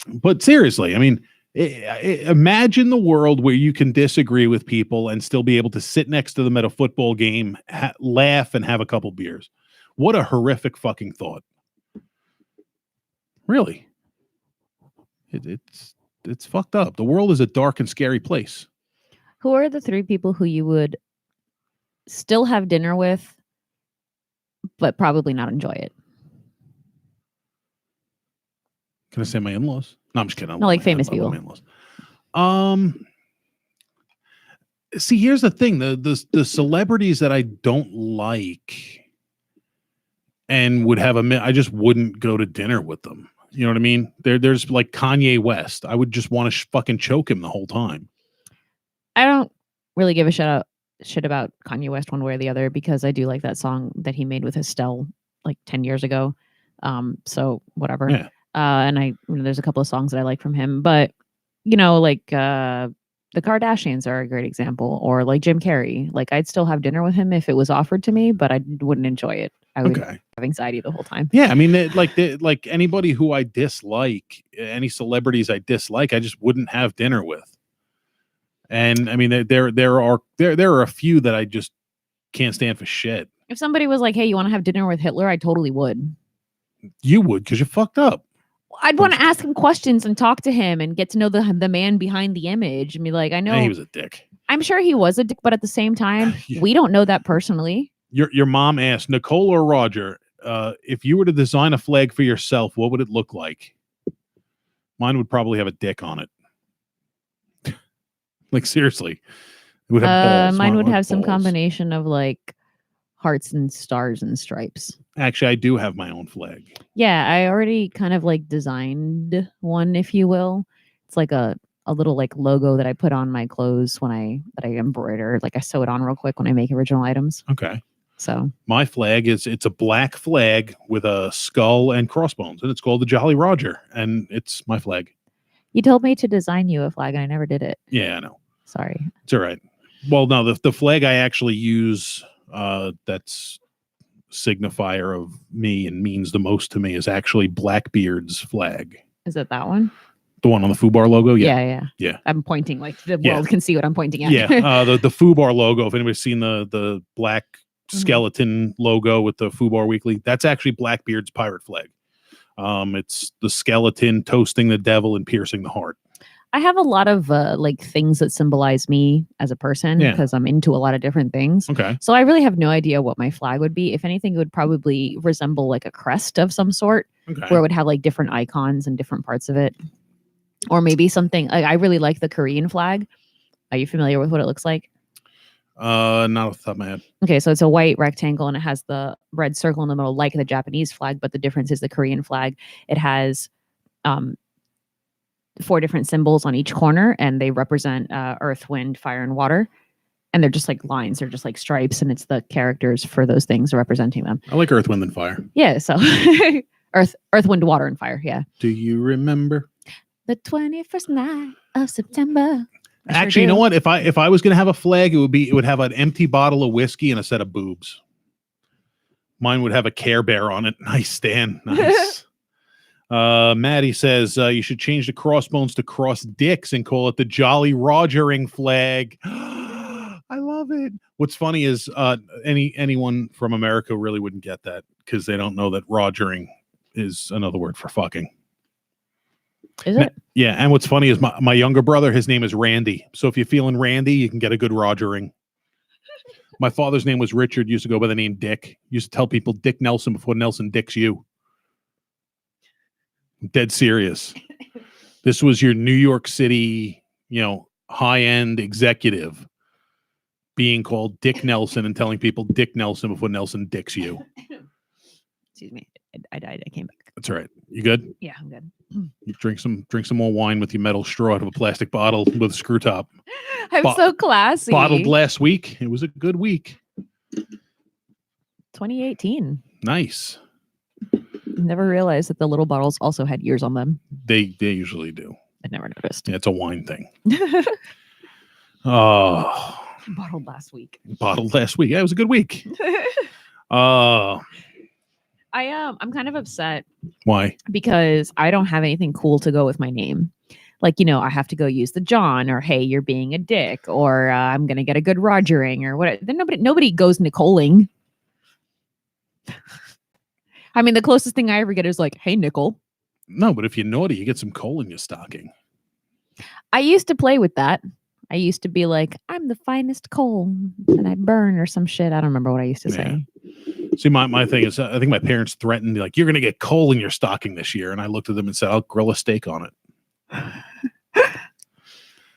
Speaker 2: But seriously, I mean, Imagine the world where you can disagree with people and still be able to sit next to them at a football game, laugh, and have a couple beers. What a horrific fucking thought. Really. It's fucked up. The world is a dark and scary place.
Speaker 3: Who are the 3 people who you would still have dinner with, but probably not enjoy it?
Speaker 2: Can I say my in-laws? No, I'm just kidding.
Speaker 3: No, like famous people.
Speaker 2: See, here's the thing: the celebrities that I don't like and would have I just wouldn't go to dinner with them. You know what I mean? There's like Kanye West. I would just want to fucking choke him the whole time.
Speaker 3: I don't really give a shit about Kanye West one way or the other, because I do like that song that he made with Estelle like 10 years ago. So whatever.
Speaker 2: Yeah.
Speaker 3: And there's a couple of songs that I like from him, but like the Kardashians are a great example, or like Jim Carrey. Like, I'd still have dinner with him if it was offered to me, but I wouldn't enjoy it. I would have anxiety the whole time.
Speaker 2: Yeah, I mean, like anybody who I dislike, any celebrities I dislike, I just wouldn't have dinner with. And I mean, there are a few that I just can't stand for shit.
Speaker 3: If somebody was like, "Hey, you want to have dinner with Hitler?" I totally would.
Speaker 2: You would, because you're fucked up.
Speaker 3: I'd want to ask him questions and talk to him and get to know the man behind the image and be like, I know
Speaker 2: he was a dick.
Speaker 3: I'm sure he was a dick, but at the same time, we don't know that personally. Your
Speaker 2: mom asked, Nicole or Roger, if you were to design a flag for yourself, what would it look like? Mine would probably have a dick on it. Like, seriously. It would have balls.
Speaker 3: Mine would have some combination of like hearts and stars and stripes.
Speaker 2: Actually, I do have my own flag.
Speaker 3: Yeah, I already kind of like designed one, if you will. It's like a little like logo that I put on my clothes that I embroider. Like, I sew it on real quick when I make original items.
Speaker 2: Okay.
Speaker 3: So
Speaker 2: my flag it's a black flag with a skull and crossbones, and it's called the Jolly Roger, and it's my flag.
Speaker 3: You told me to design you a flag, and I never did it.
Speaker 2: Yeah, I know.
Speaker 3: Sorry.
Speaker 2: It's all right. Well, no, the flag I actually use that's signifier of me and means the most to me is actually Blackbeard's flag.
Speaker 3: Is it that one?
Speaker 2: The one on the FUBAR logo?
Speaker 3: Yeah.
Speaker 2: Yeah.
Speaker 3: I'm pointing like the world can see what I'm pointing at.
Speaker 2: Yeah. The FUBAR logo, if anybody's seen the black skeleton logo with the FUBAR Weekly, that's actually Blackbeard's pirate flag. It's the skeleton toasting the devil and piercing the heart.
Speaker 3: I have a lot of like things that symbolize me as a person because I'm into a lot of different things.
Speaker 2: Okay.
Speaker 3: So I really have no idea what my flag would be. If anything, it would probably resemble like a crest of some sort, where it would have like different icons and different parts of it. Or maybe something like, I really like the Korean flag. Are you familiar with what it looks like?
Speaker 2: Not off the top of my head.
Speaker 3: Okay, so it's a white rectangle and it has the red circle in the middle, like the Japanese flag, but the difference is the Korean flag. It has 4 different symbols on each corner, and they represent earth, wind, fire, and water. And they're just like lines, they're just like stripes, and it's the characters for those things representing them.
Speaker 2: I like earth, wind, and fire.
Speaker 3: Yeah, so earth, wind, water, and fire. Yeah.
Speaker 2: Do you remember
Speaker 3: the 21st night of September?
Speaker 2: Actually, you know what? If I was gonna have a flag, it would have an empty bottle of whiskey and a set of boobs. Mine would have a Care Bear on it. Nice, Stan. Nice. Maddie says you should change the crossbones to cross dicks and call it the Jolly Rogering flag. I love it. What's funny is anyone from America really wouldn't get that because they don't know that Rogering is another word for fucking.
Speaker 3: Is it?
Speaker 2: Yeah, and what's funny is my younger brother, his name is Randy. So if you're feeling Randy, you can get a good Rogering. My father's name was Richard, used to go by the name Dick. Used to tell people Dick Nelson before Nelson dicks you. I'm dead serious. This was your New York City, high-end executive being called Dick Nelson and telling people Dick Nelson before Nelson dicks you.
Speaker 3: Excuse me. I died. I came back.
Speaker 2: That's all right. You good?
Speaker 3: Yeah, I'm good.
Speaker 2: You drink some more wine with your metal straw out of a plastic bottle with a screw top.
Speaker 3: I'm so classy.
Speaker 2: Bottled last week. It was a good week.
Speaker 3: 2018.
Speaker 2: Nice.
Speaker 3: Never realized that the little bottles also had years on them.
Speaker 2: They usually do.
Speaker 3: I never noticed.
Speaker 2: Yeah, it's a wine thing. Oh.
Speaker 3: Bottled last week.
Speaker 2: Yeah, it was a good week.
Speaker 3: I'm kind of upset.
Speaker 2: Why?
Speaker 3: Because I don't have anything cool to go with my name. Like, I have to go use the John, or hey, you're being a dick, or I'm gonna get a good Rogering, or what. Then nobody goes Nicoling. I mean, the closest thing I ever get is like, hey, Nicole.
Speaker 2: No, but if you're naughty, you get some coal in your stocking.
Speaker 3: I used to play with that. I used to be like, I'm the finest coal that I burn or some shit. I don't remember what I used to say.
Speaker 2: See, my thing is, I think my parents threatened, like, you're going to get coal in your stocking this year. And I looked at them and said, I'll grill a steak on it.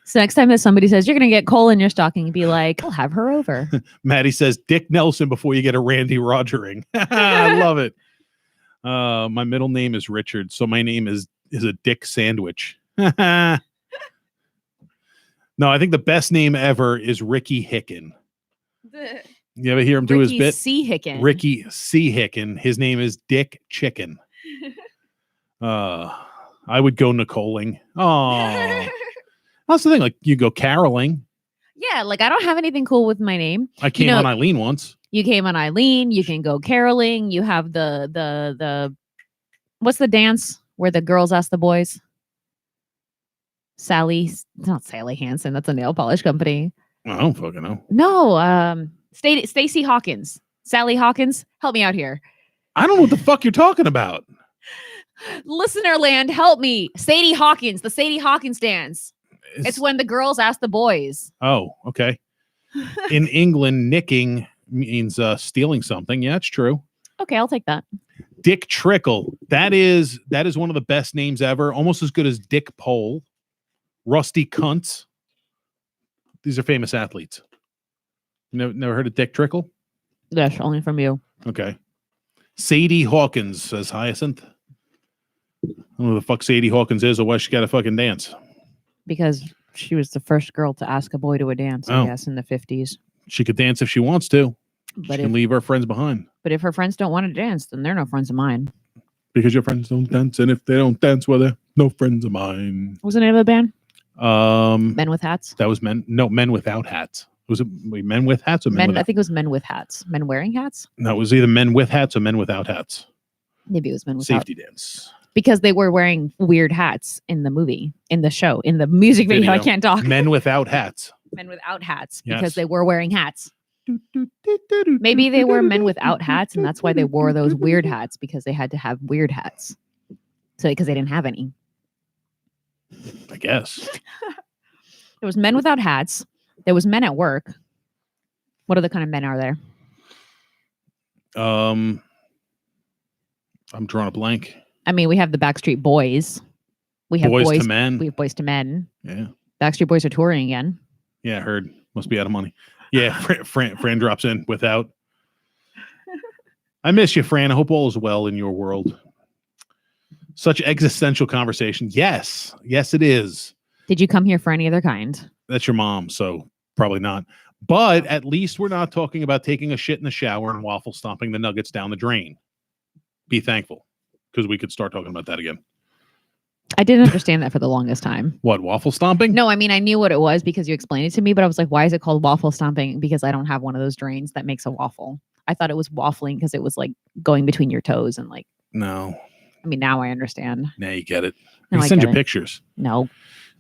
Speaker 3: So next time that somebody says, you're going to get coal in your stocking, be like, I'll have her over.
Speaker 2: Maddie says, Dick Nelson before you get a Randy Rogering. I love it. My middle name is Richard, so my name is a Dick Sandwich. No, I think the best name ever is Ricky Hicken. You ever hear him do his bit?
Speaker 3: C. Hicken.
Speaker 2: Ricky C. Hicken. His name is Dick Chicken. I would go Nicoling. Oh, that's the thing. Like, you go caroling.
Speaker 3: Yeah, like I don't have anything cool with my name.
Speaker 2: I came on Eileen once. You
Speaker 3: came on Eileen. You can go caroling. You have the what's the dance where the girls ask the boys? Not Sally Hansen. That's a nail polish company.
Speaker 2: I don't fucking know.
Speaker 3: No, Stacey Hawkins. Sally Hawkins, help me out here.
Speaker 2: I don't know what the fuck you're talking about.
Speaker 3: Listener land, help me. Sadie Hawkins, the Sadie Hawkins dance. It's when the girls ask the boys.
Speaker 2: Oh, okay. In England, nicking means stealing something. Yeah, it's true.
Speaker 3: Okay, I'll take that.
Speaker 2: Dick Trickle. That is one of the best names ever. Almost as good as Dick Pole. Rusty Kuntz. These are famous athletes. Never heard of Dick Trickle?
Speaker 3: Yes, only from you.
Speaker 2: Okay. Sadie Hawkins, says Hyacinth. I don't know who the fuck Sadie Hawkins is or why she got to fucking dance.
Speaker 3: Because she was the first girl to ask a boy to a dance, I guess, in the 50s.
Speaker 2: She could dance if she wants to.
Speaker 3: But
Speaker 2: she can leave her friends behind.
Speaker 3: But if her friends don't want to dance, then they're no friends of mine.
Speaker 2: Because your friends don't dance, and if they don't dance, well, they're no friends of mine.
Speaker 3: What was the name of the band?
Speaker 2: Men
Speaker 3: with Hats?
Speaker 2: That was Men. No, Men Without Hats. Was it Men with Hats or Men?
Speaker 3: I think it was Men with Hats. Men wearing hats?
Speaker 2: No, it was either Men with Hats or Men Without Hats.
Speaker 3: Maybe it was Men with
Speaker 2: Safety Dance.
Speaker 3: Because they were wearing weird hats in the movie, in the show, in the music video. I can't talk.
Speaker 2: Men Without Hats.
Speaker 3: Men without hats,
Speaker 2: yes.
Speaker 3: Because they were wearing hats. Maybe they were men without hats, and that's why they wore those weird hats, because they had to have weird hats. So because they didn't have any.
Speaker 2: I guess.
Speaker 3: There was Men Without Hats. There was Men at Work. What other kind of men are there?
Speaker 2: I'm drawing a blank.
Speaker 3: I mean, we have the Backstreet Boys. We have
Speaker 2: Boys to Men.
Speaker 3: We have Boys to Men.
Speaker 2: Yeah.
Speaker 3: Backstreet Boys are touring again.
Speaker 2: Yeah, I heard. Must be out of money. Yeah, Fran drops in without. I miss you, Fran. I hope all is well in your world. Such existential conversation. Yes, it is.
Speaker 3: Did you come here for any other kind?
Speaker 2: That's your mom, so probably not. But at least we're not talking about taking a shit in the shower and waffle stomping the nuggets down the drain. Be thankful, because we could start talking about that again.
Speaker 3: I didn't understand that for the longest time.
Speaker 2: What, waffle stomping?
Speaker 3: No, I mean, I knew what it was because you explained it to me, but I was like, why is it called waffle stomping? Because I don't have one of those drains that makes a waffle. I thought it was waffling because it was like going between your toes and like.
Speaker 2: No.
Speaker 3: I mean, now I understand.
Speaker 2: Now you get it.
Speaker 3: No,
Speaker 2: I send you pictures.
Speaker 3: No.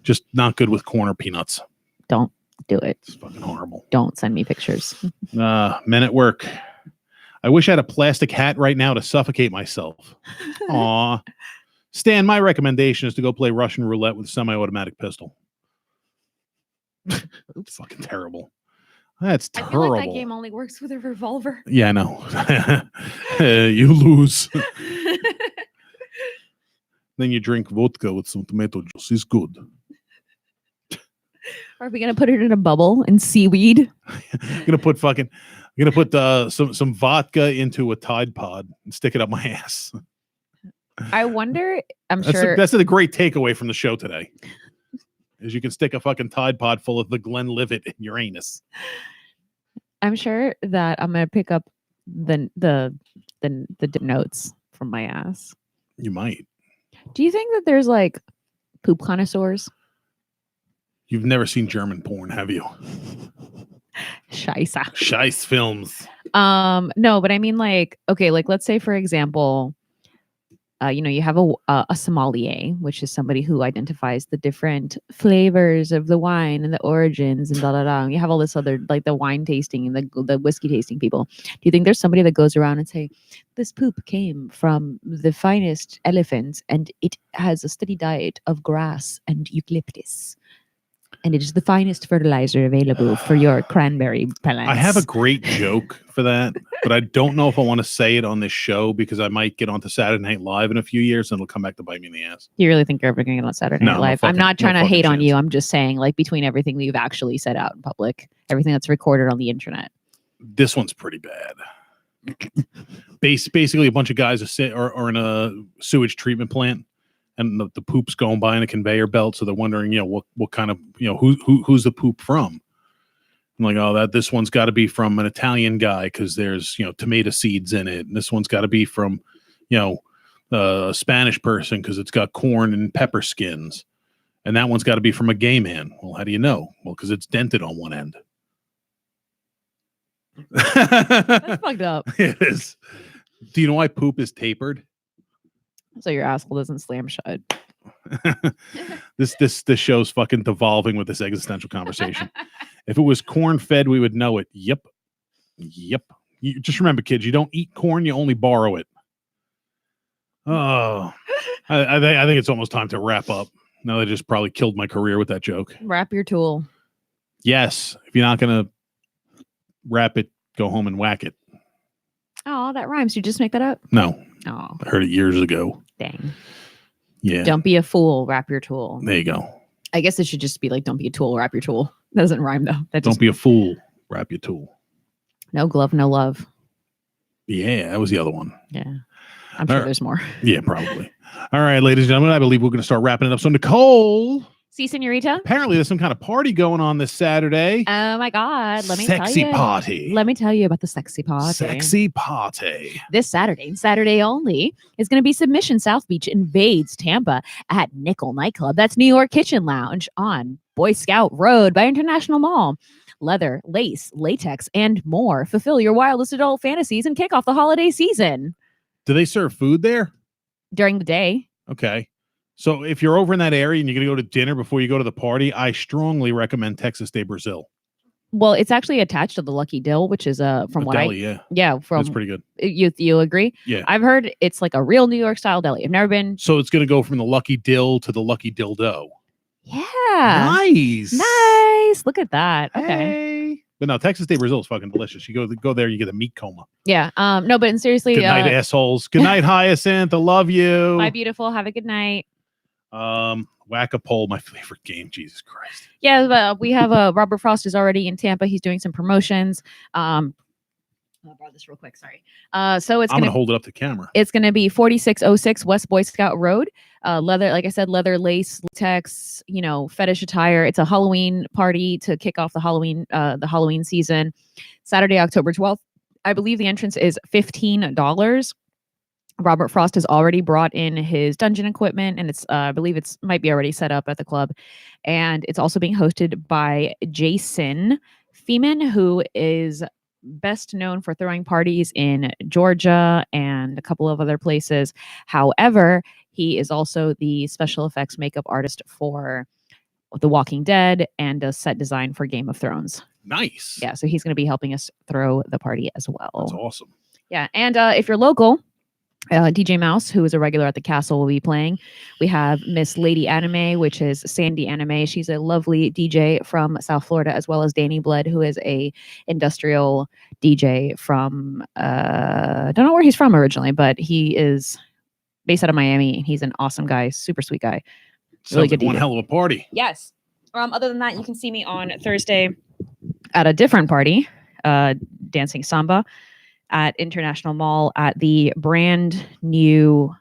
Speaker 2: Just not good with corn or peanuts.
Speaker 3: Don't do it.
Speaker 2: It's fucking horrible.
Speaker 3: Don't send me pictures.
Speaker 2: Men at Work. I wish I had a plastic hat right now to suffocate myself. Aw. Stan, my recommendation is to go play Russian roulette with a semi-automatic pistol. Fucking terrible. That's terrible. I feel like
Speaker 3: that game only works with a revolver.
Speaker 2: Yeah, I know. You lose. Then you drink vodka with some tomato juice. It's good.
Speaker 3: Are we gonna put it in a bubble and seaweed?
Speaker 2: I'm gonna put some vodka into a Tide Pod and stick it up my ass.
Speaker 3: I wonder.
Speaker 2: That's a great takeaway from the show today. Is you can stick a fucking Tide Pod full of the Glenlivet in your anus.
Speaker 3: I'm sure that I'm gonna pick up the notes from my ass.
Speaker 2: You might.
Speaker 3: Do you think that there's like poop connoisseurs?
Speaker 2: You've never seen German porn, have you? Scheiß films.
Speaker 3: No, but I mean like, okay, like let's say for example, you have a sommelier, which is somebody who identifies the different flavors of the wine and the origins and da da da. You have all this other, like the wine tasting and the whiskey tasting people. Do you think there's somebody that goes around and say, this poop came from the finest elephant and it has a steady diet of grass and eucalyptus, and it is the finest fertilizer available for your cranberry plants?
Speaker 2: I have a great joke for that, but I don't know if I want to say it on this show because I might get onto Saturday Night Live in a few years and it'll come back to bite me in the ass.
Speaker 3: Do you really think you're ever going to get on Saturday Night
Speaker 2: No,
Speaker 3: Live? I'm not trying to
Speaker 2: fucking
Speaker 3: hate on
Speaker 2: chance.
Speaker 3: you. I'm just saying, like, between everything that you've actually said out in public, everything that's recorded on the internet.
Speaker 2: This one's pretty bad. Basically, a bunch of guys are in a sewage treatment plant, and the poop's going by in a conveyor belt. So they're wondering, what kind of, who's the poop from? I'm like, oh, this one's got to be from an Italian guy because there's, tomato seeds in it. And this one's got to be from, a Spanish person because it's got corn and pepper skins. And that one's got to be from a gay man. Well, how do you know? Well, because it's dented on one end.
Speaker 3: That's fucked up.
Speaker 2: It is. Do you know why poop is tapered?
Speaker 3: So your asshole doesn't slam shut.
Speaker 2: This show's fucking devolving with this existential conversation. If it was corn fed, we would know it. Yep. You just remember, kids, you don't eat corn, you only borrow it. Oh, I think it's almost time to wrap up. No, they just probably killed my career with that joke.
Speaker 3: Wrap your tool.
Speaker 2: Yes. If you're not going to wrap it, go home and whack it.
Speaker 3: Oh, that rhymes. You just make that up?
Speaker 2: No.
Speaker 3: Oh,
Speaker 2: I heard it years ago.
Speaker 3: dang.
Speaker 2: Yeah.
Speaker 3: Don't be a fool. Wrap your tool.
Speaker 2: There you go.
Speaker 3: I guess it should just be like, don't be a tool. Wrap your tool. That doesn't rhyme, though.
Speaker 2: Don't be a fool. Wrap your tool.
Speaker 3: No glove, no love.
Speaker 2: Yeah, that was the other one.
Speaker 3: Yeah. I'm sure there's more.
Speaker 2: Yeah, probably. All right, ladies and gentlemen, I believe we're going to start wrapping it up. So, Nicole,
Speaker 3: See, senorita?
Speaker 2: apparently there's some kind of party going on this Saturday.
Speaker 3: Oh my God. Let me tell
Speaker 2: Sexy
Speaker 3: you.
Speaker 2: party.
Speaker 3: Let me tell you about the sexy party.
Speaker 2: Sexy party.
Speaker 3: This Saturday only, is going to be Submission South Beach invades Tampa at Nickel Nightclub. That's New York Kitchen Lounge on Boy Scout Road by International Mall. Leather, lace, latex, and more. Fulfill your wildest adult fantasies and kick off the holiday season.
Speaker 2: Do they serve food there?
Speaker 3: During the day.
Speaker 2: Okay. So if you're over in that area and you're going to go to dinner before you go to the party, I strongly recommend Texas de Brazil.
Speaker 3: Well, it's actually attached to the Lucky Dill, which is from
Speaker 2: A
Speaker 3: what
Speaker 2: deli, yeah.
Speaker 3: from
Speaker 2: That's pretty good.
Speaker 3: You agree?
Speaker 2: Yeah.
Speaker 3: I've heard it's like a real New York style deli. I've never been.
Speaker 2: So it's going to go from the Lucky Dill to the Lucky Dildo.
Speaker 3: Yeah.
Speaker 2: Nice.
Speaker 3: Nice. Look at that. Okay.
Speaker 2: Hey. But no, Texas de Brazil is fucking delicious. You go there, you get a meat coma.
Speaker 3: Yeah. No, but seriously.
Speaker 2: Good night, assholes. Good night, Hyacinth. I love you.
Speaker 3: Bye, beautiful. Have a good night.
Speaker 2: Whack-a-pole, my favorite game. Jesus Christ.
Speaker 3: Yeah, but we have Robert Frost is already in Tampa. He's doing some promotions. I'll borrow this real quick. Sorry. So
Speaker 2: I'm gonna hold it up to camera.
Speaker 3: It's gonna be 4606 West Boy Scout Road. Leather, like I said, leather, lace, latex, fetish attire. It's a Halloween party to kick off the Halloween season. Saturday, October 12th. I believe the entrance is $15. Robert Frost has already brought in his dungeon equipment, and I believe it's might be already set up at the club. And it's also being hosted by Jason Feeman, who is best known for throwing parties in Georgia and a couple of other places. However, he is also the special effects makeup artist for The Walking Dead and does set design for Game of Thrones.
Speaker 2: Nice.
Speaker 3: Yeah, so he's going to be helping us throw the party as well.
Speaker 2: That's awesome.
Speaker 3: Yeah, and if you're local, DJ Mouse, who is a regular at the castle, will be playing. We have Miss Lady Anime, which is Sandy Anime. She's a lovely DJ from South Florida, as well as Danny Blood, who is a industrial DJ from I don't know where he's from originally, but he is based out of Miami. He's an awesome guy, super sweet guy. Really
Speaker 2: Sounds
Speaker 3: good
Speaker 2: like one
Speaker 3: DJ.
Speaker 2: hell of a party.
Speaker 3: Yes. Other than that, you can see me on Thursday at a different party, dancing samba at International Mall at the brand new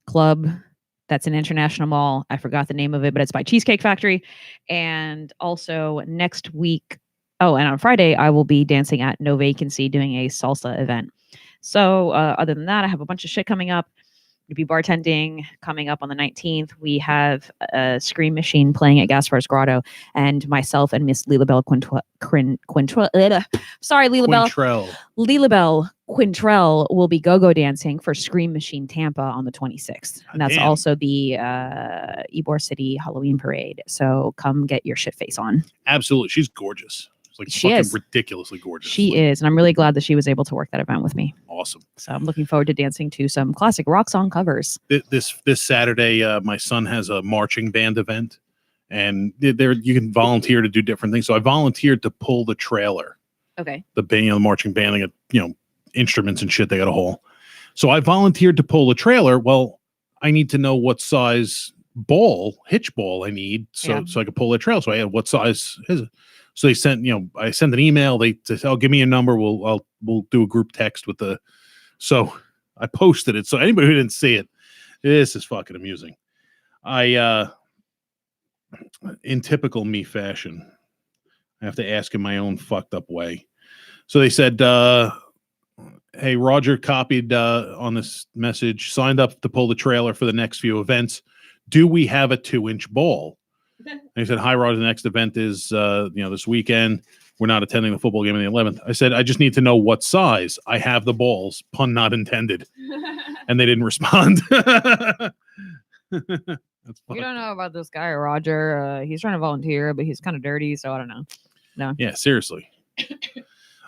Speaker 3: club that's in International Mall. I forgot the name of it, but it's by Cheesecake Factory. And also next week, and on Friday, I will be dancing at No Vacancy doing a salsa event. So other than that, I have a bunch of shit coming up. to be bartending coming up on the 19th. We have a Scream Machine playing at Gaspar's Grotto, and myself and Miss Lilabelle Quintrell will be go-go dancing for Scream Machine Tampa on the 26th. And that's also the Ybor City Halloween parade. So come get your shit face on.
Speaker 2: Absolutely. She's gorgeous. Like
Speaker 3: she
Speaker 2: fucking
Speaker 3: is
Speaker 2: ridiculously gorgeous.
Speaker 3: She is, and I'm really glad that she was able to work that event with me.
Speaker 2: Awesome.
Speaker 3: So I'm looking forward to dancing to some classic rock song covers.
Speaker 2: This Saturday, my son has a marching band event, and there you can volunteer to do different things. So I volunteered to pull the trailer.
Speaker 3: Okay.
Speaker 2: The band, the marching band, they got instruments and shit. They got a whole. So I volunteered to pull the trailer. Well, I need to know what size hitch ball I need, so I could pull the trailer. So I had what size is it? So they sent, I sent an email. They said, "Oh, give me a number. We'll do a group text with the." So I posted it. So anybody who didn't see it, this is fucking amusing. In typical me fashion, I have to ask in my own fucked up way. So they said, "Hey, Roger copied on this message. Signed up to pull the trailer for the next few events. Do we have a 2-inch ball?" And he said, "Hi, Roger. The next event is this weekend. We're not attending the football game on the 11th." I said, "I just need to know what size. I have the balls. Pun not intended." And they didn't respond. That's
Speaker 3: You don't know about this guy, Roger. He's trying to volunteer, but he's kind of dirty, so I don't know. No.
Speaker 2: Yeah, seriously.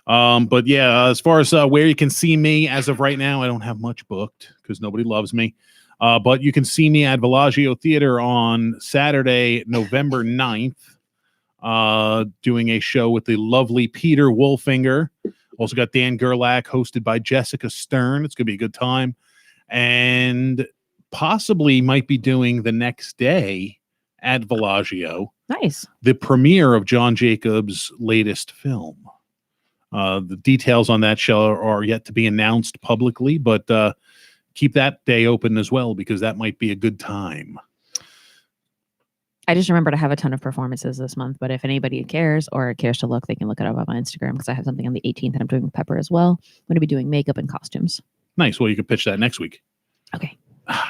Speaker 2: But yeah, as far as where you can see me as of right now, I don't have much booked because nobody loves me. But you can see me at Villaggio Theater on Saturday, November 9th, doing a show with the lovely Peter Wolfinger. Also got Dan Gerlach, hosted by Jessica Stern. It's going to be a good time. And possibly might be doing the next day at Villaggio.
Speaker 3: Nice.
Speaker 2: The premiere of John Jacobs' latest film. The details on that show are yet to be announced publicly, but keep that day open as well, because that might be a good time.
Speaker 3: I just remembered I have a ton of performances this month, but if anybody cares or cares to look, they can look it up on my Instagram, because I have something on the 18th that I'm doing with Pepper as well. I'm going to be doing makeup and costumes.
Speaker 2: Nice. Well, you can pitch that next week.
Speaker 3: Okay.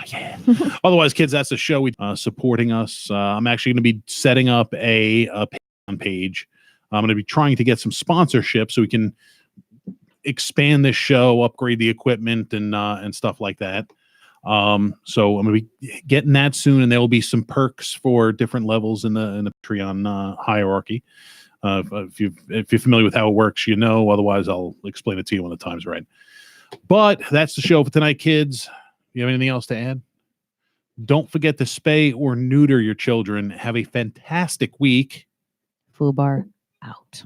Speaker 2: Yeah. Otherwise, kids, that's the show. We supporting us. I'm actually going to be setting up a Patreon page. I'm going to be trying to get some sponsorship so we can expand this show, upgrade the equipment, and stuff like that. So I'm going to be getting that soon, and there will be some perks for different levels in the Patreon hierarchy. If you're familiar with how it works, Otherwise, I'll explain it to you when the time's right. But that's the show for tonight, kids. You have anything else to add? Don't forget to spay or neuter your children. Have a fantastic week.
Speaker 3: FUBAR out.